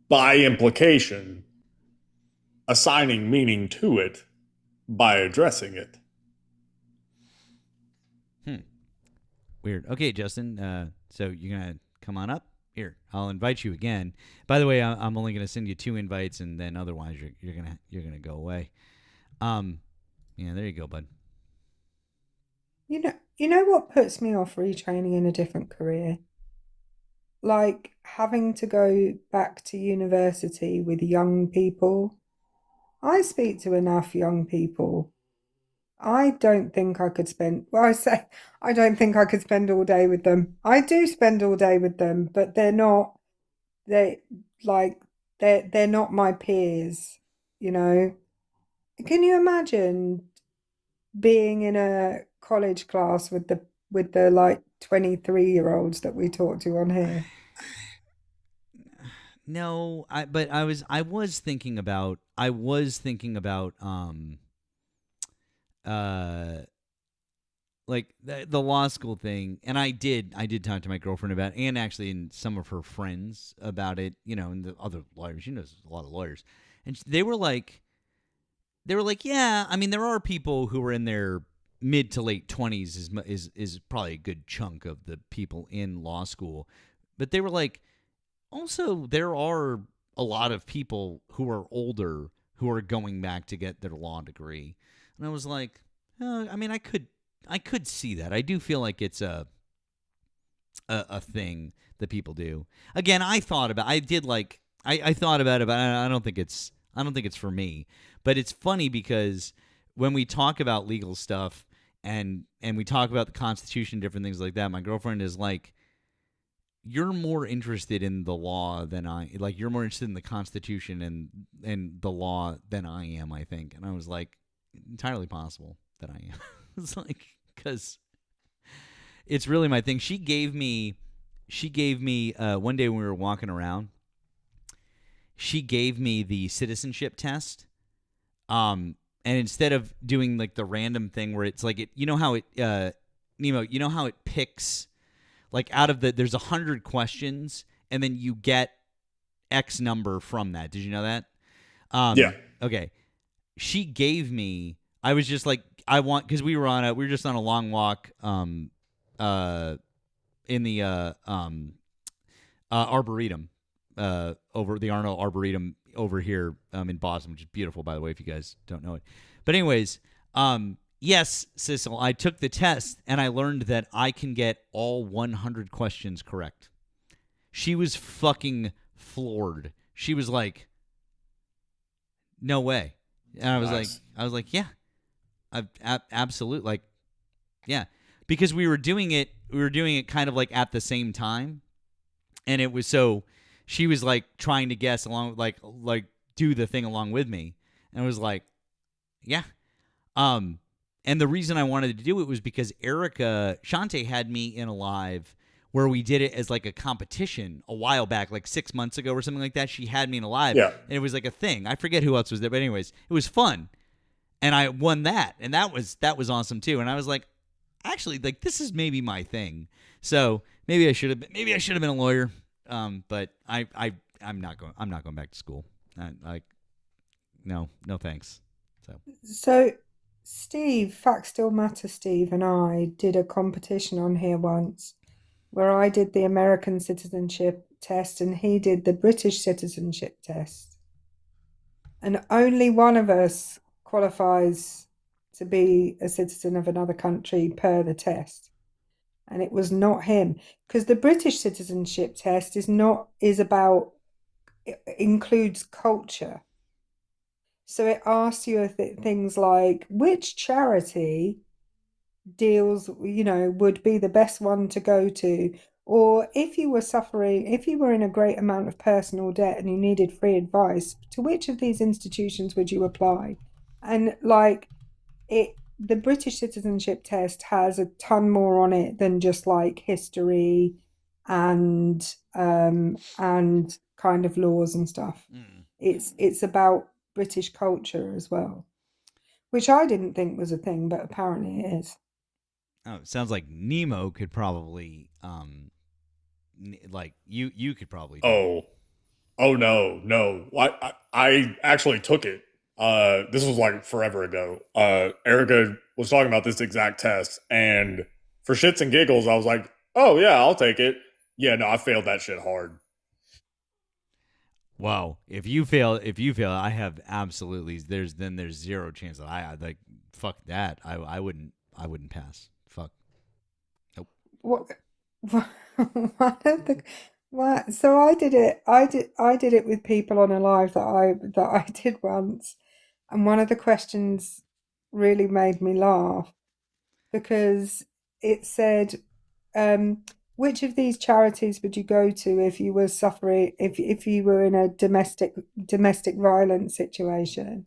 by implication, assigning meaning to it by addressing it. Weird. Okay, Justin. So you're gonna come on up here. I'll invite you again. By the way, I'm only gonna send you 2 invites, and then otherwise you're gonna go away. Yeah, there you go, bud. You know what puts me off retraining in a different career? Like having to go back to university with young people. I speak to enough young people. I don't think I could spend, well, I don't think I could spend all day with them. I do spend all day with them, but they're not not my peers, you know. Can you imagine being in a college class with the like 23-year-olds that we talk to on here? No, I was thinking about like the law school thing, and I did talk to my girlfriend about it, and actually and some of her friends about it, and the other lawyers, there's a lot of lawyers, and they were like, yeah, I mean, there are people who are in their mid to late 20s is probably a good chunk of the people in law school, but they were like, also there are a lot of people who are older who are going back to get their law degree, and I was like, I mean, I could see that. I do feel like it's a a thing that people do. Again, I thought about. I did like. I thought about it, but I don't think it's. I don't think it's for me. But it's funny because when we talk about legal stuff and we talk about the Constitution, different things like that, my girlfriend is like, "You're more interested in the law than I. Like, you're more interested in the Constitution and the law than I am. I think." And I was like, "Entirely possible that I am." It's like because it's really my thing. She gave me one day when we were walking around. She gave me the citizenship test. And instead of doing like the random thing where it's like it, you know how it, Nemo, you know how it picks like out of there's 100 questions and then you get X number from that. Did you know that? Yeah. Okay. She gave me. I was just like, because we were just on a long walk. In the Arboretum, over the Arno Arboretum over here in Boston, which is beautiful, by the way, if you guys don't know it. But anyways, yes, Sissel, I took the test, and I learned that I can get all 100 questions correct. She was fucking floored. She was like, no way. And I was like, yeah, absolutely. Like, yeah. Because we were doing it kind of like at the same time. And it was so she was like trying to guess along, like do the thing along with me. And I was like, yeah. And the reason I wanted to do it was because Erika Shante had me in a live where we did it as like a competition a while back, like 6 months ago or something like that. She had me in a live. Yeah. And it was like a thing. I forget who else was there, but anyways, it was fun. And I won that. And that was awesome too. And I was like, actually, like this is maybe my thing. So maybe I should have been a lawyer. But I'm not going back to school. No thanks. So Steve, Facts Still Matter Steve and I did a competition on here once where I did the American citizenship test and he did the British citizenship test. And only one of us qualifies to be a citizen of another country per the test. And it was not him. Because the British citizenship test includes culture. So it asks you things like which charity would be the best one to go to, or if you were in a great amount of personal debt and you needed free advice, to which of these institutions would you apply? And like the British citizenship test has a ton more on it than just like history and kind of laws and stuff. It's about British culture as well, which I didn't think was a thing, but apparently it is. Oh, it sounds like Nemo could probably, like you could probably. Oh no! I actually took it. This was like forever ago. Erika was talking about this exact test, and for shits and giggles, I was like, "Oh yeah, I'll take it." Yeah, no, I failed that shit hard. Wow. If you fail, I have absolutely there's zero chance that I like fuck that. I wouldn't pass. Fuck. Nope. What? So I did it. I did it with people on a live that I did once, and one of the questions really made me laugh because it said, which of these charities would you go to if you were suffering, if you were in a domestic violence situation?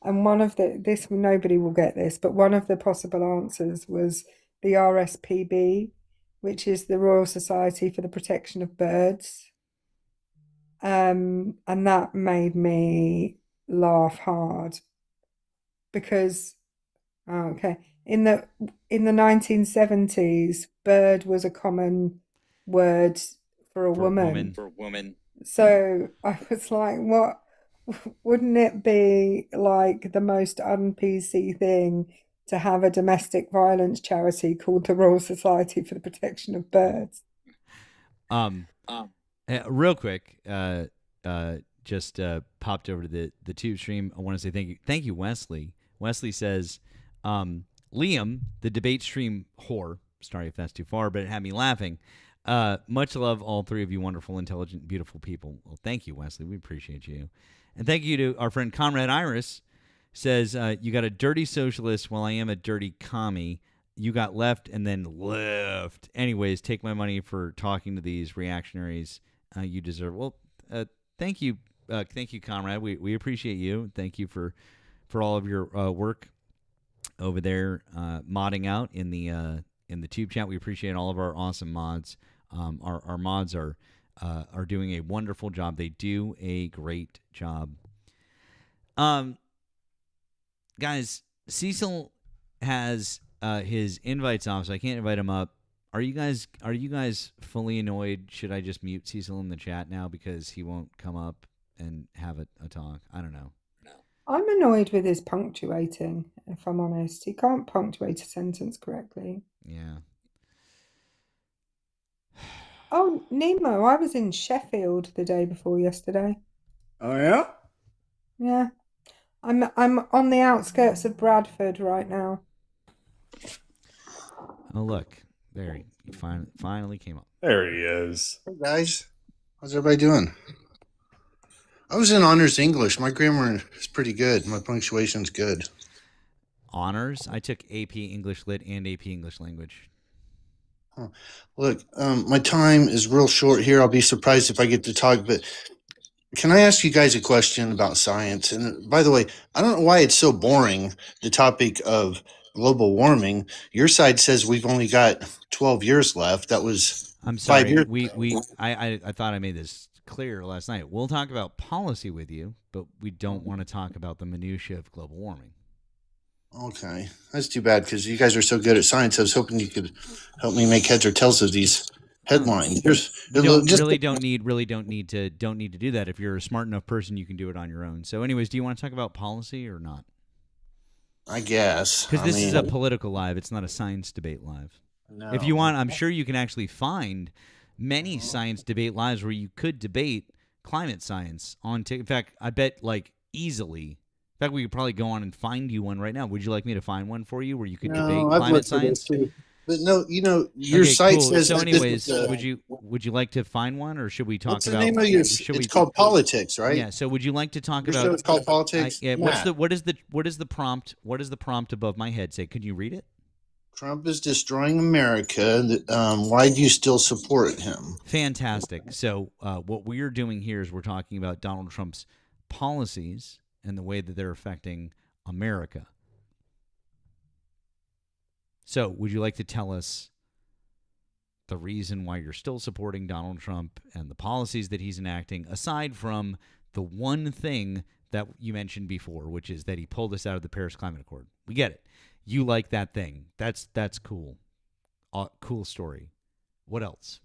And nobody will get this, but one of the possible answers was the RSPB, which is the Royal Society for the Protection of Birds. And that made me laugh hard because, in the 1970s, bird was a common word for a woman. So I was like, what? Wouldn't it be like the most un-PC thing to have a domestic violence charity called the Royal Society for the Protection of Birds? Real quick, just popped over to the tube stream. I want to say thank you, Wesley. Wesley says, Liam, the debate stream whore. Sorry if that's too far, but it had me laughing. Much love, all three of you wonderful, intelligent, beautiful people. Well, thank you, Wesley. We appreciate you. And thank you to our friend Comrade Iris. Says, you got a dirty socialist while I am a dirty commie. You got left and then left. Anyways, take my money for talking to these reactionaries. You deserve. Well, thank you. Thank you, Comrade. We appreciate you. Thank you for all of your work over there modding out in the tube chat. We appreciate all of our awesome mods. Our mods are doing a wonderful job. They do a great job. Guys, Cecil has his invites off, so I can't invite him up. Are you guys fully annoyed? Should I just mute Cecil in the chat now because he won't come up and have a talk? I don't know. I'm annoyed with his punctuating, if I'm honest. He can't punctuate a sentence correctly. Yeah. Oh, Nemo, I was in Sheffield the day before yesterday. Oh, yeah? Yeah. I'm on the outskirts of Bradford right now. Oh, look. There he finally came up. There he is. Hey, guys. How's everybody doing? I was in honors English. My grammar is pretty good. My punctuation's good. Honors? I took AP English Lit and AP English Language. Huh. Look, my time is real short here. I'll be surprised if I get to talk, but can I ask you guys a question about science? And by the way, I don't know why it's so boring, the topic of global warming. Your side says we've only got 12 years left. That was I'm sorry. 5 years. I thought I made this clear last night. We'll talk about policy with you, but we don't want to talk about the minutiae of global warming. Okay, that's too bad because you guys are so good at science. I was hoping you could help me make heads or tails of these headlines. Really don't need to do that. If you're a smart enough person, you can do it on your own. So, anyways, do you want to talk about policy or not? I guess because this is a political live. It's not a science debate live. No. If you want, I'm sure you can actually find many science debate lives where you could debate climate science on. In fact, I bet easily. In fact, we could probably go on and find you one right now. Would you like me to find one for you where you could debate climate science? But no, your site says. So, anyways, would you like to find one, or should we talk what's about? The name of your, it's called politics, right? Yeah. So, would you like to talk your about? Show is called politics. Yeah. What is the prompt? What does the prompt above my head say? Could you read it? Trump is destroying America. Why do you still support him? Fantastic. So, what we are doing here is we're talking about Donald Trump's policies and the way that they're affecting America. So, would you like to tell us the reason why you're still supporting Donald Trump and the policies that he's enacting, aside from the one thing that you mentioned before, which is that he pulled us out of the Paris Climate Accord? We get it. You like that thing. That's cool. Cool story. What else?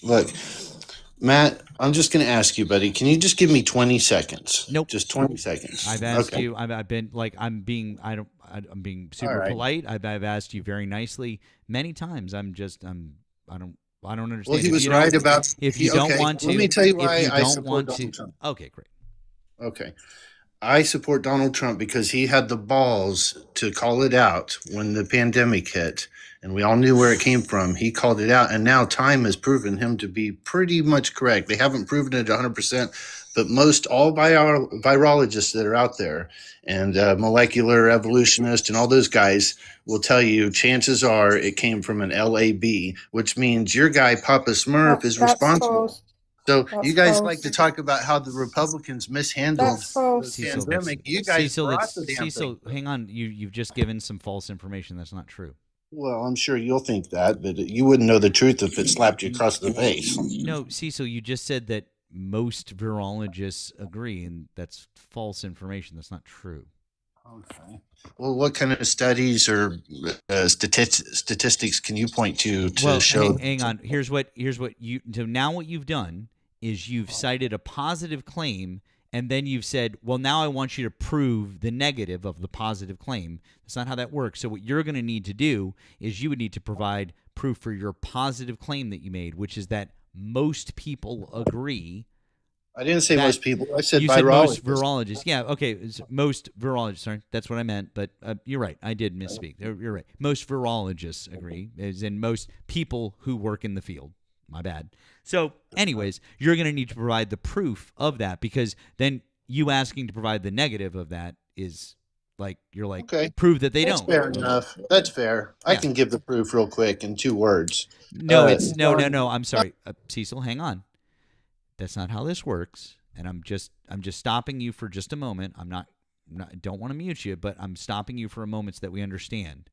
Look, Matt, I'm just going to ask you, buddy. Can you just give me 20 seconds? Nope. Just 20 seconds. I've asked you. I've been like I'm being super polite. I've asked you very nicely many times. I don't understand. Well, he was right about. If you don't want to, let me tell you why I support Donald Trump. Okay, great. Okay. I support Donald Trump because he had the balls to call it out when the pandemic hit, and we all knew where it came from. He called it out, and now time has proven him to be pretty much correct. They haven't proven it 100%, but all virologists that are out there and molecular evolutionists and all those guys will tell you chances are it came from an LAB, which means your guy, Papa Smurf, is responsible. False. So That's you guys false. like to talk about how the Republicans mishandled the pandemic. You guys brought the damn Cecil, thing. hang on. You've just given some false information. That's not true. Well, I'm sure you'll think that, but you wouldn't know the truth if it slapped you across the face. No, Cecil, you just said that most virologists agree, and that's false information. That's not true. Okay. Well, what kind of studies or statistics can you point to show? Hang on. Here's what you. So now what you've done is you've cited a positive claim, and then you've said, well, now I want you to prove the negative of the positive claim. That's not how that works. So what you're going to need to do is you would need to provide proof for your positive claim that you made, which is that most people agree I didn't say most people. I said you virologists. said most virologists. Yeah, okay, it's most virologists. Sorry, that's what I meant. But you're right. I did misspeak. You're right. Most virologists agree, as in most people who work in the field. My bad. So, anyways, you're going to need to provide the proof of that, because then you asking to provide the negative of that is like, you're like, Okay. prove that they That's don't. fair enough. That's fair. I can give the proof real quick in 2 words. No, it's no. I'm sorry, Cecil. Hang on. That's not how this works. And I'm just stopping you for just a moment. I don't want to mute you, but I'm stopping you for a moment so that we understand.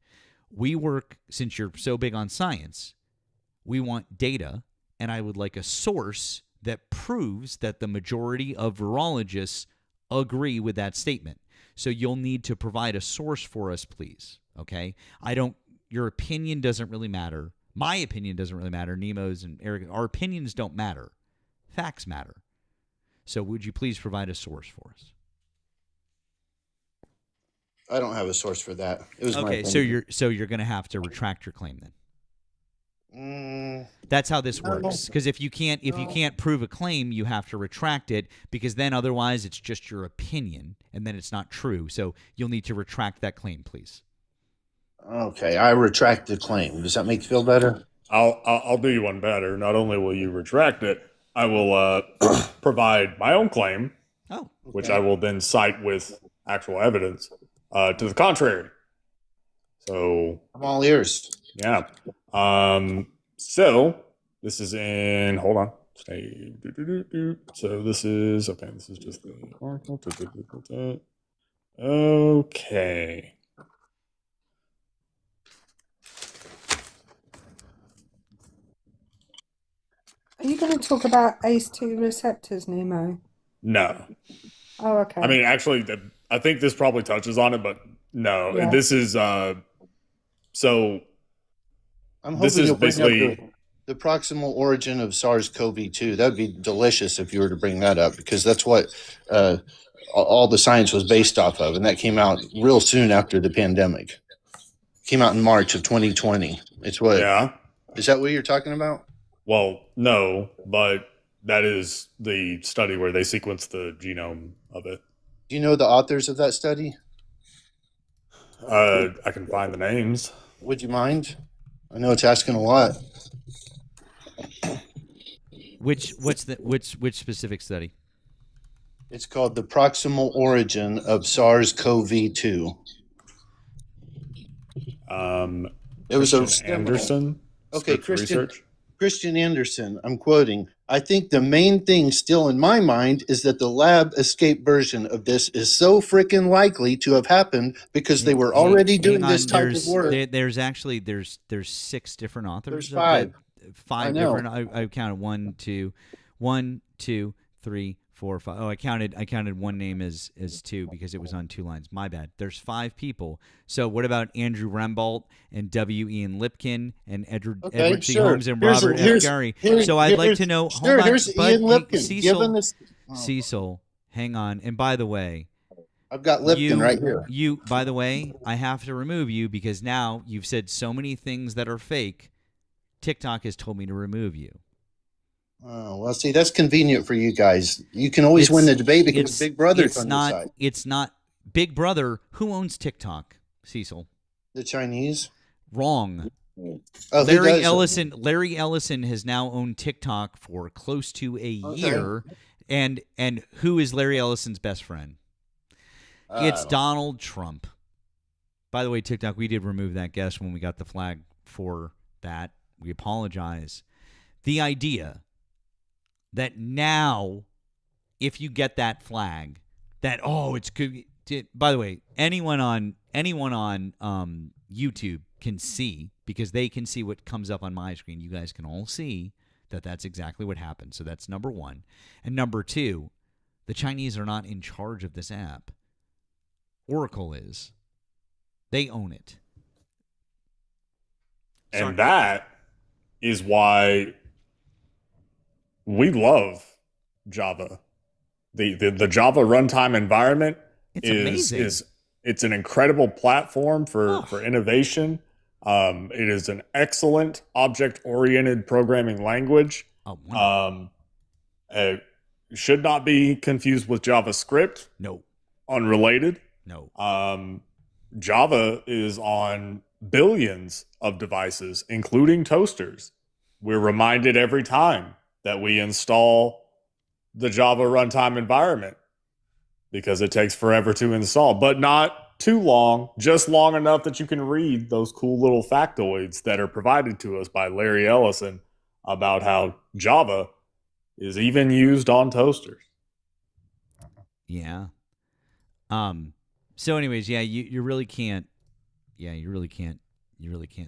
We work, since you're so big on science, we want data, and I would like a source that proves that the majority of virologists agree with that statement. So you'll need to provide a source for us, please. Okay? Your opinion doesn't really matter. My opinion doesn't really matter. Nemo's and Erika, our opinions don't matter. Facts matter. So would you please provide a source for us? I don't have a source for that. It was okay. My So you're going to have to retract your claim then. That's how this works. Because if you can't prove a claim, you have to retract it, because then otherwise it's just your opinion, and then it's not true. So you'll need to retract that claim, please. Okay, I retract the claim. Does that make you feel better? I'll do you one better. Not only will you retract it, I will provide my own claim, which I will then cite with actual evidence to the contrary. So I'm all ears. Yeah. So this is in. Hold on. So this is okay. This is just the article. Okay. Are you going to talk about ACE2 receptors, Nemo? No. Oh, okay. I mean, actually, I think this probably touches on it, but no. Yeah. This is so. I'm this hoping is you'll bring basically up the proximal origin of SARS-CoV-2. That'd be delicious if you were to bring that up, because that's what all the science was based off of, and that came out real soon after the pandemic. Came out in March of 2020. It's what? Yeah. Is that what you're talking about? Well, no, but that is the study where they sequenced the genome of it. Do you know the authors of that study? I can find the names. Would you mind? I know it's asking a lot. Which specific study? It's called The Proximal Origin of SARS-CoV-2. It was Christian Anderson. Okay, Scripps Research. Christian Anderson, I'm quoting. I think the main thing still in my mind is that the lab escape version of this is so freaking likely to have happened because they were already doing this type of work. There's 6 different authors. There's 5. 5 different. I counted 1, 2, 3, 4, 5. Oh, I counted one name as 2 because it was on 2 lines. My bad. There's 5 people. So what about Andrew Rembolt and W. Ian Lipkin and Edward C. Holmes and Robert F. Gary? So I'd like to know. Sure, here's Ian Lipkin. Cecil, hang on. And by the way, I've got Lipkin right here. By the way, I have to remove you because now you've said so many things that are fake. TikTok has told me to remove you. Oh, well, see, that's convenient for you guys. You can always win the debate because Big Brother's on your side. It's not Big Brother. Who owns TikTok, Cecil? The Chinese? Wrong. Oh, Larry Ellison has now owned TikTok for close to a year. And who is Larry Ellison's best friend? It's Donald Trump. By the way, TikTok, we did remove that guest when we got the flag for that. We apologize. The idea that now, if you get that flag, that it's good. By the way, anyone on YouTube can see, because they can see what comes up on my screen. You guys can all see that that's exactly what happened. So that's number 1. And number 2, the Chinese are not in charge of this app. Oracle is. They own it. And that is why we love Java. The Java runtime environment is it's an incredible platform for innovation. It is an excellent object-oriented programming language. should not be confused with JavaScript. No. Unrelated. No. Java is on billions of devices, including toasters. We're reminded every time that we install the Java runtime environment because it takes forever to install, but not too long, just long enough that you can read those cool little factoids that are provided to us by Larry Ellison about how Java is even used on toasters. Yeah. So anyways, yeah, you really can't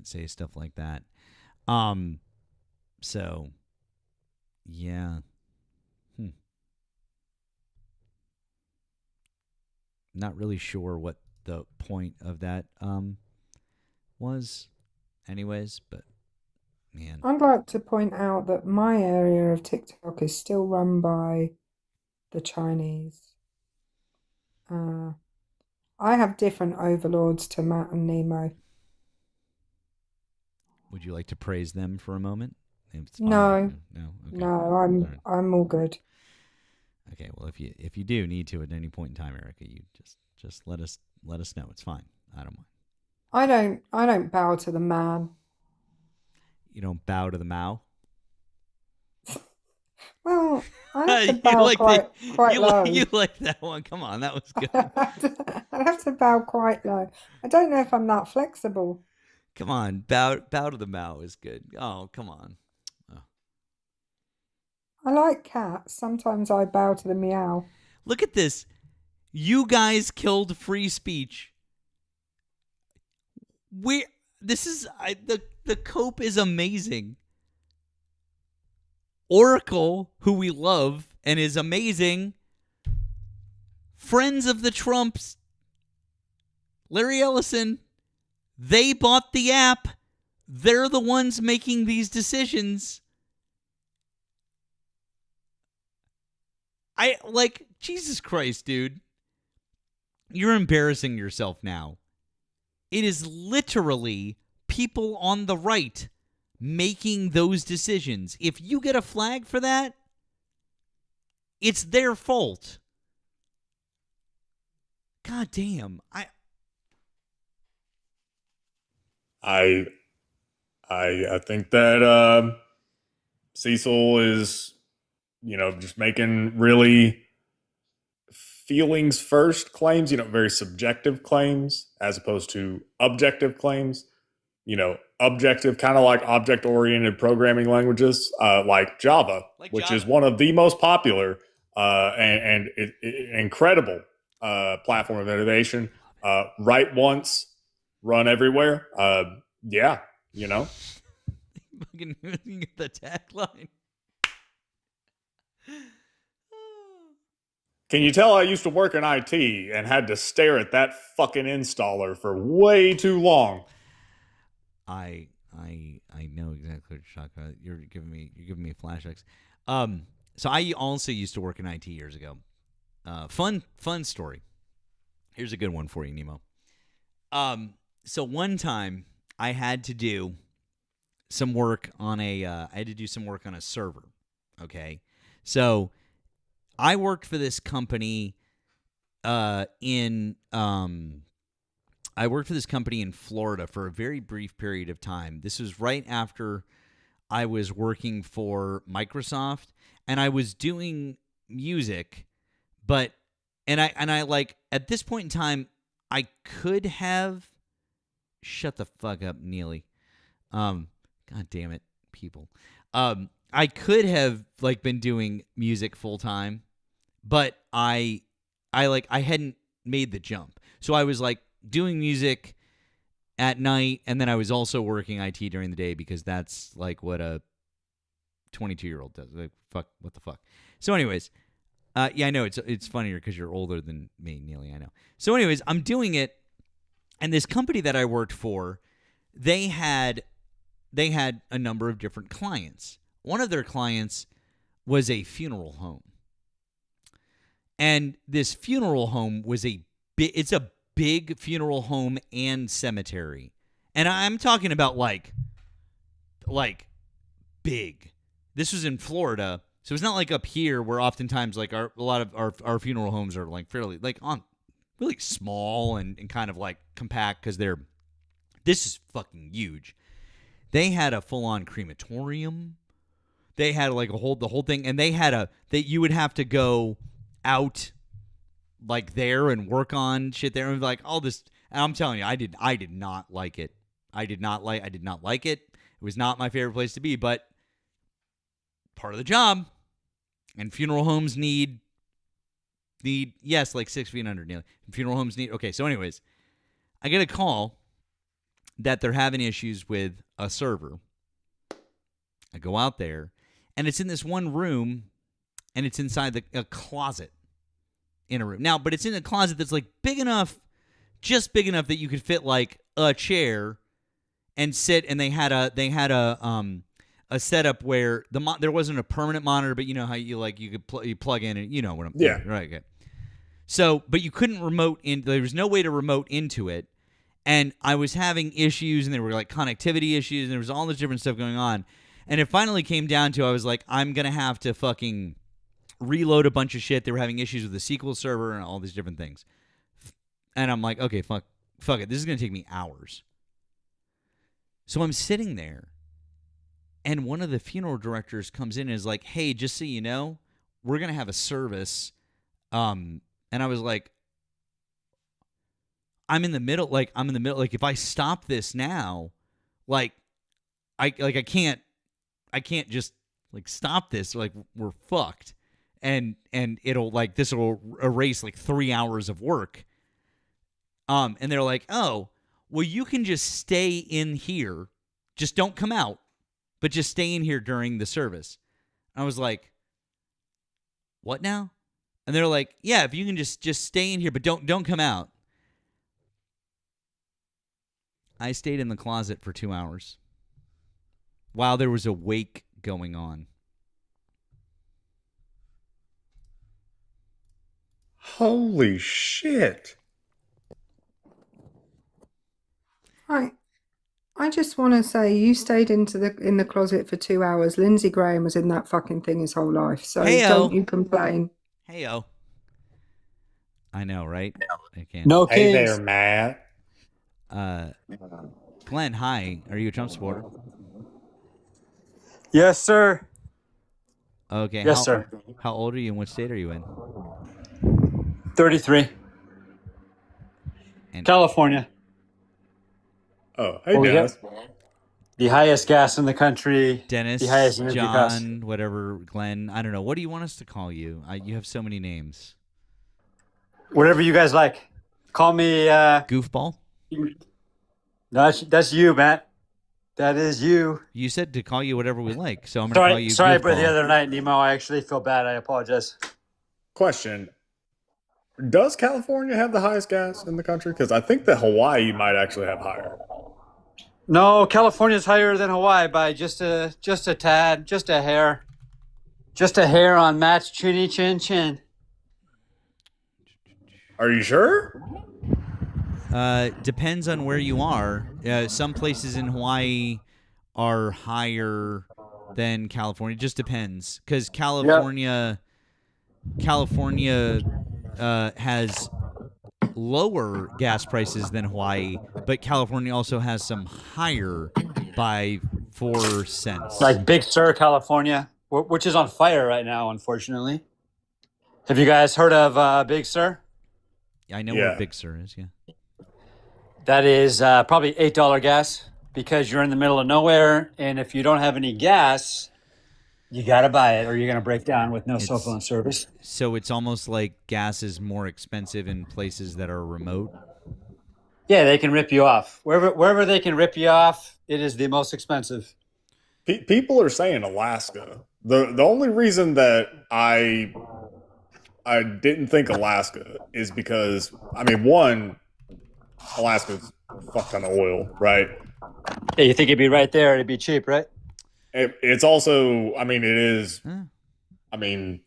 say stuff like that. So yeah. Not really sure what the point of that was anyways, but man. I'd like to point out that my area of TikTok is still run by the Chinese. I have different overlords to Matt and Nemo. Would you like to praise them for a moment? No. No. Okay. No, I'm all good. Okay, well if you do need to at any point in time, Erika, you just let us know. It's fine. I don't mind. I don't bow to the man. You don't bow to the Mao? Well, I have to bow quite low. You like that one. Come on, that was good. I'd have to bow quite low. I don't know if I'm that flexible. Come on, bow to the Mao is good. Oh, come on. Oh. I like cats. Sometimes I bow to the meow. Look at this. You guys killed free speech. The cope is amazing. Oracle, who we love and is amazing. Friends of the Trumps. Larry Ellison. They bought the app. They're the ones making these decisions. Jesus Christ, dude. You're embarrassing yourself now. It is literally people on the right making those decisions. If you get a flag for that, it's their fault. God damn. I think that Cecil is, just making really feelings first claims, very subjective claims as opposed to objective claims. Objective, kind of like object-oriented programming languages, like Java, which is one of the most popular and incredible platform of innovation. Write once, run everywhere. Yeah. Fucking get the tagline. Can you tell I used to work in IT and had to stare at that fucking installer for way too long? I know exactly what you're talking about. You're giving me flashbacks. So I also used to work in IT years ago. Fun story. Here's a good one for you, Nemo. So one time I had to do some work on a server. Okay, so I worked for this company in Florida for a very brief period of time. This was right after I was working for Microsoft, and I was doing music, but I like at this point in time I could have shut the fuck up, Neely. God damn it, people. I could have been doing music full time, but I hadn't made the jump. So I was doing music at night, and then I was also working IT during the day because that's what a 22-year-old does. Fuck, what the fuck. So anyways, yeah, I know it's funnier because you're older than me, Neely. I know. So anyways, I'm doing it, and this company that I worked for, they had a number of different clients. One of their clients was a funeral home. And this funeral home was it's a big funeral home and cemetery. And I'm talking about like big. This was in Florida, So it's not like up here where oftentimes like a lot of our funeral homes are like fairly like on really small and kind of like compact because this is fucking huge. They had a full on crematorium. They had like the whole thing, and they had that you would have to go out like there and work on shit there and like all this. And I'm telling you, I did not like it. I did not like it. It was not my favorite place to be, but part of the job. And funeral homes need yes, like 6 feet under. Funeral homes need. Okay, so anyways, I get a call that they're having issues with a server. I go out there, and it's in this one room, and it's inside a closet in a room. Now, but it's in a closet that's like big enough, just big enough that you could fit like a chair and sit. And they had a setup where there wasn't a permanent monitor, but you know how you could you plug in and you know what I'm right. Okay. So, but you couldn't remote in. There was no way to remote into it, and I was having issues, and there were like connectivity issues, and there was all this different stuff going on, and it finally came down to I was like, I'm gonna have to fucking reload a bunch of shit. They were having issues with the SQL server and all these different things, and I'm like, okay, fuck it. This is gonna take me hours. So I'm sitting there. And one of the funeral directors comes in and is like, hey, just so you know, we're going to have a service. And I was like, I'm in the middle. Like, if I stop this now, I can't just like stop this. Like, we're fucked. And it'll like, this will erase like 3 hours of work. And they're like, oh, well, you can just stay in here. Just don't come out. But just stay in here during the service. I was like, what now? And they're like, yeah, if you can just stay in here, but don't come out. I stayed in the closet for 2 hours while there was a wake going on. Holy shit. I just want to say you stayed in the closet for 2 hours. Lindsey Graham was in that fucking thing his whole life. So don't you complain. Hey-o. I know, right? I can't. No hey there, Matt. Glenn, hi. Are you a Trump supporter? Yes, sir. Okay. Yes, sir. How old are you and what state are you in? 33. And California. Oh, hey, Dennis. The highest gas in the country. Dennis, the highest energy John, cost. whatever, Glenn. I don't know. What do you want us to call you? You have so many names. Whatever you guys like. Call me... Goofball? No, that's you, Matt. That is you. You said to call you whatever we like, so I'm going to call you Sorry Goofball. for the other night, Nemo. I actually feel bad. I apologize. Question. Does California have the highest gas in the country? Because I think that Hawaii might actually have higher. No, California's higher than Hawaii by just a tad, just a hair. Just a hair on Matt's chinny chin chin. Are you sure? Depends on where you are. Some places in Hawaii are higher than California. It just depends. Because California has lower gas prices than Hawaii, but California also has some higher by 4 cents. Like Big Sur, California, which is on fire right now, unfortunately. Have you guys heard of Big Sur? I know where Big Sur is, yeah. That is probably $8 gas because you're in the middle of nowhere, and if you don't have any gas, you got to buy it or you're going to break down with no cell phone service. So it's almost like gas is more expensive in places that are remote? Yeah, they can rip you off. Wherever they can rip you off, it is the most expensive. People are saying Alaska. The only reason that I didn't think Alaska is because, I mean, one, Alaska's a fuck ton of oil, right? Yeah, you think it'd be right there, it'd be cheap, right? It's also, I mean, it is. I mean,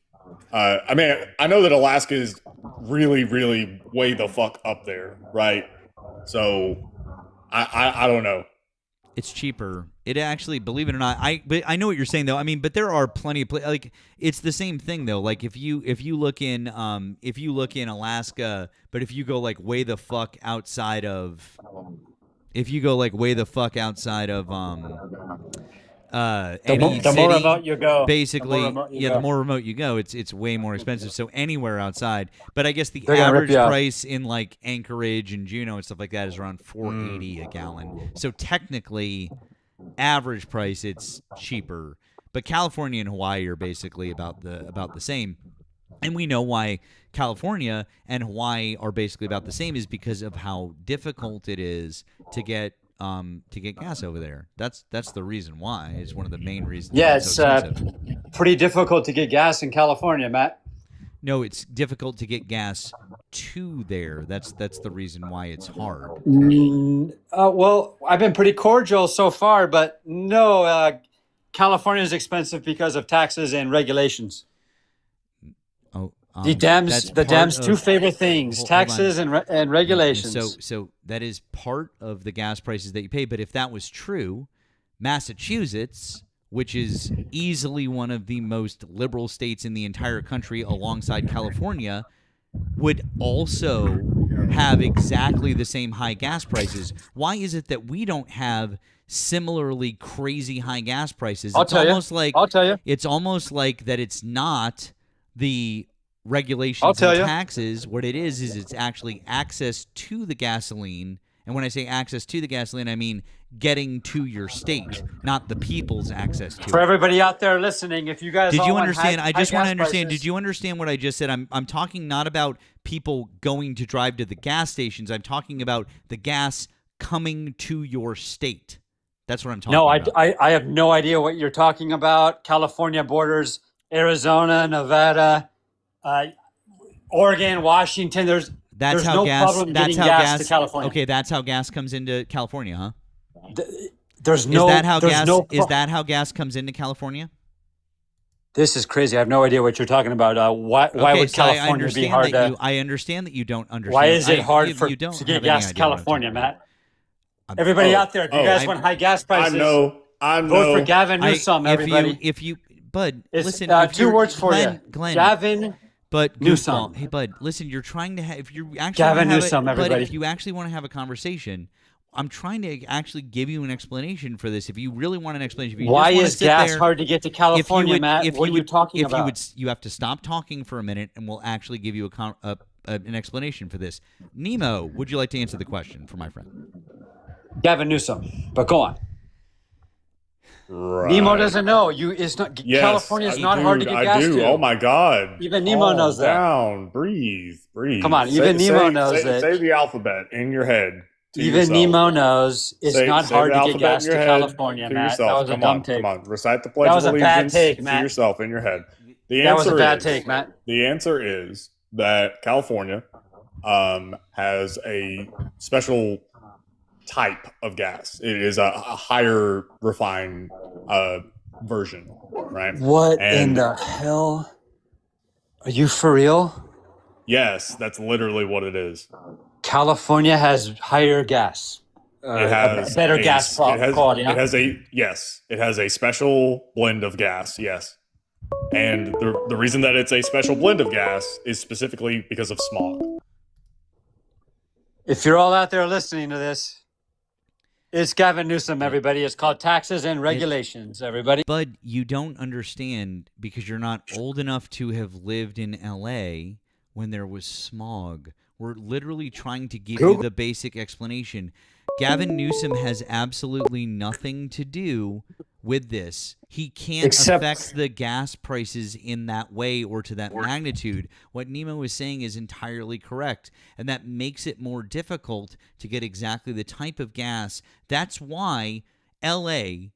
I know that Alaska is really, really way the fuck up there, right? So, I don't know. It's cheaper It actually, believe it or not, but I know what you're saying though. I mean, but there are plenty of like it's the same thing though. Like if you look in Alaska, but if you go like way the fuck outside of any The city, more remote you go, basically, the more remote you go, it's way more expensive. So anywhere outside, but I guess the They're gonna rip average you off. price in like Anchorage and Juneau and stuff like that is around $4.80 a gallon. So technically, average price it's cheaper, but California and Hawaii are basically about the same. And we know why California and Hawaii are basically about the same is because of how difficult it is to get gas over there. That's the reason why. It's one of the main reasons. Yeah, why it's so expensive. pretty difficult to get gas in California, Matt. No, it's difficult to get gas to there. That's the reason why it's hard. Well, I've been pretty cordial so far, but no, California is expensive because of taxes and regulations. Oh, the Dems' two favorite things: taxes and regulations. So that is part of the gas prices that you pay. But if that was true, Massachusetts, which is easily one of the most liberal states in the entire country alongside California, would also have exactly the same high gas prices. Why is it that we don't have similarly crazy high gas prices? I'll tell you. It's almost like that it's not the regulations and taxes. What it is it's actually access to the gasoline. And when I say access to the gasoline, I mean getting to your state, not the people's access to For it. everybody out there listening, if you guys Did all you want understand? high I just gas want to understand. prices- Did you understand what I just said? I'm talking not about people going to drive to the gas stations. I'm talking about the gas coming to your state. That's what I'm talking about. I have no idea what you're talking about. California borders Arizona, Nevada, Oregon, Washington. There's no problem getting gas to California. Okay, that's how gas comes into California, huh? There's Is that how gas comes into California? This is crazy. I have no idea what you're talking about. Why would California be hard to? I understand that you don't understand. Why is it hard to get gas to California, Matt? Everybody out there, if you guys want high gas prices, I know. Vote for Gavin Newsom, everybody. Bud, listen. Two words for you, Glenn. Gavin. But Newsom. Hey, Bud, listen. You're trying to have. If you actually Gavin have Newsom, everybody. But if you actually want to have a conversation, I'm trying to actually give you an explanation for this. If you really want an explanation, if you why just want is to sit gas there, hard to get to California, Matt? What are you talking about? You have to stop talking for a minute, and we'll actually give you an explanation for this. Nemo, would you like to answer the question for my friend? Gavin Newsom, but go on. Right. Nemo doesn't know. California is not hard to get gas to. Oh my God! Even Nemo knows that. Down, breathe. Come on, even Nemo knows it. Say the alphabet in your head. Even Nemo knows it's not hard to get gas to California, Matt. That was a dumb take. Come on, recite the Pledge of Allegiance that was a bad take, to Matt. yourself in your head. That was a bad take, Matt. The answer is that California has a special type of gas. It is a higher refined version, right? What in the hell? Are you for real? Yes, that's literally what it is. California has higher gas. It has better gas quality. It has a special blend of gas. Yes, and the reason that it's a special blend of gas is specifically because of smog. If you're all out there listening to this, it's Gavin Newsom, everybody. It's called taxes and regulations, everybody. But you don't understand because you're not old enough to have lived in L.A. when there was smog. We're literally trying to give you the basic explanation. Gavin Newsom has absolutely nothing to do with this. He can't affect the gas prices in that way or to that magnitude. What Nemo is saying is entirely correct, and that makes it more difficult to get exactly the type of gas. That's why LA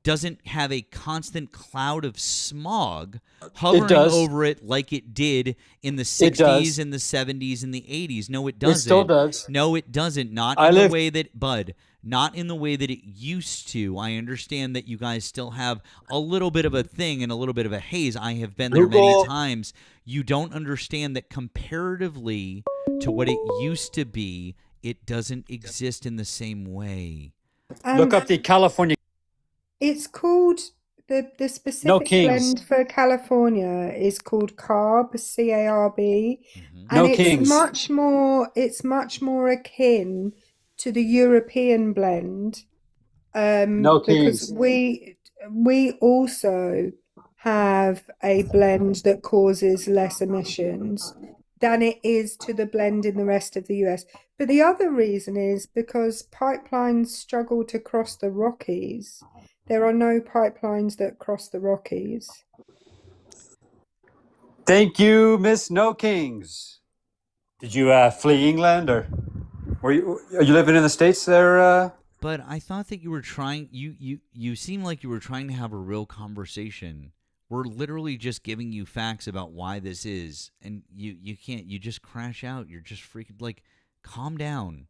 doesn't have a constant cloud of smog hovering over it like it did in the 60s and the 70s and the 80s. No, it doesn't. It still does. No, it doesn't. Not in the way that, Bud, not in the way that it used to. I understand that you guys still have a little bit of a thing and a little bit of a haze. I have been there many times. You don't understand that comparatively to what it used to be, it doesn't exist in the same way. Look up the California. It's called the specific Kings. blend for California is called CARB, C-A-R-B, and No it's Kings. much more akin to the European blend. No Because Kings. we also have a blend that causes less emissions than it is to the blend in the rest of the US. But the other reason is because pipelines struggle to cross the Rockies. There are no pipelines that cross the Rockies. Thank you, Miss No Kings. Did you flee England, or are you living in the States there? But I thought that you were trying. You seem like you were trying to have a real conversation. We're literally just giving you facts about why this is, and you can't. You just crash out. You're just freaking like, calm down.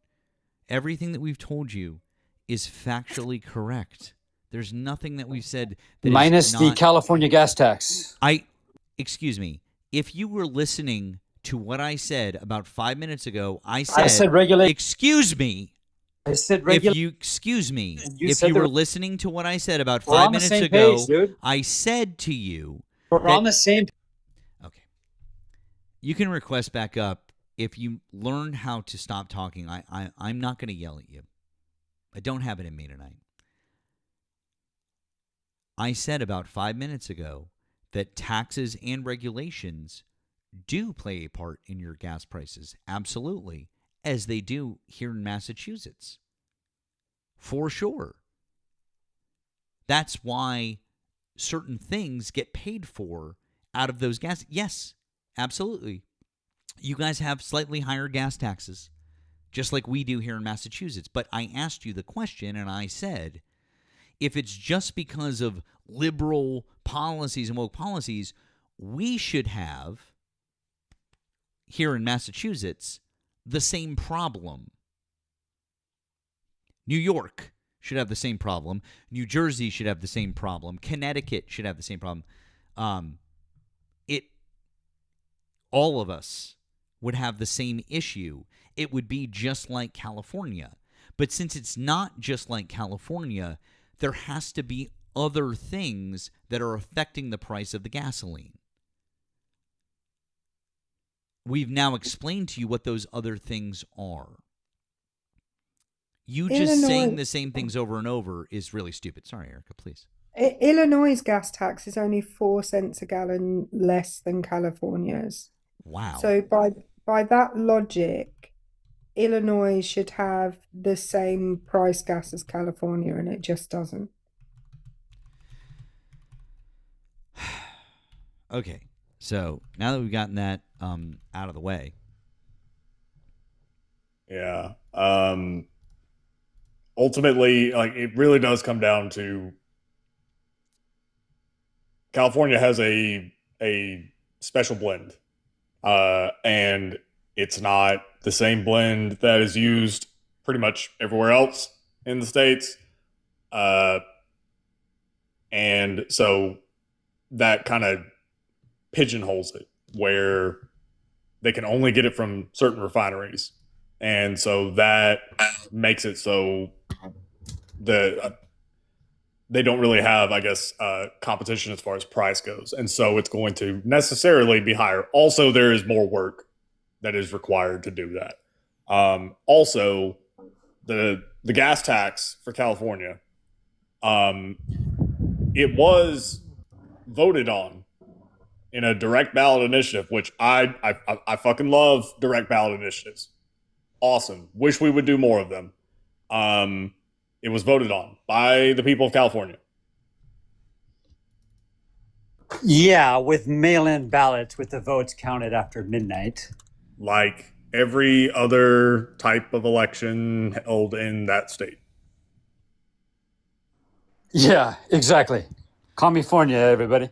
Everything that we've told you is factually correct. There's nothing that we've said that Minus is the not, California gas tax. Excuse me. If you were listening to what I said about 5 minutes ago, I said regulate. Excuse me. I said If you excuse me, if you were listening to what I said about We're 5 on the minutes same ago, page, dude. I said to you, We're on the same. Okay. You can request back up if you learn how to stop talking. I'm not going to yell at you. I don't have it in me tonight. I said about 5 minutes ago that taxes and regulations do play a part in your gas prices. Absolutely. As they do here in Massachusetts. For sure. That's why certain things get paid for out of those gas. Yes, absolutely. You guys have slightly higher gas taxes, just like we do here in Massachusetts. But I asked you the question, and I said, if it's just because of liberal policies and woke policies, we should have, here in Massachusetts, the same problem. New York should have the same problem. New Jersey should have the same problem. Connecticut should have the same problem. All of us would have the same issue. It would be just like California. But since it's not just like California, there has to be other things that are affecting the price of the gasoline. We've now explained to you what those other things are. You just saying the same things over and over is really stupid. Sorry, Erica, please. Illinois' gas tax is only 4 cents a gallon less than California's. Wow. So by that logic, Illinois should have the same price gas as California, and it just doesn't. Okay, so now that we've gotten that out of the way. Yeah. Ultimately, like, it really does come down to California has a special blend. And it's not the same blend that is used pretty much everywhere else in the States. And so that kind of pigeonholes it where they can only get it from certain refineries. And so that makes it so they don't really have, I guess, competition as far as price goes. And so it's going to necessarily be higher. Also, there is more work that is required to do that. Also, the gas tax for California, it was voted on in a direct ballot initiative, which I fucking love direct ballot initiatives. Awesome. Wish we would do more of them. It was voted on by the people of California. Yeah, with mail-in ballots, with the votes counted after midnight. Like every other type of election held in that state. Yeah, exactly. California, everybody.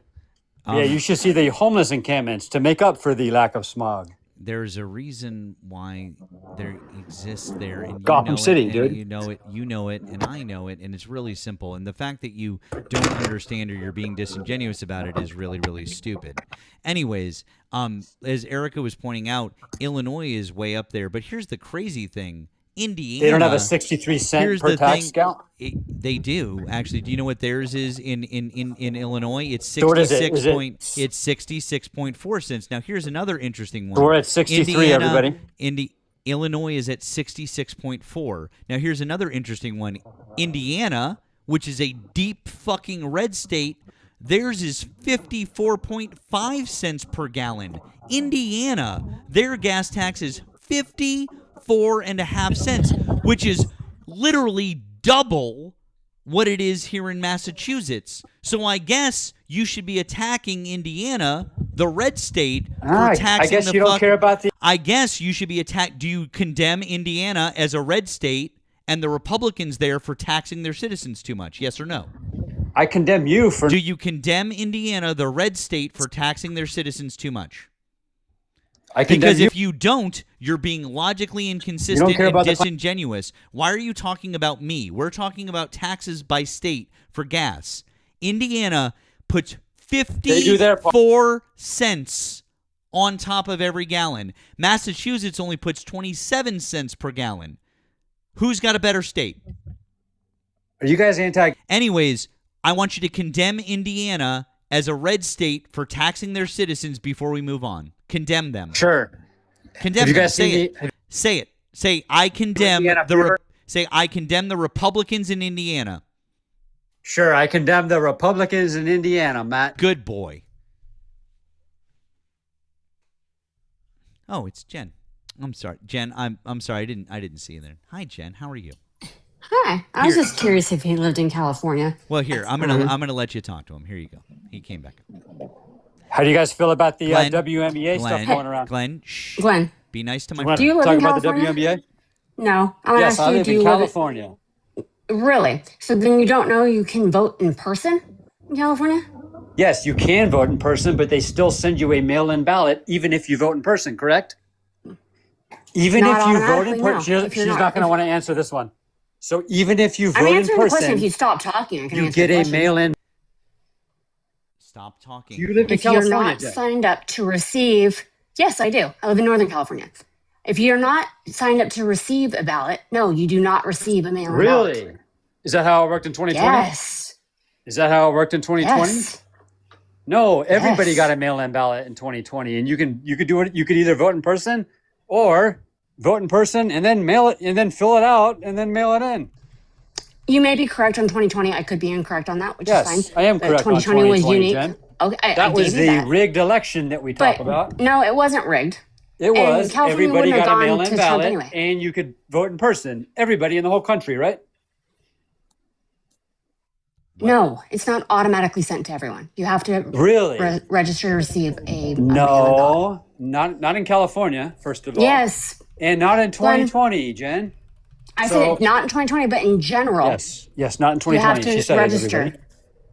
Yeah, you should see the homeless encampments to make up for the lack of smog. There's a reason why there exists there, and you Gotham know City, it, dude. and you know it, and I know it, and it's really simple. And the fact that you don't understand or you're being disingenuous about it is really, really stupid. Anyways, as Erica was pointing out, Illinois is way up there, but here's the crazy thing: Indiana. They don't have a 63-cent here's per the tax thing, count? They do actually. Do you know what theirs is in Illinois? It's So what is it? 66 Is it- point. It's 66.4 cents. Now here's another interesting one. So we're at 63, everybody. Illinois is at 66.4. Now here's another interesting one. Indiana, which is a deep fucking red state, theirs is 54.5 cents per gallon. Indiana, their gas tax is 54.5 cents, which is literally double what it is here in Massachusetts. So I guess you should be attacking Indiana, the red state, for taxing I guess the you don't care about the. I guess you should be attacked. Do you condemn Indiana as a red state and the Republicans there for taxing their citizens too much? Yes or no? I condemn you for. Do you condemn Indiana, the red state, for taxing their citizens too much? Because if you don't, you're being logically inconsistent and disingenuous. Why are you talking about me? We're talking about taxes by state for gas. Indiana puts 54 cents on top of every gallon. Massachusetts only puts 27 cents per gallon. Who's got a better state? Are you guys anti? Anyways, I want you to condemn Indiana as a red state for taxing their citizens before we move on. Condemn them. Sure. Condemn Have you them. guys Say seen it. Say it. Say I condemn Say I condemn the Republicans in Indiana. Sure, I condemn the Republicans in Indiana, Matt. Good boy. Oh, it's Jen. I'm sorry, Jen. I'm sorry. I didn't see you there. Hi, Jen. How are you? Hi. I was just curious if he lived in California. Well, here I'm gonna let you talk to him. Here you go. He came back. How do you guys feel about the Glenn, WNBA stuff going around? Glenn, shh. Glenn. Be nice to my friend. Do you live Talk in about California? the WNBA? No. I'm gonna Yes, ask I you, live do in you California. Really? So then you don't know you can vote in person in California? Yes, you can vote in person, but they still send you a mail-in ballot, even if you vote in person. Correct? Even Not if you vote automatically, in no. person, If you're she's not going to want to answer this one. So even if you vote I'm in answering the question. person, If you stop talking, I can you answer get the a question. mail-in. Stop talking. You live in If you're California, not Jen. signed up to receive, yes, I do. I live in Northern California. If you're not signed up to receive a ballot, no, you do not receive a mail-in ballot. Really? Is that how it worked in 2020? Yes. Is that how it worked in 2020? Yes. No, everybody Yes. got a mail-in ballot in 2020, and you could do it. You could either vote in person or vote in person and then mail it and then fill it out and then mail it in. You may be correct on 2020. I could be incorrect on that, which Yes, is fine. I am But correct on 2020 was 2020, unique. Jen. Okay, I That was gave you the that. rigged election that we talk But about. no, it wasn't rigged. It was. And California Everybody wouldn't have got a gone mail-in to Trump ballot, anyway. and you could vote in person. Everybody in the whole country, right? No, it's not automatically sent to everyone. You have to Really? register to receive a mail-in ballot. No, not in California. First of all, Yes. and not in 2020, Jen. I So- said not in 2020, but in general. Yes, not in You have 2020. to She said register. it, everybody.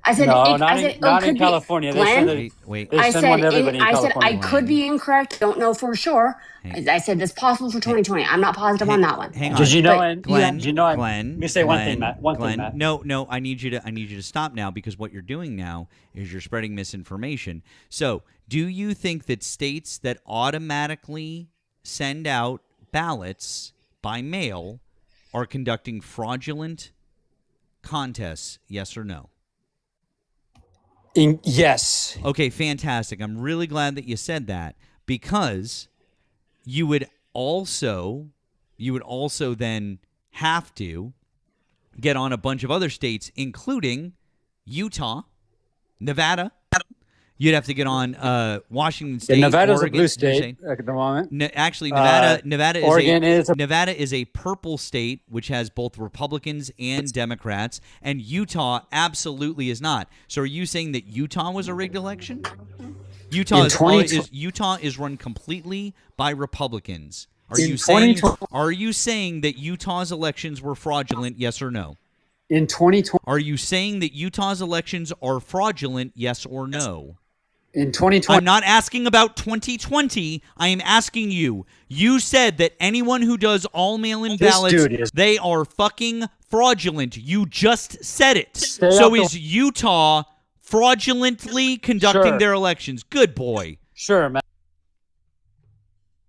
I said, No, it, not I in- said, it not could in be- California. They Glenn, send it- Wait. They I send said, one to everybody in I said California. I could be incorrect. Don't know for sure. I said it's possible for 2020. I'm not positive on that one. Hang on. Did you know? But- Glenn, Did you know? Glenn, Let me say one thing, Glenn, Matt. One Glenn, thing, Matt. No, I need you to stop now, because what you're doing now is you're spreading misinformation. So, do you think that states that automatically send out ballots by mail are conducting fraudulent contests? Yes or no? Yes. Okay, fantastic. I'm really glad that you said that, because you would also then have to get on a bunch of other states, including Utah, Nevada. You'd have to get on Washington State. Nevada's Oregon, a blue state you're saying? at the moment. Actually, Nevada Oregon is a- Nevada is a purple state, which has both Republicans and Democrats, and Utah absolutely is not. So, are you saying that Utah was a rigged election? Utah is run completely by Republicans. Are you saying that Utah's elections were fraudulent? Yes or no? In 2020, are you saying that Utah's elections are fraudulent? Yes or no? In 2020, I'm not asking about 2020. I am asking you. You said that anyone who does all mail-in ballots, they are fucking fraudulent. You just said it. So is Utah fraudulently conducting their elections? Good boy. Sure, man.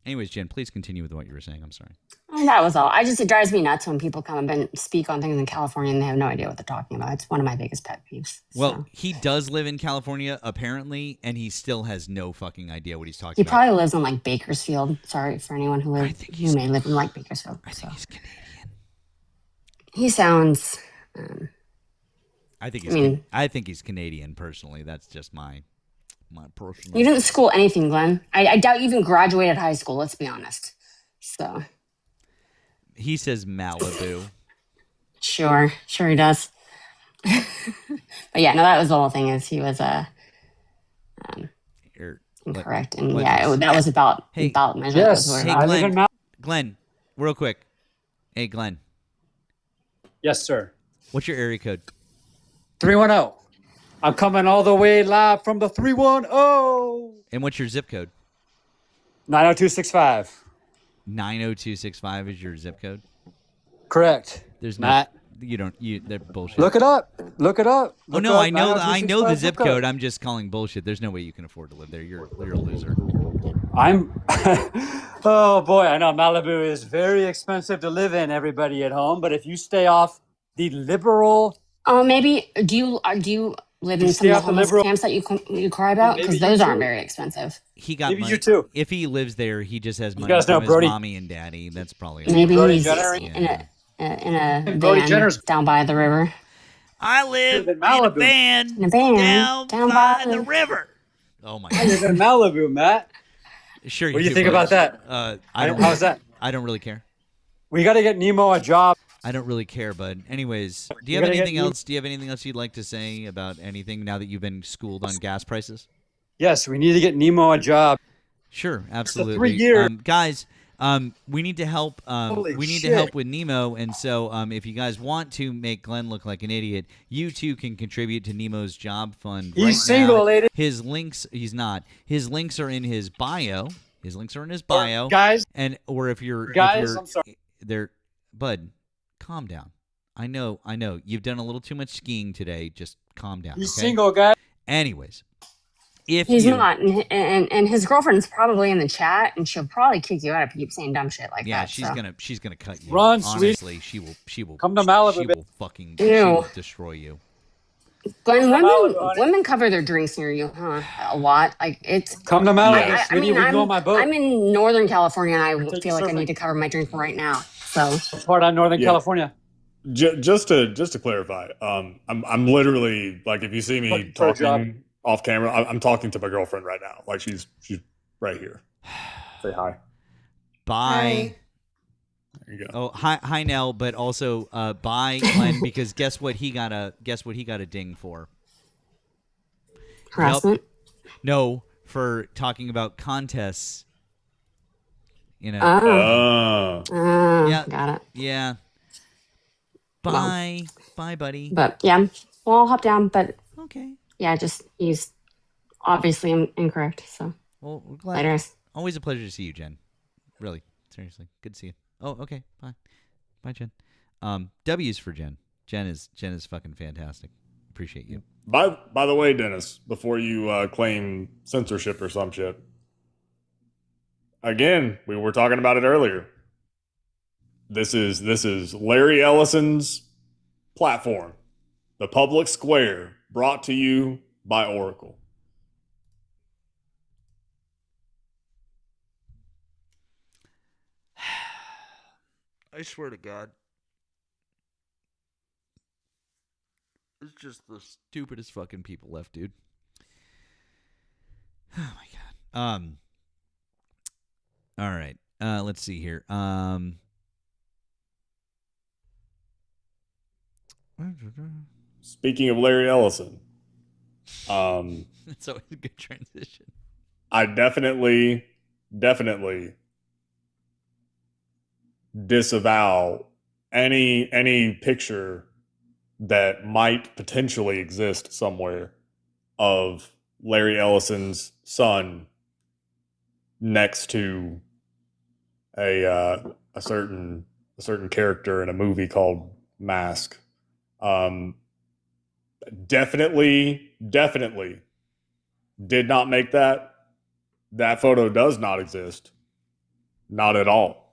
Anyways, Jen, please continue with what you were saying. I'm sorry. That was all. It drives me nuts when people come and speak on things in California and they have no idea what they're talking about. It's one of my biggest pet peeves. Well, he does live in California, apparently, and he still has no fucking idea what he's talking He about. probably lives in like Bakersfield. Sorry for anyone who may live in like Bakersfield. I think he's Canadian. He sounds. I think he's Canadian personally. That's just my personal. You didn't school anything, Glenn. I doubt you even graduated high school. Let's be honest. So. He says Malibu. Sure he does. But yeah, no, that was the whole thing. Is he was incorrect, and that was about measurement. Yes, hey Glenn, real quick. Hey Glenn. Yes, sir. What's your area code? 310. I'm coming all the way live from the 310. And what's your zip code? 90265. 90265 is your zip code? Correct. There's Matt. They're bullshit. Look it up. Oh no, I know the zip code. I'm just calling bullshit. There's no way you can afford to live there. You're a loser. Oh boy, I know Malibu is very expensive to live in, everybody at home, but if you stay off the liberal. Oh, maybe do you live in some of the homeless camps that you cry about? Because those aren't very expensive. He got maybe money. you too. If he lives there, he just has money guys from know his Brody? mommy and daddy. That's probably Maybe Brody he's Jenner? in a Brody van Jenner's- down by the river. I live in Malibu. In a van down by the river. Oh my I god. live in Malibu, Matt. Sure. What do you think about that? How's that? I don't really care. We got to get Nemo a job. I don't really care, bud. Anyways, do you You have gotta anything get- else? Do you have anything else you'd like to say about anything now that you've been schooled on gas prices? Yes, we need to get Nemo a job. Sure, absolutely. 3 years. Guys, we need to help. Holy We need to shit. help with Nemo, and so if you guys want to make Glenn look like an idiot, you too can contribute to Nemo's job fund. He's right single, now. lady. His links. He's not. His links are in his bio. His links are in his bio. Guys, or if you're I'm sorry. They're bud, calm down. I know. You've done a little too much skiing today. Just calm down. He's okay? single, guys. Anyways, if He's you, not, and his girlfriend's probably in the chat, and she'll probably kick you out if you keep saying dumb shit like yeah, that. she's gonna cut you. Run, sweet. Honestly, she will Come to Malibu, She babe. will fucking Ew. she will destroy you. Glenn, Malibu, honey. women cover their drinks near you, huh? A lot. Like it's. Come to Malibu. I Sweetie, mean, we go on my boat. I'm in Northern California, and I take feel you like I surfing. need to cover my drink right now. So Part on Northern Yeah. California. Just to clarify, I'm literally like, if you see me Looking for a job. talking off camera, I'm talking to my girlfriend right now. Like she's right here. Say hi. Bye. There you go. Oh, hi Nell, but also bye Glenn, because guess what he got a ding for? harassment. No, for talking about contests. You know. Yeah. Got it. Yeah. Bye. Bye, buddy. But yeah, well, I'll hop down. But Okay. yeah, just he's obviously incorrect. So Well, we're glad. later. Always a pleasure to see you, Jen. Really, seriously, good to see you. Oh, okay, bye, bye, Jen. W's for Jen. Jen is fucking fantastic. Appreciate you. By the way, Dennis, before you claim censorship or some shit, again, we were talking about it earlier. This is Larry Ellison's platform, the public square, brought to you by Oracle. I swear to God, it's just the stupidest fucking people left, dude. Oh my God. All right. Let's see here. Speaking of Larry Ellison, It's always a good transition. I definitely disavow any picture that might potentially exist somewhere of Larry Ellison's son next to a certain character in a movie called Mask. Definitely did not make that. That photo does not exist. Not at all.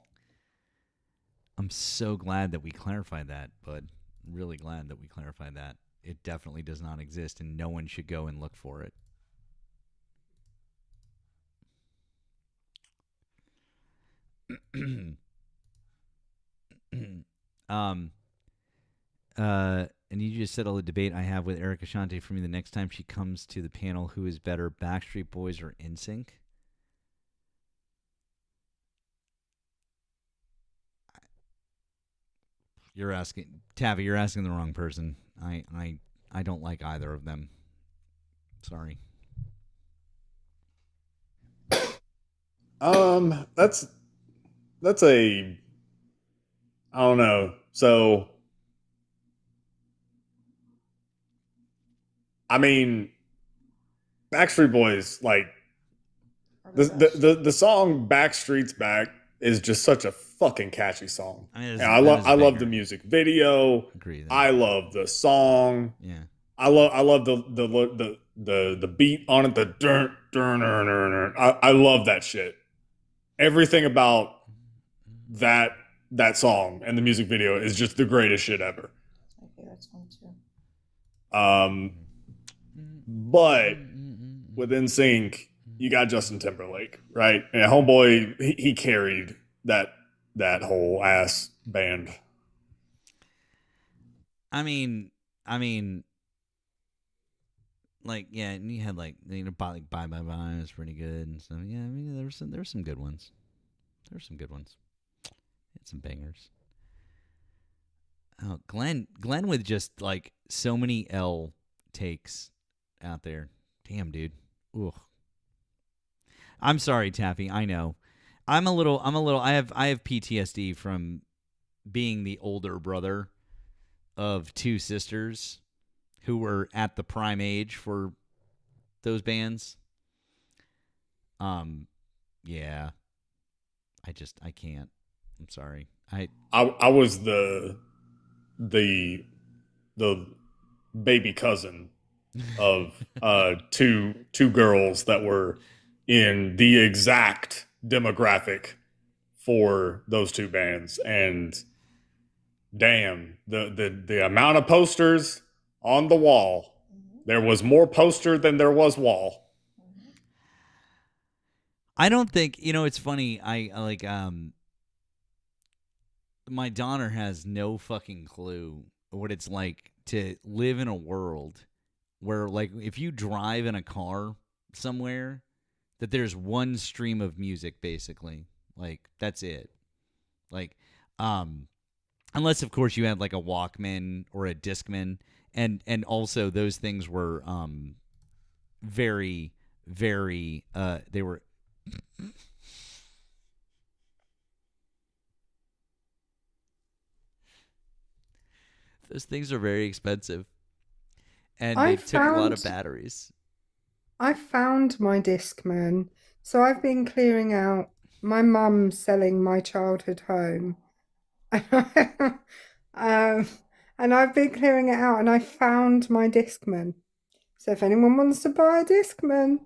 I'm so glad that we clarified that, bud. Really glad that we clarified that. It definitely does not exist, and no one should go and look for it. And you just settle a debate I have with Erika Shante for me the next time she comes to the panel. Who is better, Backstreet Boys or NSYNC? You're asking, Tavi. You're asking the wrong person. I don't like either of them. Sorry. That's a, I don't know. So, I mean, Backstreet Boys, like the song "Backstreet's Back" is just such a fucking catchy song. I mean, and I love the music video. Agree. I love the song. Yeah. I love the beat on it. The dun, dun, dun, dun, dun. I love that shit. Everything about that song and the music video is just the greatest shit ever. My favorite song too. But with NSYNC, you got Justin Timberlake, right? And homeboy, he carried that whole ass band. I mean, like, yeah, and you had like, you know, Bye Bye Bye was pretty good and stuff. Yeah, I mean, there were some good ones. There were some good ones. Had some bangers. Oh, Glenn with just like so many L takes out there. Damn, dude. Ugh. I'm sorry, Taffy. I know. I have PTSD from being the older brother of two sisters who were at the prime age for those bands. Yeah. I can't. I'm sorry. I was the baby cousin of two girls that were in the exact demographic for those two bands, and damn, the amount of posters on the wall. There was more poster than there was wall. I don't think, it's funny. I like my daughter has no fucking clue what it's like to live in a world where, like, if you drive in a car somewhere, that there's one stream of music, basically. Like, that's it. Like, unless, of course, you had like a Walkman or a Discman, and also those things were very, very they were those things are very expensive, and they took a lot of batteries. I found my Discman, so I've been clearing out. My mum's selling my childhood home, and I've been clearing it out, and I found my Discman. So if anyone wants to buy a Discman,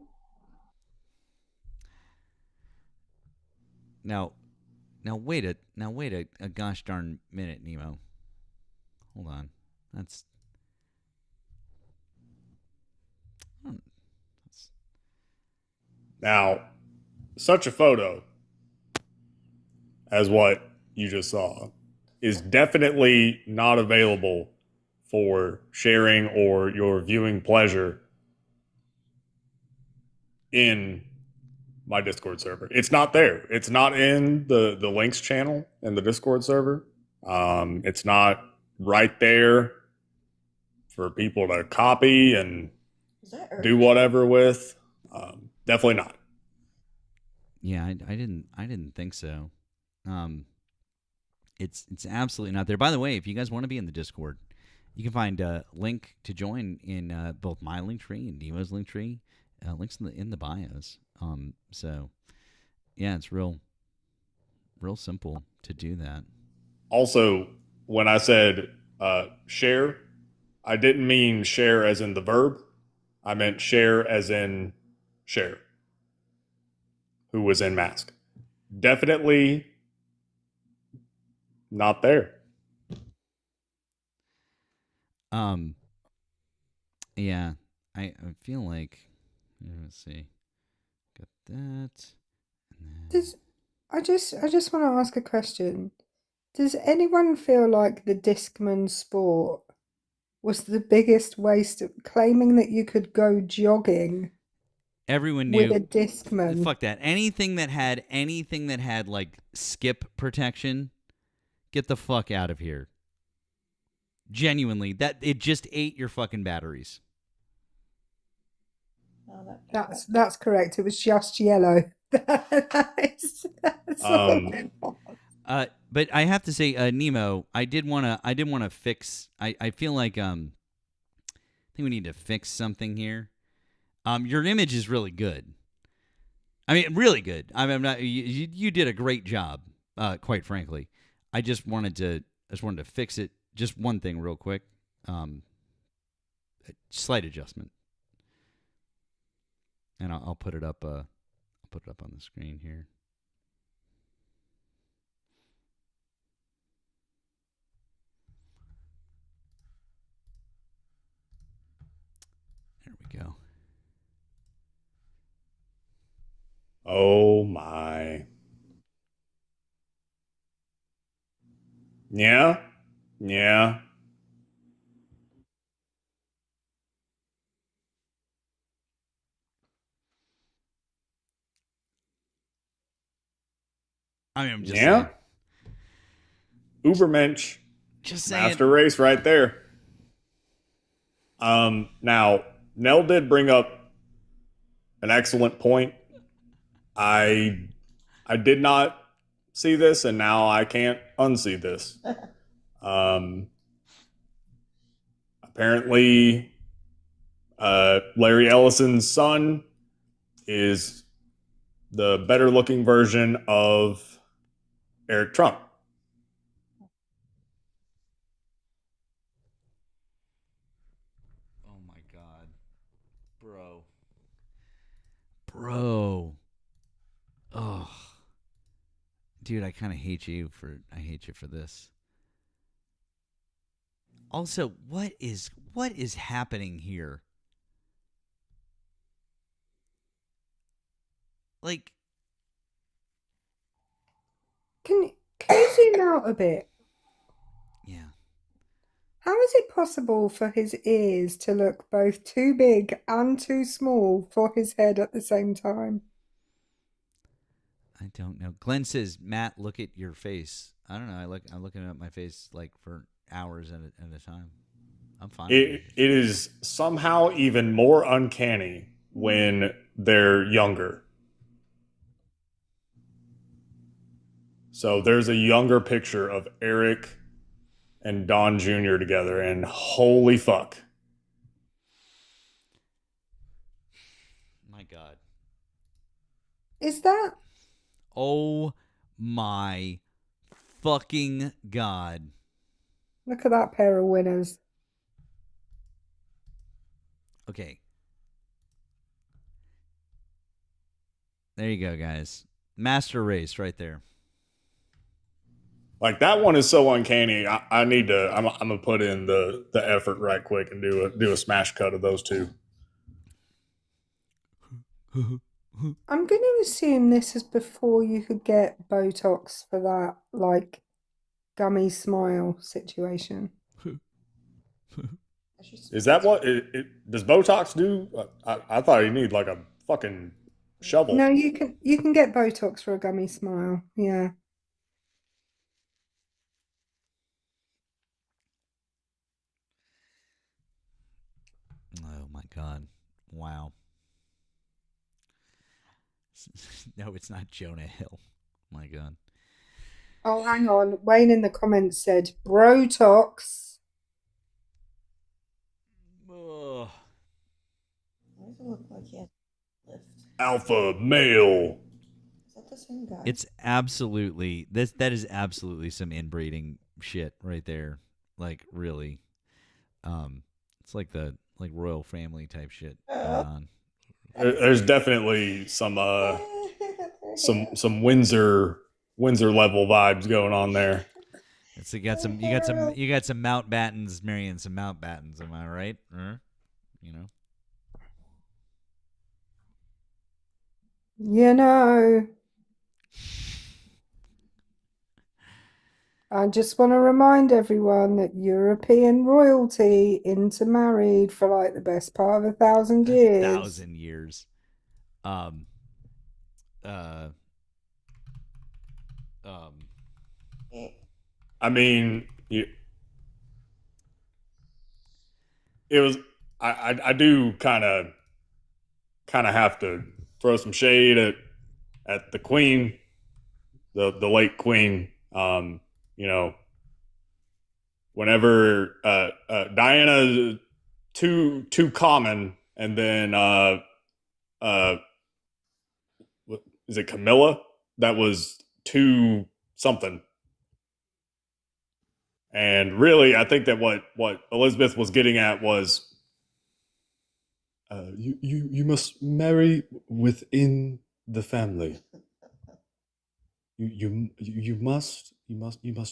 now wait a gosh darn minute, Nemo. Hold on, that's now such a photo as what you just saw is definitely not available for sharing or your viewing pleasure in my Discord server. It's not there. It's not in the links channel in the Discord server. It's not right there for people to copy and do whatever with. Definitely not. Yeah, I didn't think so. It's absolutely not there. By the way, if you guys want to be in the Discord, you can find a link to join in both my link tree and Nemo's link tree. Links in the bios. So yeah, it's real simple to do that. Also, when I said share, I didn't mean share as in the verb. I meant share as in share, who was in Mask. definitely not there. Yeah, I feel like, let's see, got that. I just want to ask a question. Does anyone feel like the Discman sport was the biggest waste of claiming that you could go jogging? Everyone with knew. a Discman. Fuck that. Anything that had like skip protection, get the fuck out of here. Genuinely, that it just ate your fucking batteries. That's correct. It was just yellow. But I have to say, Nemo, I did want to fix. I feel like I think we need to fix something here. Your image is really good. I mean, really good. I'm not. You did a great job. Quite frankly, I just wanted to fix it. Just one thing, real quick. Slight adjustment, and I'll put it up. I'll put it up on the screen here. There we go. Oh my. Yeah. Yeah. I mean, I'm just saying. Ubermensch. Just saying. Master race right there. Now, Nell did bring up an excellent point. I did not see this, and now I can't unsee this. Apparently, Larry Ellison's son is the better-looking version of Eric Trump. Oh my god, bro. Oh, dude, I kind of hate you for this. Also, what is happening here? Like, Can you zoom out a bit? Yeah. How is it possible for his ears to look both too big and too small for his head at the same time? I don't know. Glenn says, Matt, look at your face. I don't know. I'm looking at my face like for hours at a time. I'm fine. It is somehow even more uncanny when they're younger. So there's a younger picture of Eric and Don Jr. together, and holy fuck. My God. Is that? Oh my fucking God. Look at that pair of winners. Okay. There you go, guys. Master race right there. Like, that one is so uncanny. I need to. I'm gonna put in the effort right quick and do a smash cut of those two. I'm going to assume this is before you could get Botox for that, like, gummy smile situation. Is that what does Botox do? I thought you need like a fucking shovel. No, you can get Botox for a gummy smile. Yeah. Oh my God. Wow. No, it's not Jonah Hill. My God. Oh, hang on. Wayne in the comments said Brotox. Ugh. Why does it look like he has a lift? Alpha male. Is that the same guy? It's absolutely that is absolutely some inbreeding shit right there. Like, really. It's like the royal family type shit going on. There's definitely some some Windsor level vibes going on there. It's you got some Mountbattens marrying some Mountbattens. Am I right? You know. You know, I just want to remind everyone that European royalty intermarried for like the best part of 1,000 years. 1,000 years. I mean, it was. I do kind of have to throw some shade at the Queen, the late Queen. You know, whenever Diana too common, and then what is it, Camilla? That was too something. And really, I think that what Elizabeth was getting at was, you must marry within the family. You must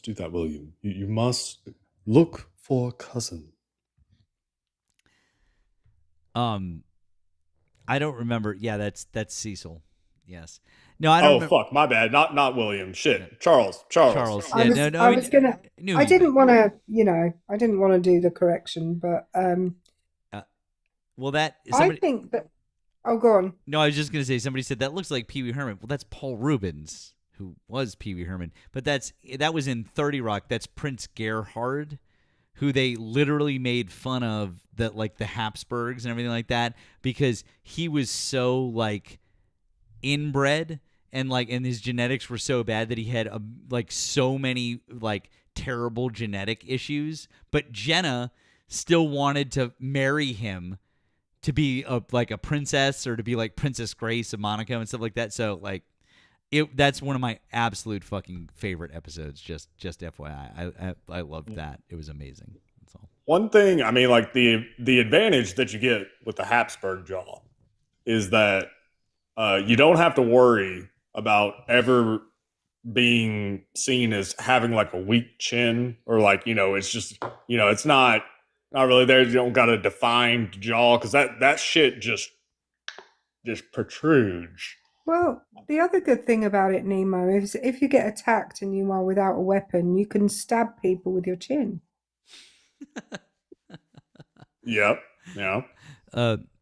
do that, William. You must look for a cousin. I don't remember. Yeah, that's Cecil. Yes. No, I don't. Fuck, my bad. Not William. Shit, Charles. Charles. Yeah, I was gonna. I didn't want to. I didn't want to do the correction, but well, that I think that. Oh, go on. No, I was just gonna say somebody said that looks like Pee Wee Herman. Well, that's Paul Rubens, who was Pee Wee Herman, but that was in 30 Rock. That's Prince Gerhard, who they literally made fun of, that like the Habsburgs and everything like that, because he was so like inbred and his genetics were so bad that he had like so many like terrible genetic issues. But Jenna still wanted to marry him to be a princess, or to be like Princess Grace of Monaco and stuff like that. So like that's one of my absolute fucking favorite episodes. Just FYI, I loved that. It was amazing. That's all. One thing, I mean, like the advantage that you get with the Habsburg jaw is that you don't have to worry about ever being seen as having like a weak chin, or like, it's just, it's not really there. You don't got a defined jaw, because that shit just protrudes. Well, the other good thing about it, Nemo, is if you get attacked and you are without a weapon, you can stab people with your chin. Yep. Yeah.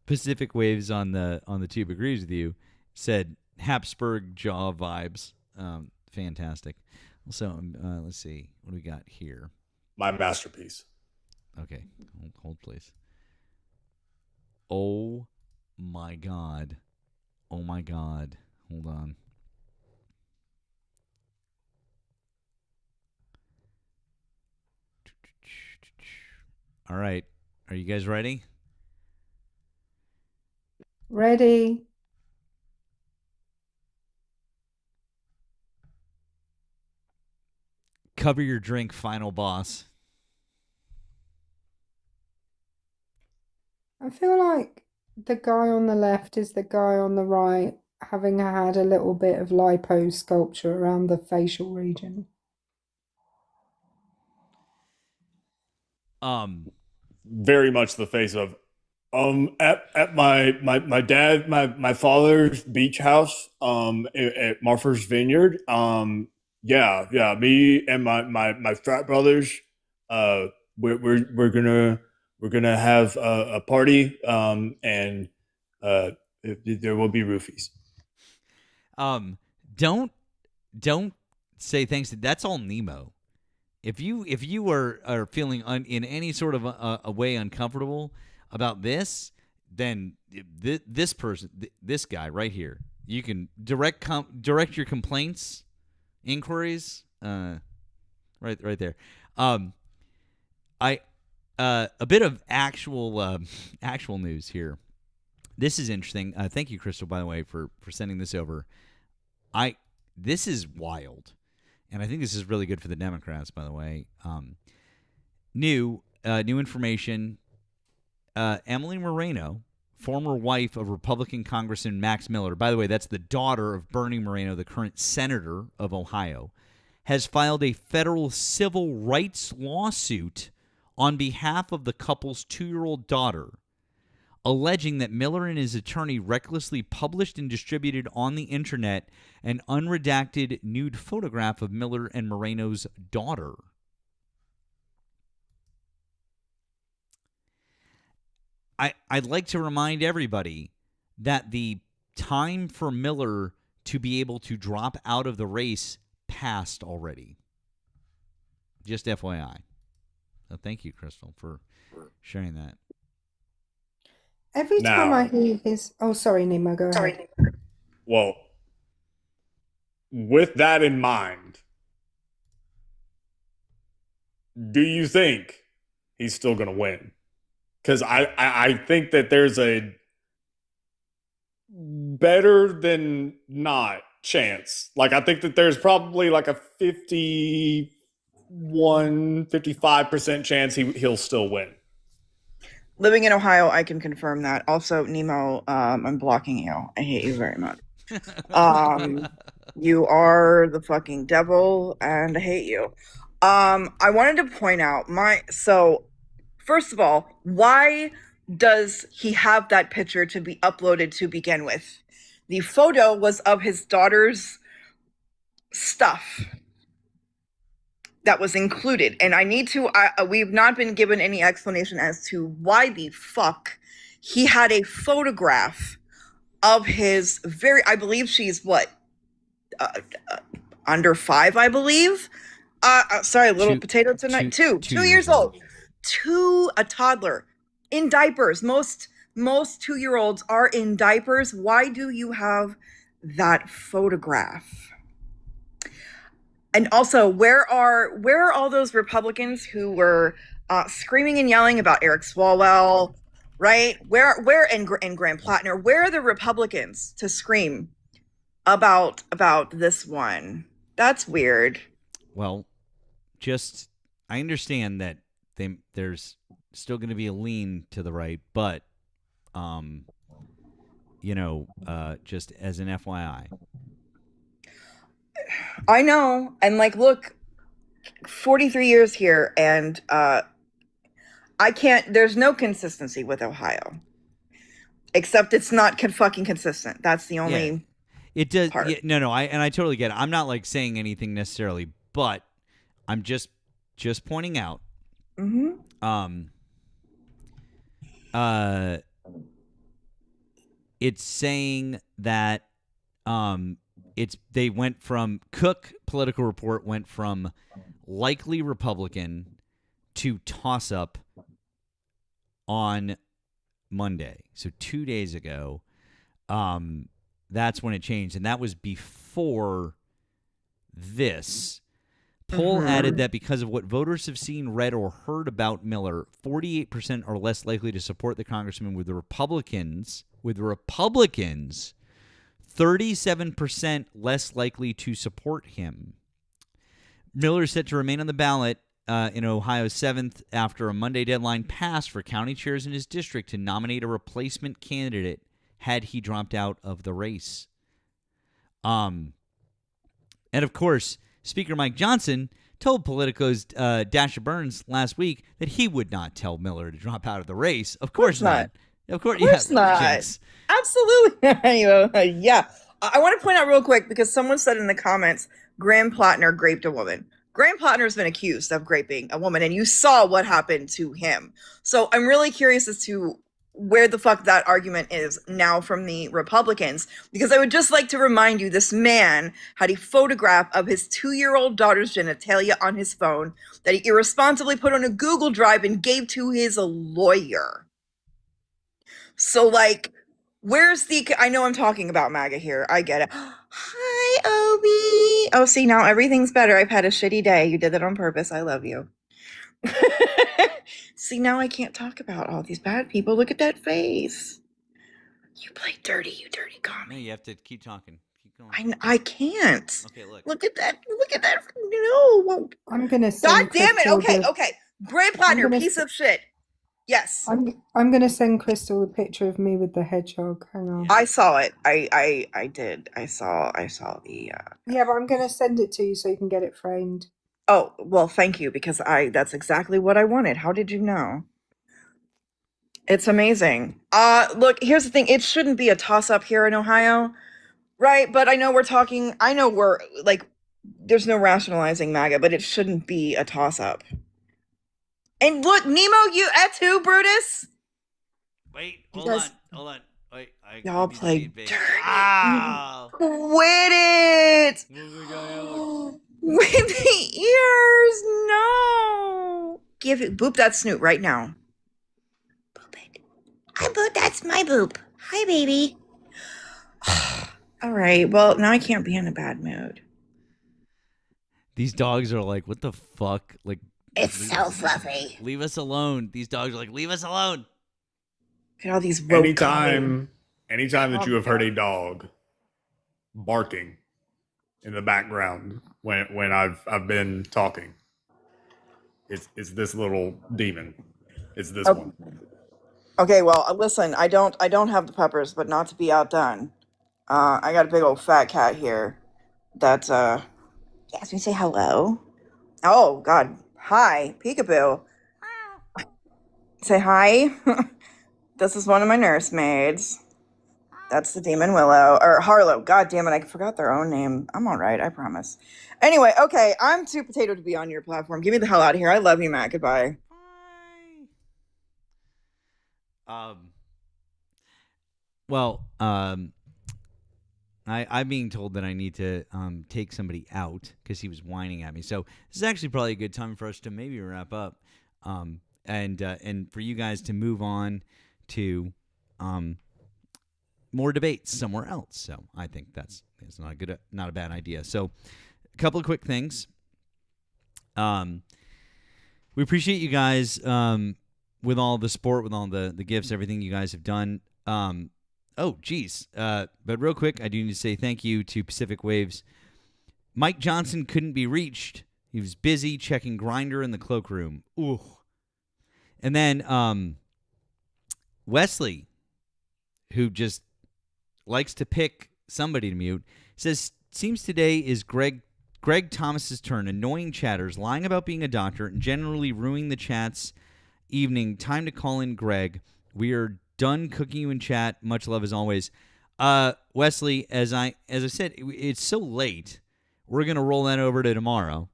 Pacific Waves on the tube agrees with you. Said Habsburg jaw vibes. Fantastic. So let's see what do we got here. My masterpiece. Okay, hold please. Oh my god. Oh my god. Hold on. All right. Are you guys ready? Ready. Cover your drink, final boss. I feel like the guy on the left is the guy on the right, having had a little bit of lipo sculpture around the facial region. Very much the face of at my father's beach house at Martha's Vineyard. Yeah, me and my frat brothers, we're gonna have a party, and there will be roofies. Don't say thanks to, that's all Nemo. If you are feeling in any sort of a way uncomfortable about this, then this person, this guy right here, you can direct your complaints, inquiries, right there. A bit of actual news here. This is interesting. Thank you, Crystal, by the way, for sending this over. This is wild, and I think this is really good for the Democrats, by the way. New information. Emily Moreno, former wife of Republican Congressman Max Miller, by the way, that's the daughter of Bernie Moreno, the current senator of Ohio, has filed a federal civil rights lawsuit on behalf of the couple's 2-year-old daughter, alleging that Miller and his attorney recklessly published and distributed on the internet an unredacted nude photograph of Miller and Moreno's daughter. I'd like to remind everybody that the time for Miller to be able to drop out of the race passed already. Just FYI. So thank you, Crystal, for sharing that. Every time I hear his... Oh, sorry, Nemo, go ahead. Well, with that in mind, do you think he's still going to win? Because I think that there's a better than not chance. Like, I think that there's probably like a 55% chance he'll still win. Living in Ohio, I can confirm that. Also, Nemo, I'm blocking you. I hate you very much. You are the fucking devil, and I hate you. I wanted to point out first of all, why does he have that picture to be uploaded to begin with? The photo was of his daughter's stuff that was included. And we've not been given any explanation as to why the fuck he had a photograph of his I believe she's under 5, I believe. Sorry, little potato tonight. 2 years old. A toddler in diapers. Most 2-year-olds are in diapers. Why do you have that photograph? And also, where are all those Republicans who were screaming and yelling about Eric Swalwell, right? Where and Graham Plattner? Where are the Republicans to scream about this one? That's weird. Well, I understand that there's still going to be a lean to the right, but just as an FYI. I know. And look, 43 years here, and there's no consistency with Ohio. Except it's not fucking consistent. That's the only It does. part. Yeah, no, I totally get it. I'm not saying anything necessarily, but I'm just pointing out. Mm-hmm. It's saying that they went from Cook Political Report went from likely Republican to toss up on Monday. So 2 days ago, that's when it changed, and that was before this. Poll added that because of what voters have seen, read, or heard about Miller, 48% are less likely to support the congressman. With the Republicans, 37% less likely to support him. Miller is set to remain on the ballot in Ohio's 7th after a Monday deadline passed for county chairs in his district to nominate a replacement candidate had he dropped out of the race. And of course, Speaker Mike Johnson told Politico's Dasha Burns last week that he would not tell Miller to drop out of the race. Of course not. Of course not. Jinx. Absolutely. Yeah. I want to point out real quick, because someone said in the comments, Graham Plattner raped a woman. Graham Plattner's been accused of raping a woman, and you saw what happened to him. So I'm really curious as to where the fuck that argument is now from the Republicans, because I would just like to remind you, this man had a photograph of his 2-year-old daughter's genitalia on his phone that he irresponsibly put on a Google Drive and gave to his lawyer. So where's I know I'm talking about MAGA here. I get it. Hi, Obi. Oh, see, now everything's better. I've had a shitty day. You did that on purpose. I love you. See, now I can't talk about all these bad people. Look at that face. You play dirty, you dirty commie. No, you have to keep talking. Keep going. I can't. Okay, look. Look at that. Look at that. No. I'm gonna. God damn it. Okay. Graham Plattner, piece of shit. Yes. I'm gonna send Crystal a picture of me with the hedgehog. Hang on. I saw it. I did. I saw the Yeah, but I'm gonna send it to you so you can get it framed. Oh, well, thank you, because that's exactly what I wanted. How did you know? It's amazing. Look, here's the thing. It shouldn't be a toss-up here in Ohio, right? But I know we're like, there's no rationalizing MAGA, but it shouldn't be a toss-up. And look, Nemo, you et tu, Brutus? Wait, You hold guys- on. Wait, Y'all let me play see it, babe. dirty. Ow! Quit it! With the ears, no. Give it, boop that snoot right now. Boop it. I boop, that's my boop. Hi, baby. All right, well, now I can't be in a bad mood. These dogs are like, what the fuck? Like, It's so fluffy. Leave us alone. These dogs are like, leave us alone. Look at all these Anytime that you have heard a dog barking in the background when I've been talking, it's this little demon. It's this one. Okay, well, listen, I don't have the peppers, but not to be outdone. I got a big old fat cat here that asked me to say hello. Oh God, hi, peekaboo. Say hi. This is one of my nursemaids. That's the demon Willow or Harlow. God damn it, I forgot their own name. I'm all right, I promise. Anyway, okay, I'm too potato to be on your platform. Get me the hell out of here. I love you, Matt. Goodbye. I'm being told that I need to take somebody out because he was whining at me. So this is actually probably a good time for us to maybe wrap up, and for you guys to move on to more debates somewhere else. So I think that's not a bad idea. So a couple of quick things. We appreciate you guys with all the support, with all the gifts, everything you guys have done. Oh, geez. But real quick, I do need to say thank you to Pacific Waves. Mike Johnson couldn't be reached. He was busy checking Grindr in the cloakroom. Ooh. And then Wesley, who just likes to pick somebody to mute, says, seems today is Greg Thomas's turn. Annoying chatters, lying about being a doctor, and generally ruining the chat's evening. Time to call in Greg. We are done cooking you in chat. Much love as always. Wesley, as I said, it's so late. We're gonna roll that over to tomorrow.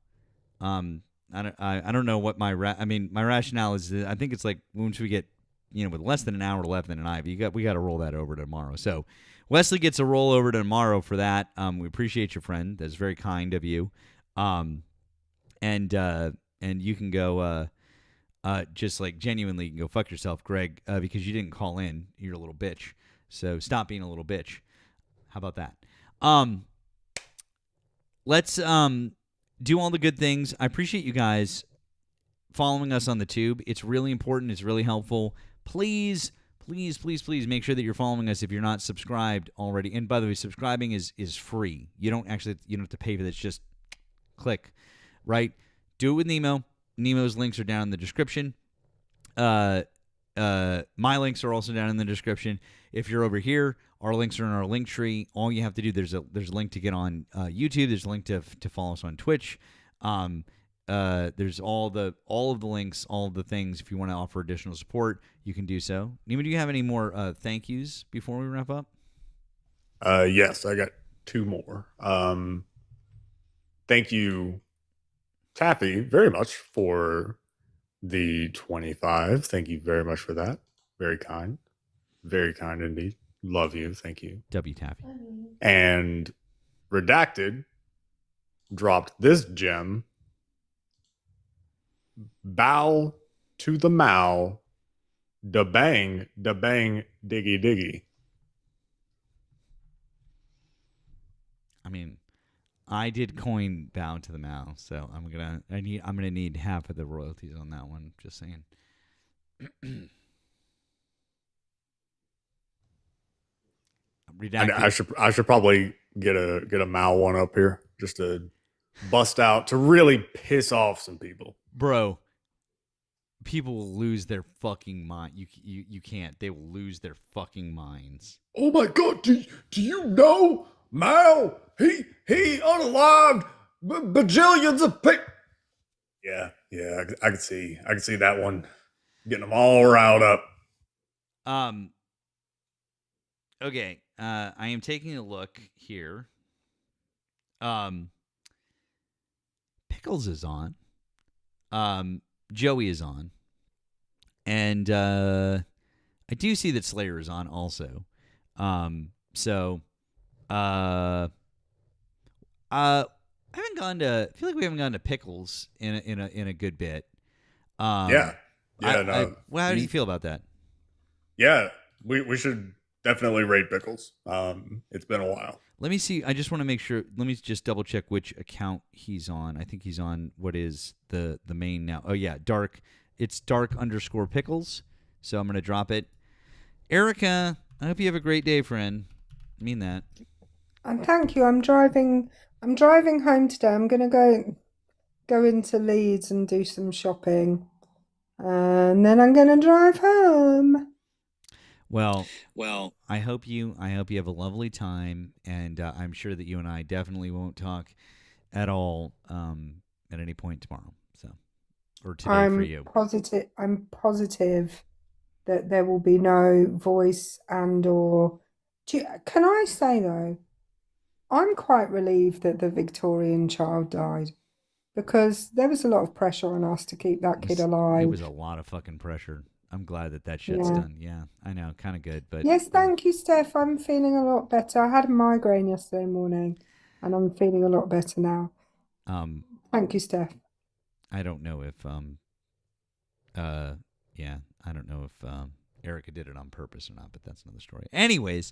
I don't know what my rationale is. I think it's like once we get with less than an hour left in an IV, we got to roll that over to tomorrow. So Wesley gets a roll over to tomorrow for that. We appreciate you, friend. That's very kind of you. And you can go. Just like genuinely, you can go fuck yourself, Greg, because you didn't call in. You're a little bitch. So stop being a little bitch. How about that? Let's do all the good things. I appreciate you guys following us on the tube. It's really important. It's really helpful. Please make sure that you're following us if you're not subscribed already. And by the way, subscribing is free. You don't have to pay for this. Just click, right? Do it with Nemo. Nemo's links are down in the description. My links are also down in the description. If you're over here, our links are in our link tree. All you have to do, there's a link to get on YouTube. There's a link to follow us on Twitch. There's all of the links, all of the things. If you want to offer additional support, you can do so. Nemo, do you have any more thank yous before we wrap up? Yes, I got two more. Thank you, Taffy, very much for the 25. Thank you very much for that. Very kind. Very kind indeed. Love you. Thank you. W Taffy. And Redacted dropped this gem. Bow to the Mao. Da bang, diggy diggy. I mean, I did coin bow to the Mao, so I'm gonna need half of the royalties on that one. Just saying. I should probably get a Mao one up here just to bust out to really piss off some people. Bro, people will lose their fucking mind. You can't. They will lose their fucking minds. Oh my god, do you know Mal? He unalived bajillions of people. Yeah, I can see that one getting them all riled up. Okay, I am taking a look here. Pickles is on. Joey is on. And I do see that Slayer is on also. I haven't gone to. I feel like we haven't gone to Pickles in a good bit. No. Well, how do you feel about that? Yeah, we should definitely rate Pickles. It's been a while. Let me see. I just want to make sure. Let me just double check which account he's on. I think he's on what is the main now. Oh yeah, dark. It's dark_pickles. So I'm gonna drop it. Erika, I hope you have a great day, friend. I mean that. And thank you. I'm driving home today. I'm gonna go into Leeds and do some shopping, and then I'm gonna drive home. Well, I hope you have a lovely time, and I'm sure that you and I definitely won't talk at all at any point tomorrow. So, or today for you. I'm positive that there will be no voice and/or. Can I say though, I'm quite relieved that the Victorian child died, because there was a lot of pressure on us to keep that kid alive. It was a lot of fucking pressure. I'm glad that shit's done. Yeah, I know, kind of good, but yes, thank you, Steph. I'm feeling a lot better. I had a migraine yesterday morning, and I'm feeling a lot better now. Thank you, Steph. I don't know if I don't know if Erika did it on purpose or not, but that's another story. Anyways,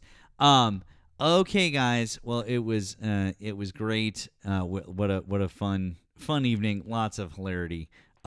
okay, guys. Well, it was great. What a fun evening. Lots of hilarity.